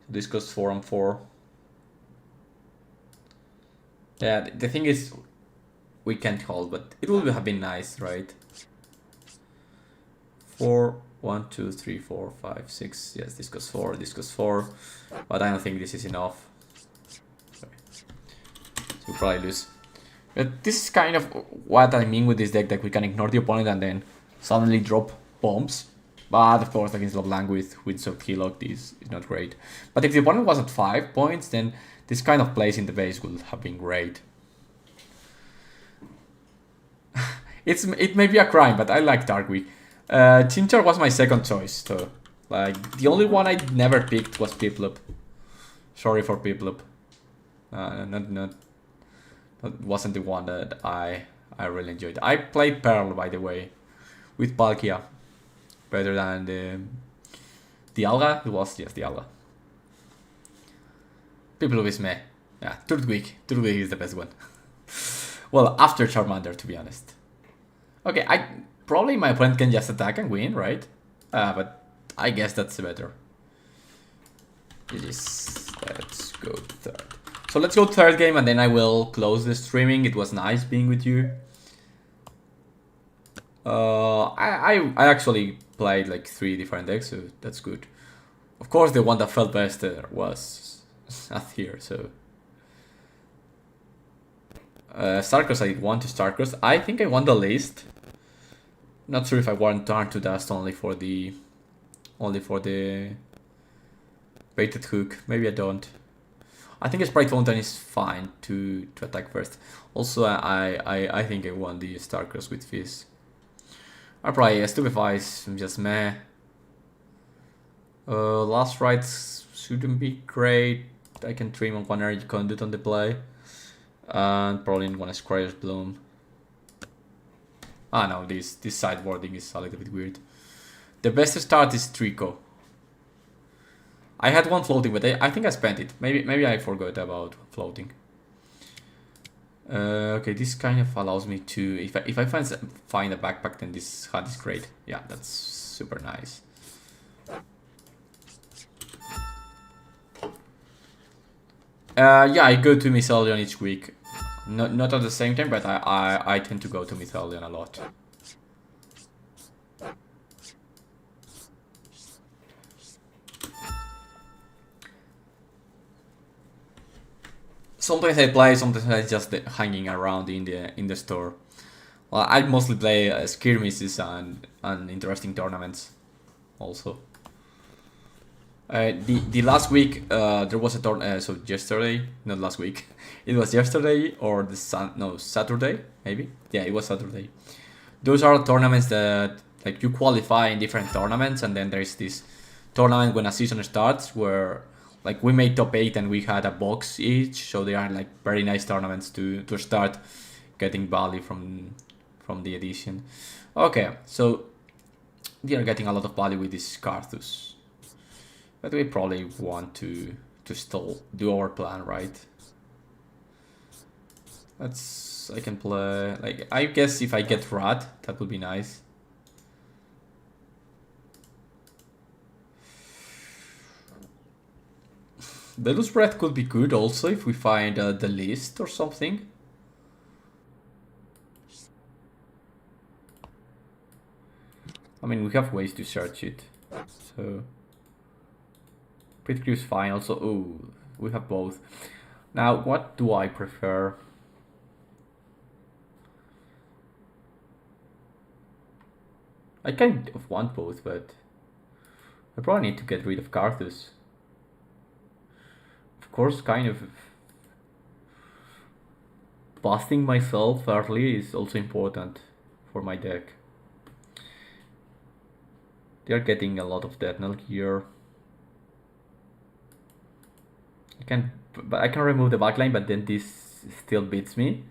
A: This goes 4 and 4. Yeah, the thing is, we can't hold, but it would have been nice, right? 4. 1, 2, 3, 4, 5, 6. Yes, this goes 4, this goes 4. But I don't think this is enough. So we'll probably lose. But this is kind of what I mean with this deck, that we can ignore the opponent and then suddenly drop bombs. But of course, against LeBlanc with Soaked Hillock, this is not great. But if the opponent was at 5 points, then this kind of plays in the base would have been great. It may be a crime, but I like Darkweek. Tinter was my second choice, so like the only one I never picked was Piplup. Sorry for Piplup. That wasn't the one that I really enjoyed. I played Pearl, by the way, with Palkia. Better than the Alga. It was just the Alga. Piplup is meh. Yeah, Turtwig is the best one. Well, after Charmander, to be honest. Okay, probably my opponent can just attack and win, right? But I guess that's better. Let's go third. So let's go third game and then I will close the streaming. It was nice being with you. I actually played like 3 different decks, so that's good. Of course, the one that felt best was Azir, so... Starcross, I won to Starcross. I think I won the list. Not sure if I want Turn to Dust only for the baited hook. Maybe I don't. I think a Sprite Fountain is fine to attack first. Also, I think I won the Starcross with Fizz. I probably Stupefies, just meh. Last rights shouldn't be great. I can trim on one Energy Conduit on the play. And probably want to Scryer's Bloom. Ah no, this sideboarding is a little bit weird. The best start is Trico. I had one floating, but I think I spent it. Maybe I forgot about floating. Okay, this kind of allows me to, if I find a backpack, then this HUD is great. Yeah, that's super nice. Yeah, I go to Micelion each week. Not at the same time, but I tend to go to Micelion a lot. Sometimes I play, sometimes I just hanging around in the store. Well, I mostly play skirmishes and interesting tournaments, also. The last week there was a tournament. So yesterday, not last week. It was yesterday or Saturday maybe. Yeah, it was Saturday. Those are tournaments that like you qualify in different tournaments, and then there's this tournament when a season starts where like we made top 8 and we had a box each. So they are like very nice tournaments to start getting value from the edition. Okay, so we are getting a lot of value with this Karthus. But we probably want to still do our plan, right? I can play, like, I guess if I get Rat, that would be nice. Velus Breath could be good also if we find the list or something. I mean, we have ways to search it, so... Pit Crew is fine also. Oh, we have both. Now, what do I prefer? I kind of want both, but I probably need to get rid of Karthus. Of course, kind of busting myself early is also important for my deck. They are getting a lot of Death Knell here. I can remove the backline, but then this still beats me.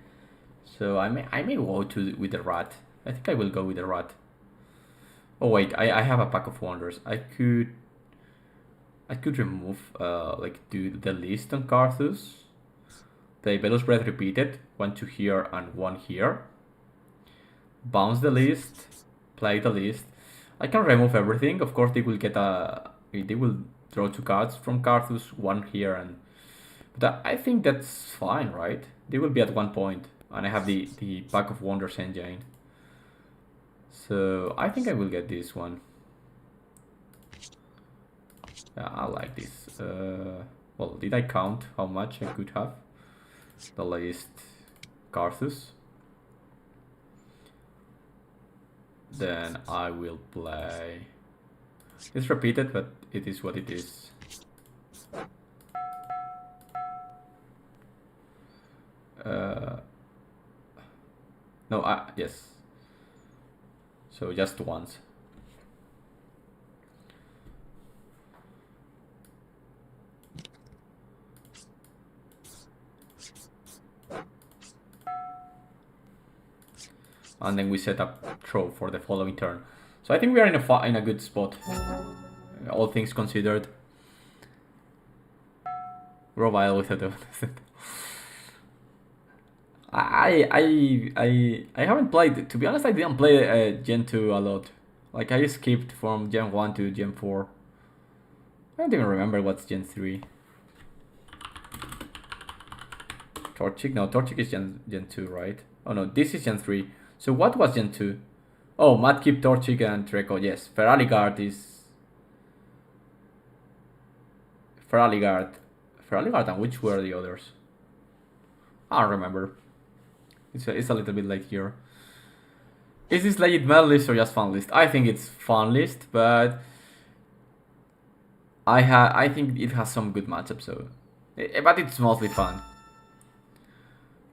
A: So I may go with the Rat. I think I will go with the Rat. Oh wait, I have a Pack of Wonders. I could remove do the list on Karthus. Play Velus Breath repeated, 1 to here and 1 here. Bounce the list, play the list. I can remove everything. Of course, they will draw 2 cards from Karthus, 1 here but I think that's fine, right? They will be at 1 point, and I have the Pack of Wonders engine. So I think I will get this one. Yeah, I like this. Well, did I count how much I could have? The latest Carthus. Then I will play. It's repeated, but it is what it is. No, yes. So just once. And then we set up throw for the following turn. So I think we are in a good spot, all things considered. Robile with a I haven't played. To be honest, I didn't play Gen 2 a lot. Like I skipped from Gen 1 to Gen 4. I don't even remember what's Gen 3. Torchic? No, Torchic is Gen 2, right? Oh no, this is Gen 3. So what was Gen 2? Oh, Madkip, Torchic, and Treco. Yes, Feraligatr is... Feraligatr, and which were the others? I don't remember. It's a little bit late here. Is this legit meta list or just fun list? I think it's fun list, but... I think it has some good matchups, so... But it's mostly fun.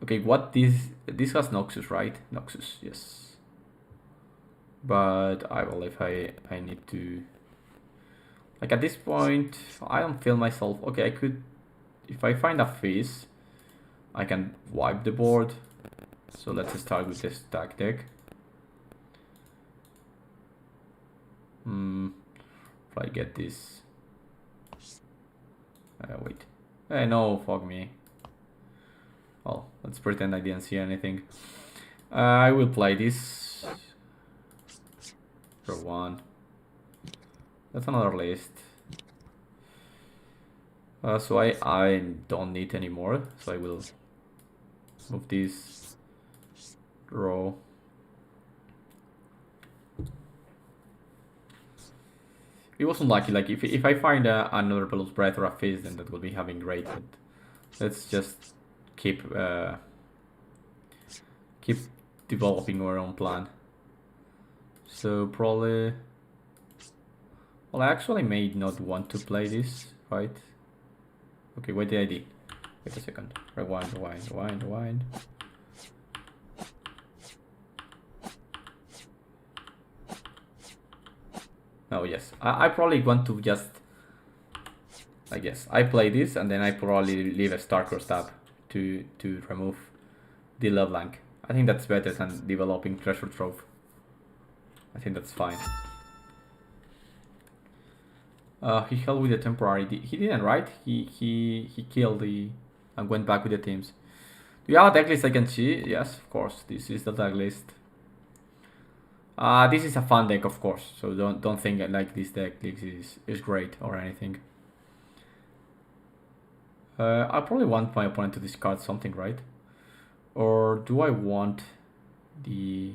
A: Okay, what this has Noxus, right? Noxus, yes. But I believe I need to... Like at this point, I don't feel myself... Okay, I could... If I find a Fizz, I can wipe the board. So let's start with this stack deck. If I get this... wait. No, fuck me. Well, let's pretend I didn't see anything. I will play this. For one. That's another list. So I don't need any more. So I will move this. Draw. It was unlucky. Like if I find another Bell's Breath or a Fizz, then that will be having great. But let's just keep developing our own plan. So probably... Well, I actually may not want to play this, right? Okay, what did I do? Wait a second. Rewind. Oh, yes. I probably want to just... I guess. I play this and then I probably leave a Starcross tab to remove the LeBlanc. I think that's better than developing Treasure Trove. I think that's fine. He held with the temporary. He didn't, right? He killed the and went back with the teams. Do you have a deck list I can see? Yes, of course. This is the deck list. This is a fun deck, of course. So don't think like this deck is great or anything. I probably want my opponent to discard something, right? Or do I want the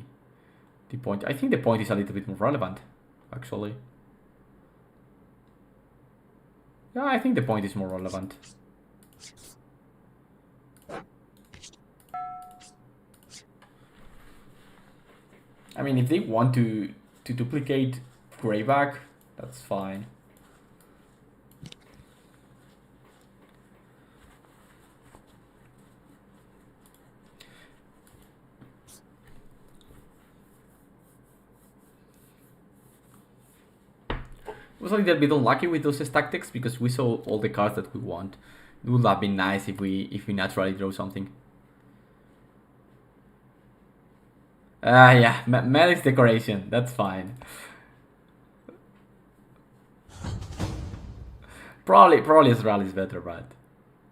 A: point? I think the point is a little bit more relevant, actually. Yeah, I think the point is more relevant. I mean, if they want to duplicate Greyback, that's fine. It was a little bit unlucky with those tactics because we saw all the cards that we want. It would have been nice if we naturally draw something. Yeah, Melic's decoration, that's fine. Probably Israel is better, but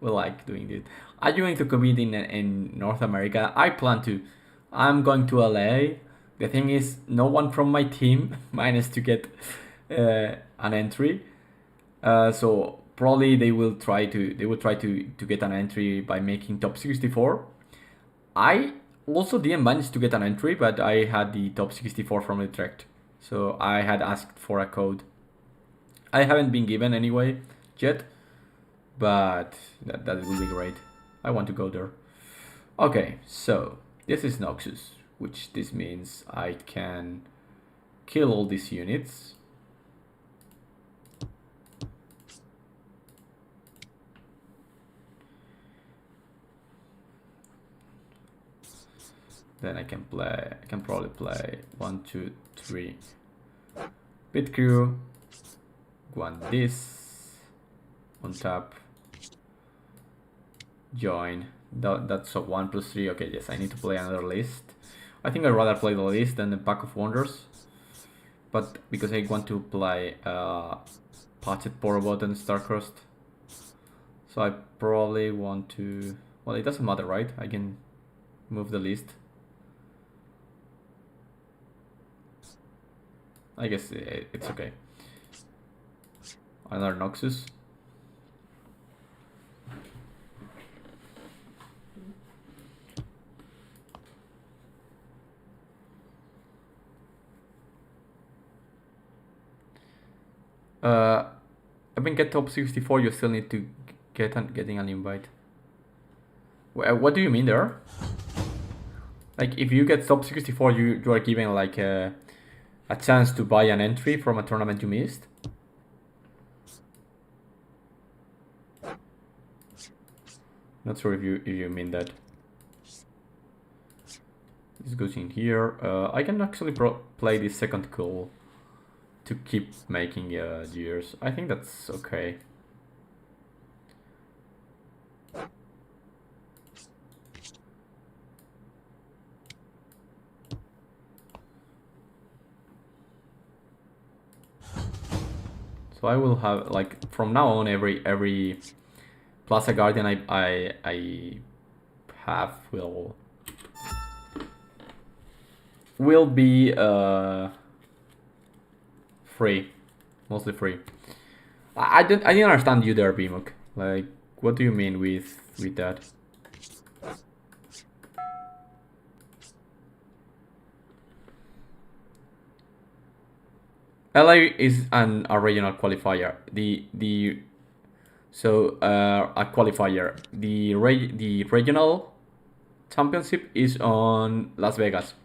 A: we like doing it. Are you going to compete in North America? I plan to. I'm going to LA. The thing is, no one from my team managed to get an entry. So probably they will try to get an entry by making top 64. I Also didn't manage to get an entry, but I had the top 64 from Utrecht. So I had asked for a code. I haven't been given anyway yet, but that will be great. I want to go there. Okay, so this is Noxus, which this means I can kill all these units. Then I can probably play 1, 2, 3 pit crew, one this, on tap, join. That's a 1 plus 3. Okay, yes, I need to play another list. I think I'd rather play the list than the Pack of Wonders, but because I want to play Patchet Porobot and Starcrossed, so I probably want to. Well, it doesn't matter, right? I can move the list. I guess it's okay. Another Noxus. I mean, get top 64, you still need to getting an invite. What do you mean there? Like, if you get top 64, you are given like a chance to buy an entry from a tournament you missed. Not sure if you mean that. This goes in here. I can actually play this second call to keep making gears. I think that's okay. So I will have, like, from now on, every Plaza Guardian I have will be free, mostly free. I didn't understand you there, Bimok. Like, what do you mean with that? LA is a regional qualifier. A qualifier. The regional championship is on Las Vegas.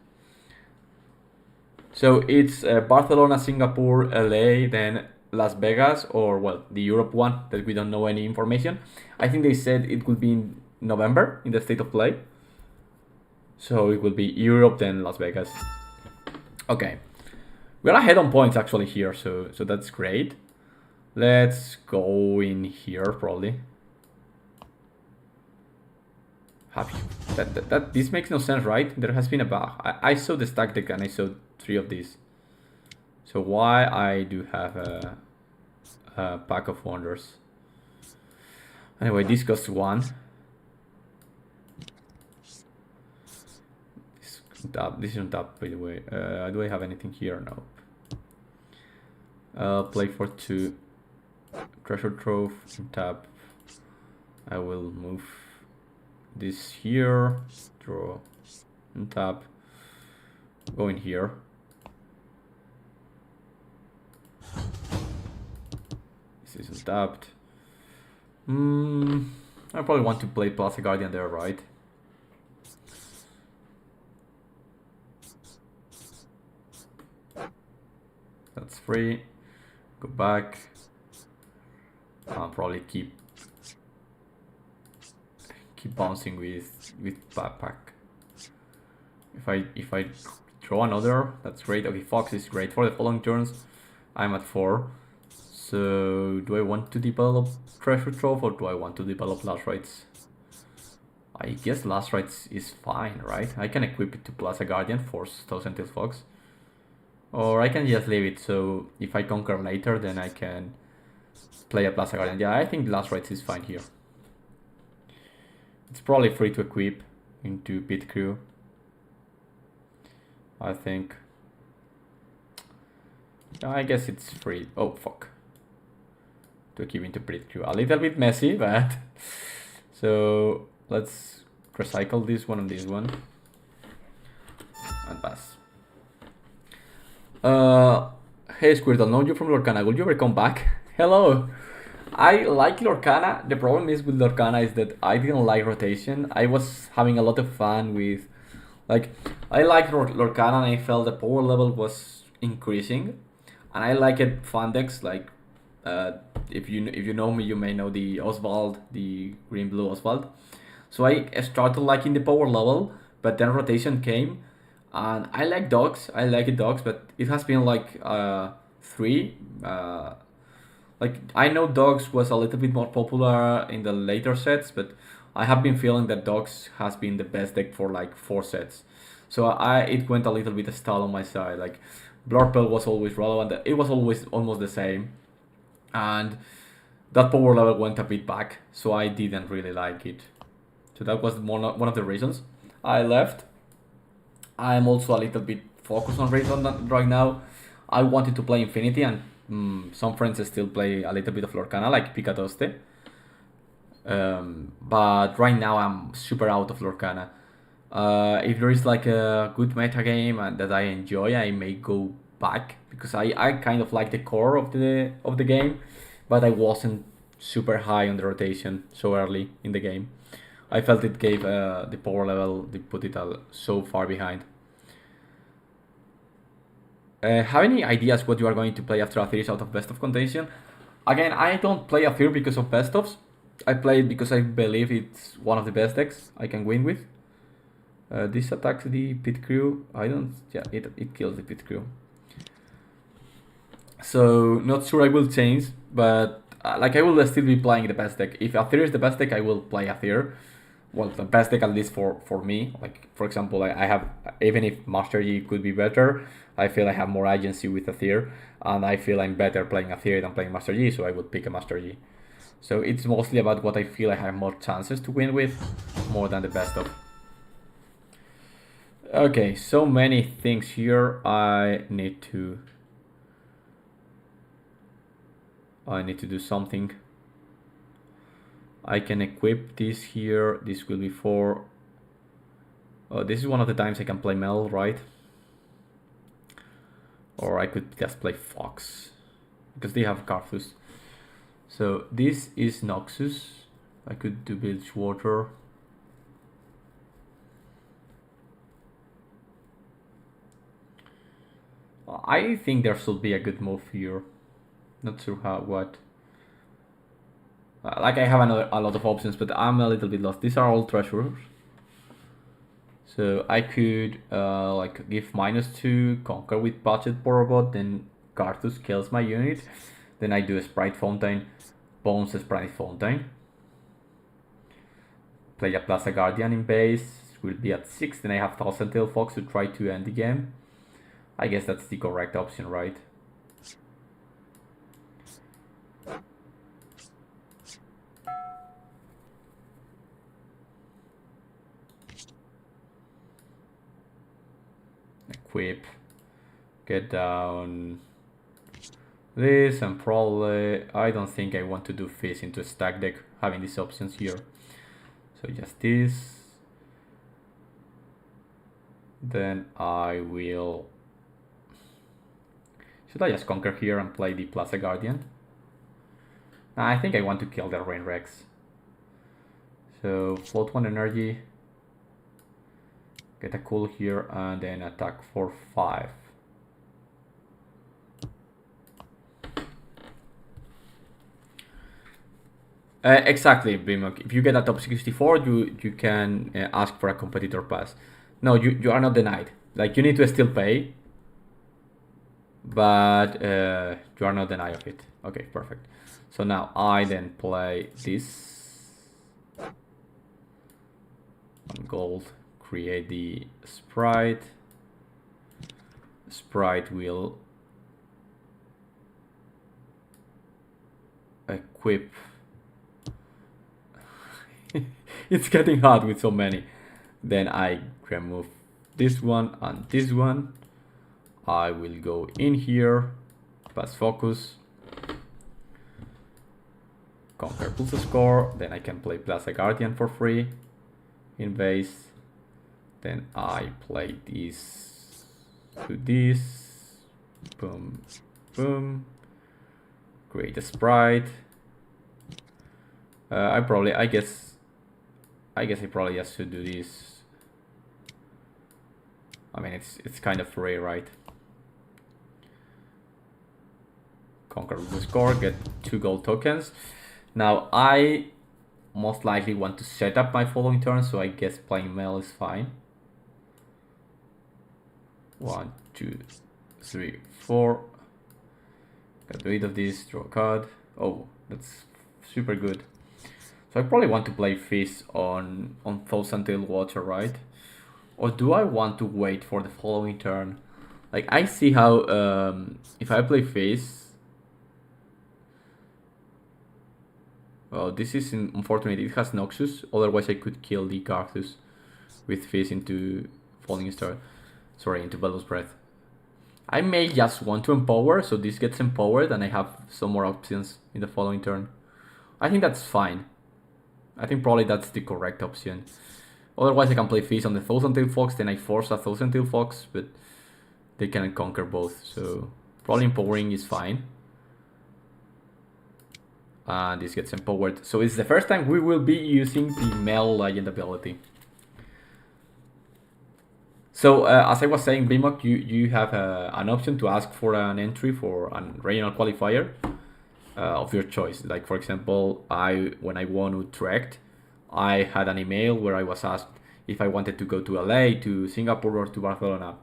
A: So it's Barcelona, Singapore, LA, then Las Vegas, or well, the Europe one that we don't know any information. I think they said it will be in November in the state of play. So it will be Europe, then Las Vegas. Okay. We're ahead on points actually here, so that's great. Let's go in here probably. This makes no sense, right? There has been a bug. I saw the stack deck and I saw 3 of these. So why I do have a Pack of Wonders? Anyway, this costs 1. This is on top, by the way. Do I have anything here? No. Play for 2. Treasure Trove on top. I will move this here. Draw on top. Go in here. This is untapped. I probably want to play Plaza Guardian there, right? That's free. Go back. I'll probably keep bouncing with backpack. If I draw another, that's great. Okay, Fox is great for the following turns. I'm at 4. So do I want to develop Treasure Trove or do I want to develop Last Rites? I guess Last Rites is fine, right? I can equip it to Plaza Guardian, force Thousand Tails Fox. Or I can just leave it, so if I conquer later, then I can play a Plaza Guardian. Yeah, I think Last Rites is fine here. It's probably free to equip into Pit Crew, I think. I guess it's free. Oh, fuck. To equip into Pit Crew. A little bit messy, but... So, let's recycle this one and this one. and pass. Hey Squirtle, know you from Lorcana. Will you ever come back? Hello. I like Lorcana. The problem is with Lorcana is that I didn't like rotation. I was having a lot of fun with, like, I liked Lorcana and I felt the power level was increasing, and I liked fun decks like, if you know me, you may know the Oswald, the green blue Oswald. So I started liking the power level, but then rotation came, and I like dogs. I like dogs, but it has been like 3. Like, I know dogs was a little bit more popular in the later sets, but I have been feeling that dogs has been the best deck for like 4 sets. So it went a little bit stale on my side. Like, Blurpel was always relevant. It was always almost the same, and that power level went a bit back, so I didn't really like it. So that was one of the reasons I left. I'm also a little bit focused on Riftbound right now. I wanted to play Infinity, and some friends still play a little bit of Lorcana, like Picatoste. But right now I'm super out of Lorcana. If there is like a good meta game and that I enjoy, I may go back, because I kind of like the core of the game, but I wasn't super high on the rotation so early in the game. I felt it gave the power level, they put it so far behind. Have any ideas what you are going to play after Azir is out of best of contention? Again, I don't play Azir because of best ofs. I play it because I believe it's one of the best decks I can win with. This attacks the pit crew. I don't. Yeah, it kills the pit crew. So not sure I will change, but like, I will still be playing the best deck. If Azir is the best deck, I will play Azir. Well, the best deck at least for me. Like, for example, I have, even if Master Yi could be better, I feel I have more agency with Azir, and I feel I'm better playing Azir than playing Master Yi, so I would pick a Master Yi. So it's mostly about what I feel I have more chances to win with, more than the best of. Okay, so many things here. I need to do something. I can equip this here. This will be for... this is one of the times I can play Mel, right? Or I could just play Fox, because they have Carthus. So this is Noxus. I could do Bilgewater. I think there should be a good move here. Not sure what. Like, I have a lot of options, but I'm a little bit lost. These are all treasures. So I could like give -2, conquer with budget Porobot, then Carthus kills my unit. Then I do a Sprite Fountain, bones a Sprite Fountain. Play a Plaza Guardian in base, will be at 6, then I have Thousand Tail Fox to try to end the game. I guess that's the correct option, right? Equip, get down this, and probably, I don't think I want to do Fizz into a stack deck, having these options here. So just this. Then I will... Should I just conquer here and play the Plaza Guardian? I think I want to kill the Rain Rex. So float 1 energy, get a cool here, and then attack for 5. Exactly, Bimok. If you get a top 64, you can ask for a competitor pass. No, you are not denied. Like, you need to still pay, but you are not denied of it. Okay, perfect. So now I then play this on gold, create the sprite. Sprite will equip. It's getting hard with so many. Then I remove this one and this one. I will go in here, pass focus, conquer pulse score. Then I can play Plaza Guardian for free in base. Then I play this do this. Boom, boom. Create a sprite. I guess I probably just should do this. I mean, it's kind of free, right? Conquer the score, get 2 gold tokens. Now I most likely want to set up my following turn, so I guess playing Mel is fine. 1, 2, 3, 4. Get rid of this, draw a card. Oh, that's super good. So I probably want to play Fizz on Thousand Tail Water, right? Or do I want to wait for the following turn? Like, I see how if I play Fizz. Well, this is unfortunate. It has Noxus. Otherwise, I could kill the Carthus with Fizz into Falling Star. Sorry, into Bellow's Breath. I may just want to empower, so this gets empowered, and I have some more options in the following turn. I think that's fine. I think probably that's the correct option. Otherwise, I can play Fizz on the Thousand Tail Fox, then I force a Thousand Tail Fox, but they can conquer both. So probably empowering is fine. And this gets empowered. So it's the first time we will be using the Mel Legend ability. So as I was saying, Bimok, you have an option to ask for an entry for a regional qualifier of your choice. Like, for example, when I won Utrecht, I had an email where I was asked if I wanted to go to LA, to Singapore, or to Barcelona.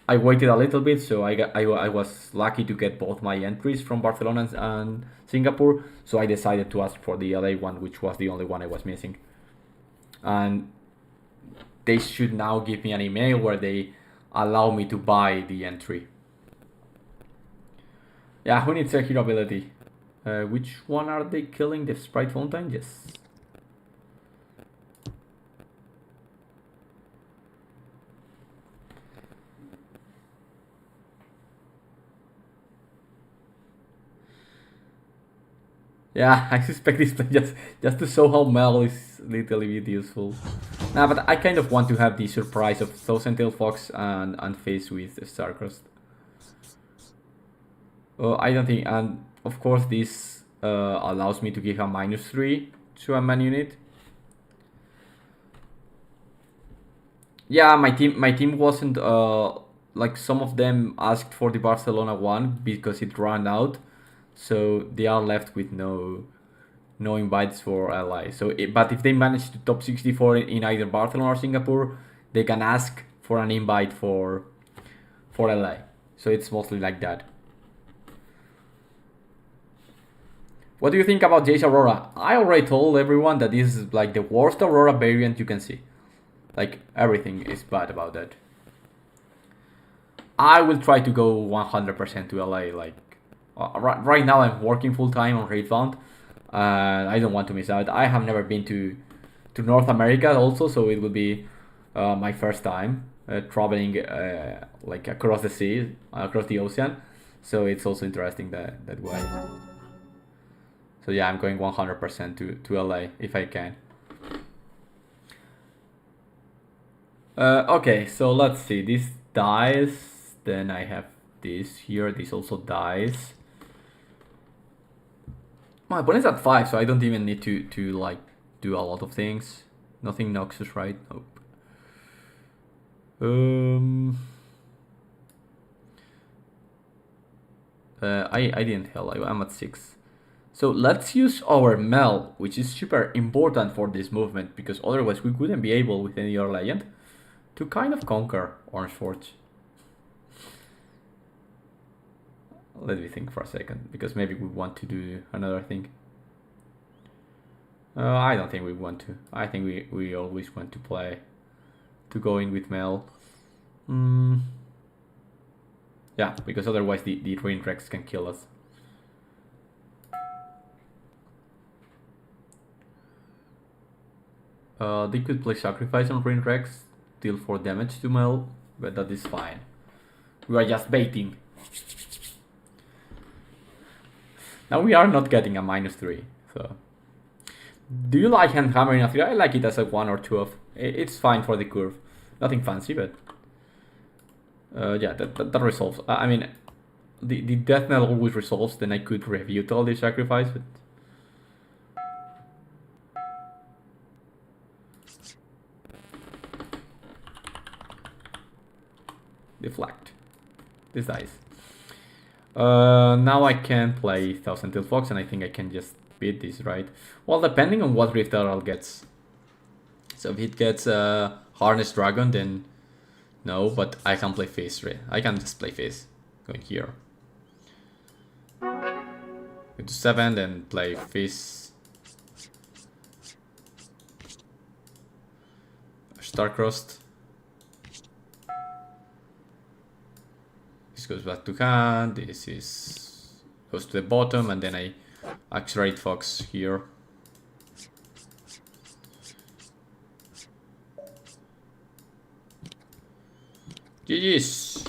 A: I waited a little bit, so I was lucky to get both my entries from Barcelona and Singapore, so I decided to ask for the LA one, which was the only one I was missing. And they should now give me an email where they allow me to buy the entry. Yeah, who needs a hero ability? Which one are they killing? The Sprite Fountain? Yes. Yeah, I suspect this just to show how Mel is literally bit useful. Nah, but I kind of want to have the surprise of Thousand Tail Fox and Fizz with Starcrossed. Oh, I don't think, and of course this allows me to give a -3 to a man unit. Yeah, my team wasn't like, some of them asked for the Barcelona one because it ran out. So they are left with no invites for LA. So, but if they manage to top 64 in either Barcelona or Singapore, they can ask for an invite for LA. So it's mostly like that. What do you think about Jace Aurora? I already told everyone that this is like the worst Aurora variant you can see. Like, everything is bad about that. I will try to go 100% to LA. Like, right now I'm working full time on Riftbound, and I don't want to miss out. I have never been to North America also, so it will be my first time traveling like across the sea, across the ocean. So it's also interesting that way. So yeah, I'm going 100% to LA if I can. Okay, so let's see. This dies. Then I have this here. This also dies. My opponent's at 5, so I don't even need to like do a lot of things. Nothing Noxus, right? Nope. I didn't hell. I'm at 6. So let's use our Mel, which is super important for this movement, because otherwise we wouldn't be able with any other legend to kind of conquer Orange Forge. Let me think for a second, because maybe we want to do another thing. I don't think we want to. I think we always want to go in with Mel. Yeah, because otherwise the Rain Rex can kill us. They could play Sacrifice on Rain Rex, deal 4 damage to Mel, but that is fine. We are just baiting. Now we are not getting a -3, so. Do you like Hand Hammer in a 3? I like it as a 1 or 2 of. It's fine for the curve. Nothing fancy, but. Yeah, that resolves. I mean, the death knell always resolves. Then I could refute all the sacrifice, but deflect. This dies. Now I can play Thousand Tail Fox, and I think I can just beat this, right? Well, depending on what Rift Herald gets. So if it gets Harness Dragon, then no, but I can play Fizz, right? I can just play Fizz. Going here. Go to 7, then play Fizz. Starcrossed. This goes back to hand. This goes to the bottom, and then I accelerate Fox here. GG's.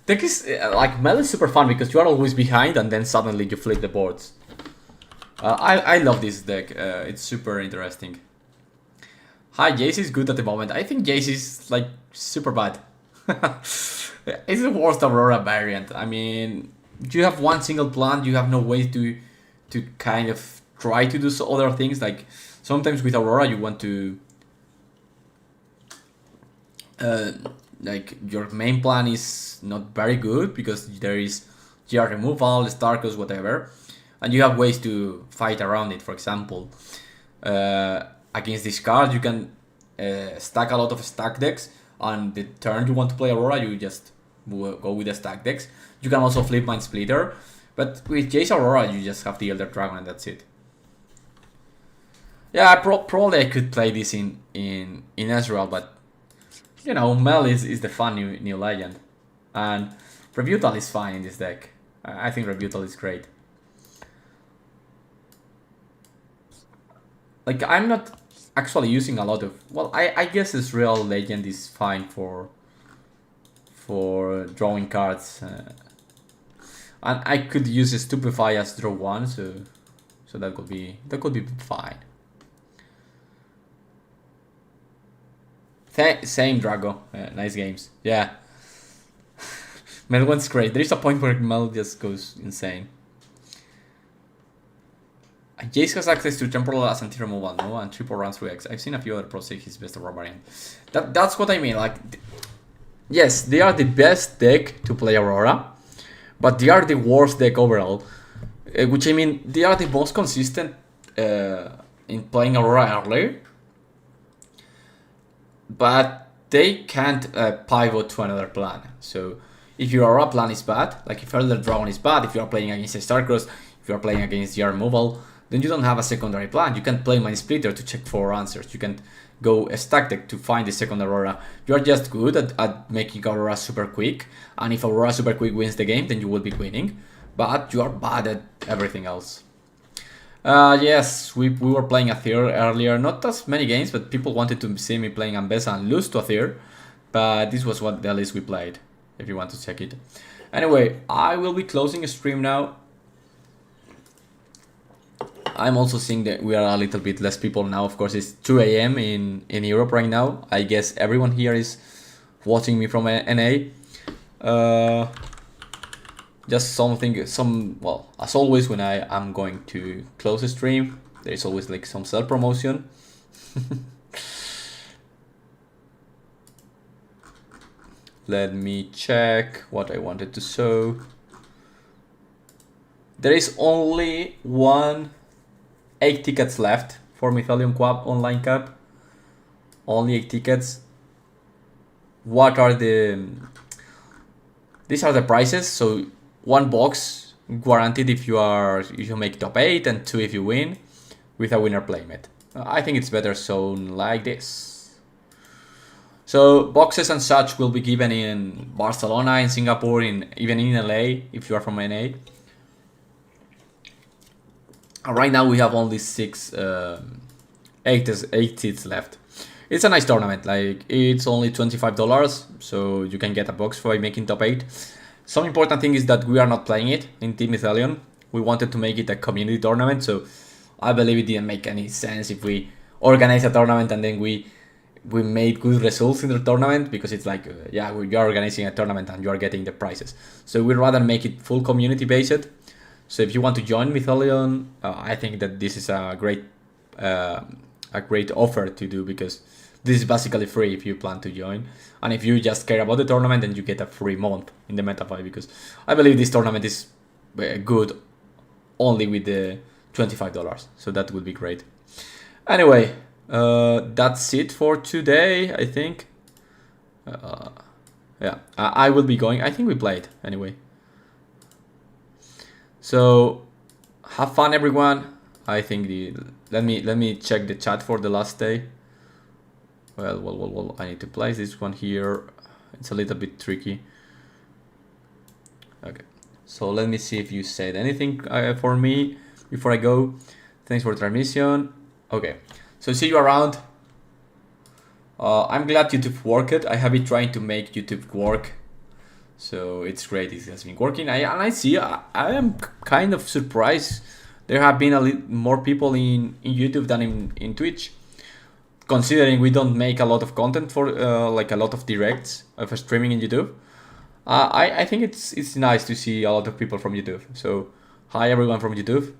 A: Deck is like Mel is super fun because you are always behind and then suddenly you flip the boards. I love this deck. It's super interesting. Hi, Jace is good at the moment. I think Jace is like super bad. It's the worst Aurora variant. I mean, you have one single plant. You have no way to kind of try to do other things. Like sometimes with Aurora, you want to. Like your main plan is not very good because there is GR removal, Starkos, whatever, and you have ways to fight around it. For example, against this card, you can stack a lot of stack decks. On the turn you want to play Aurora, you just go with the stack decks. You can also flip Mind Splitter, but with Jace Aurora, you just have the Elder Dragon and that's it. Yeah, probably I could play this in Ezreal, but you know, Mel is the fun new legend. And Rebutal is fine in this deck. I think Rebutal is great. Like, I'm not actually using a lot of... Well, I guess Ezreal Legend is fine for drawing cards. And I could use Stupefy as draw 1, so that could be fine. Same Drago, nice games. Yeah. Mel one's great. There is a point where Mel just goes insane. Jace has access to temporal as anti-removal, no? And triple runs through X. I've seen a few other pros say he's best Aurora variant. That's what I mean. Like, yes, they are the best deck to play Aurora, but they are the worst deck overall. Which I mean, they are the most consistent in playing Aurora early. But they can't pivot to another plan. So if your Aurora plan is bad, like if Elder Dragon is bad, if you are playing against a Starcross, if you are playing against GR removal, then you don't have a secondary plan. You can play Mind Splitter to check for answers. You can go a stack deck to find the second Aurora. You are just good at making Aurora super quick. And if Aurora super quick wins the game, then you will be winning. But you are bad at everything else. Yes, we were playing Azir earlier. Not as many games, but people wanted to see me playing Ambessa and lose to Azir. But this was what the least we played, if you want to check it. Anyway, I will be closing a stream now. I'm also seeing that we are a little bit less people now. Of course, it's 2 AM in Europe right now. I guess everyone here is watching me from NA. Just well, as always, when I am going to close a stream, there is always like some self-promotion. Let me check what I wanted to show. There is only 8 tickets left for Micelion Cup Online Cup. Only 8 tickets. What are these are the prices. So 1 box guaranteed if you make top 8 and 2 if you win with a winner playmat. I think it's better shown like this. So boxes and such will be given in Barcelona, in Singapore, even in LA if you are from NA. Right now we have only 8 seats left. It's a nice tournament. Like, it's only $25, so you can get a box by making top 8. Some important thing is that we are not playing it in Team Micelion. We wanted to make it a community tournament, so I believe it didn't make any sense if we organize a tournament and then we we made good results in the tournament, because it's like yeah, you are organizing a tournament and you are getting the prizes. So we'd rather make it full community based. So if you want to join Micelion, I think that this is a great offer to do, because this is basically free if you plan to join. And if you just care about the tournament, then you get a free month in the MetaFi, because I believe this tournament is good only with the $25. So that would be great. Anyway, that's it for today, I think. Yeah, I will be going. I think we played anyway. So have fun, everyone. I think let me check the chat for the last day. Well, I need to place this one here. It's a little bit tricky. Okay, so let me see if you said anything for me before I go. Thanks for the transmission. Okay, so see you around. I'm glad YouTube worked. I have been trying to make YouTube work, so it's great. It has been working. I see. I am kind of surprised. There have been a little more people in YouTube than in Twitch, considering we don't make a lot of content for like a lot of directs of streaming in YouTube. I think it's nice to see a lot of people from YouTube. So hi everyone from YouTube,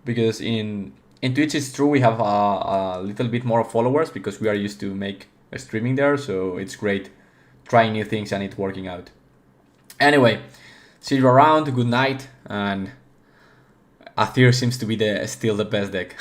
A: because in Twitch it's true we have a little bit more followers because we are used to make streaming there. So it's great trying new things and it working out. Anyway, see you around. Good night. And Azir seems to be still the best deck.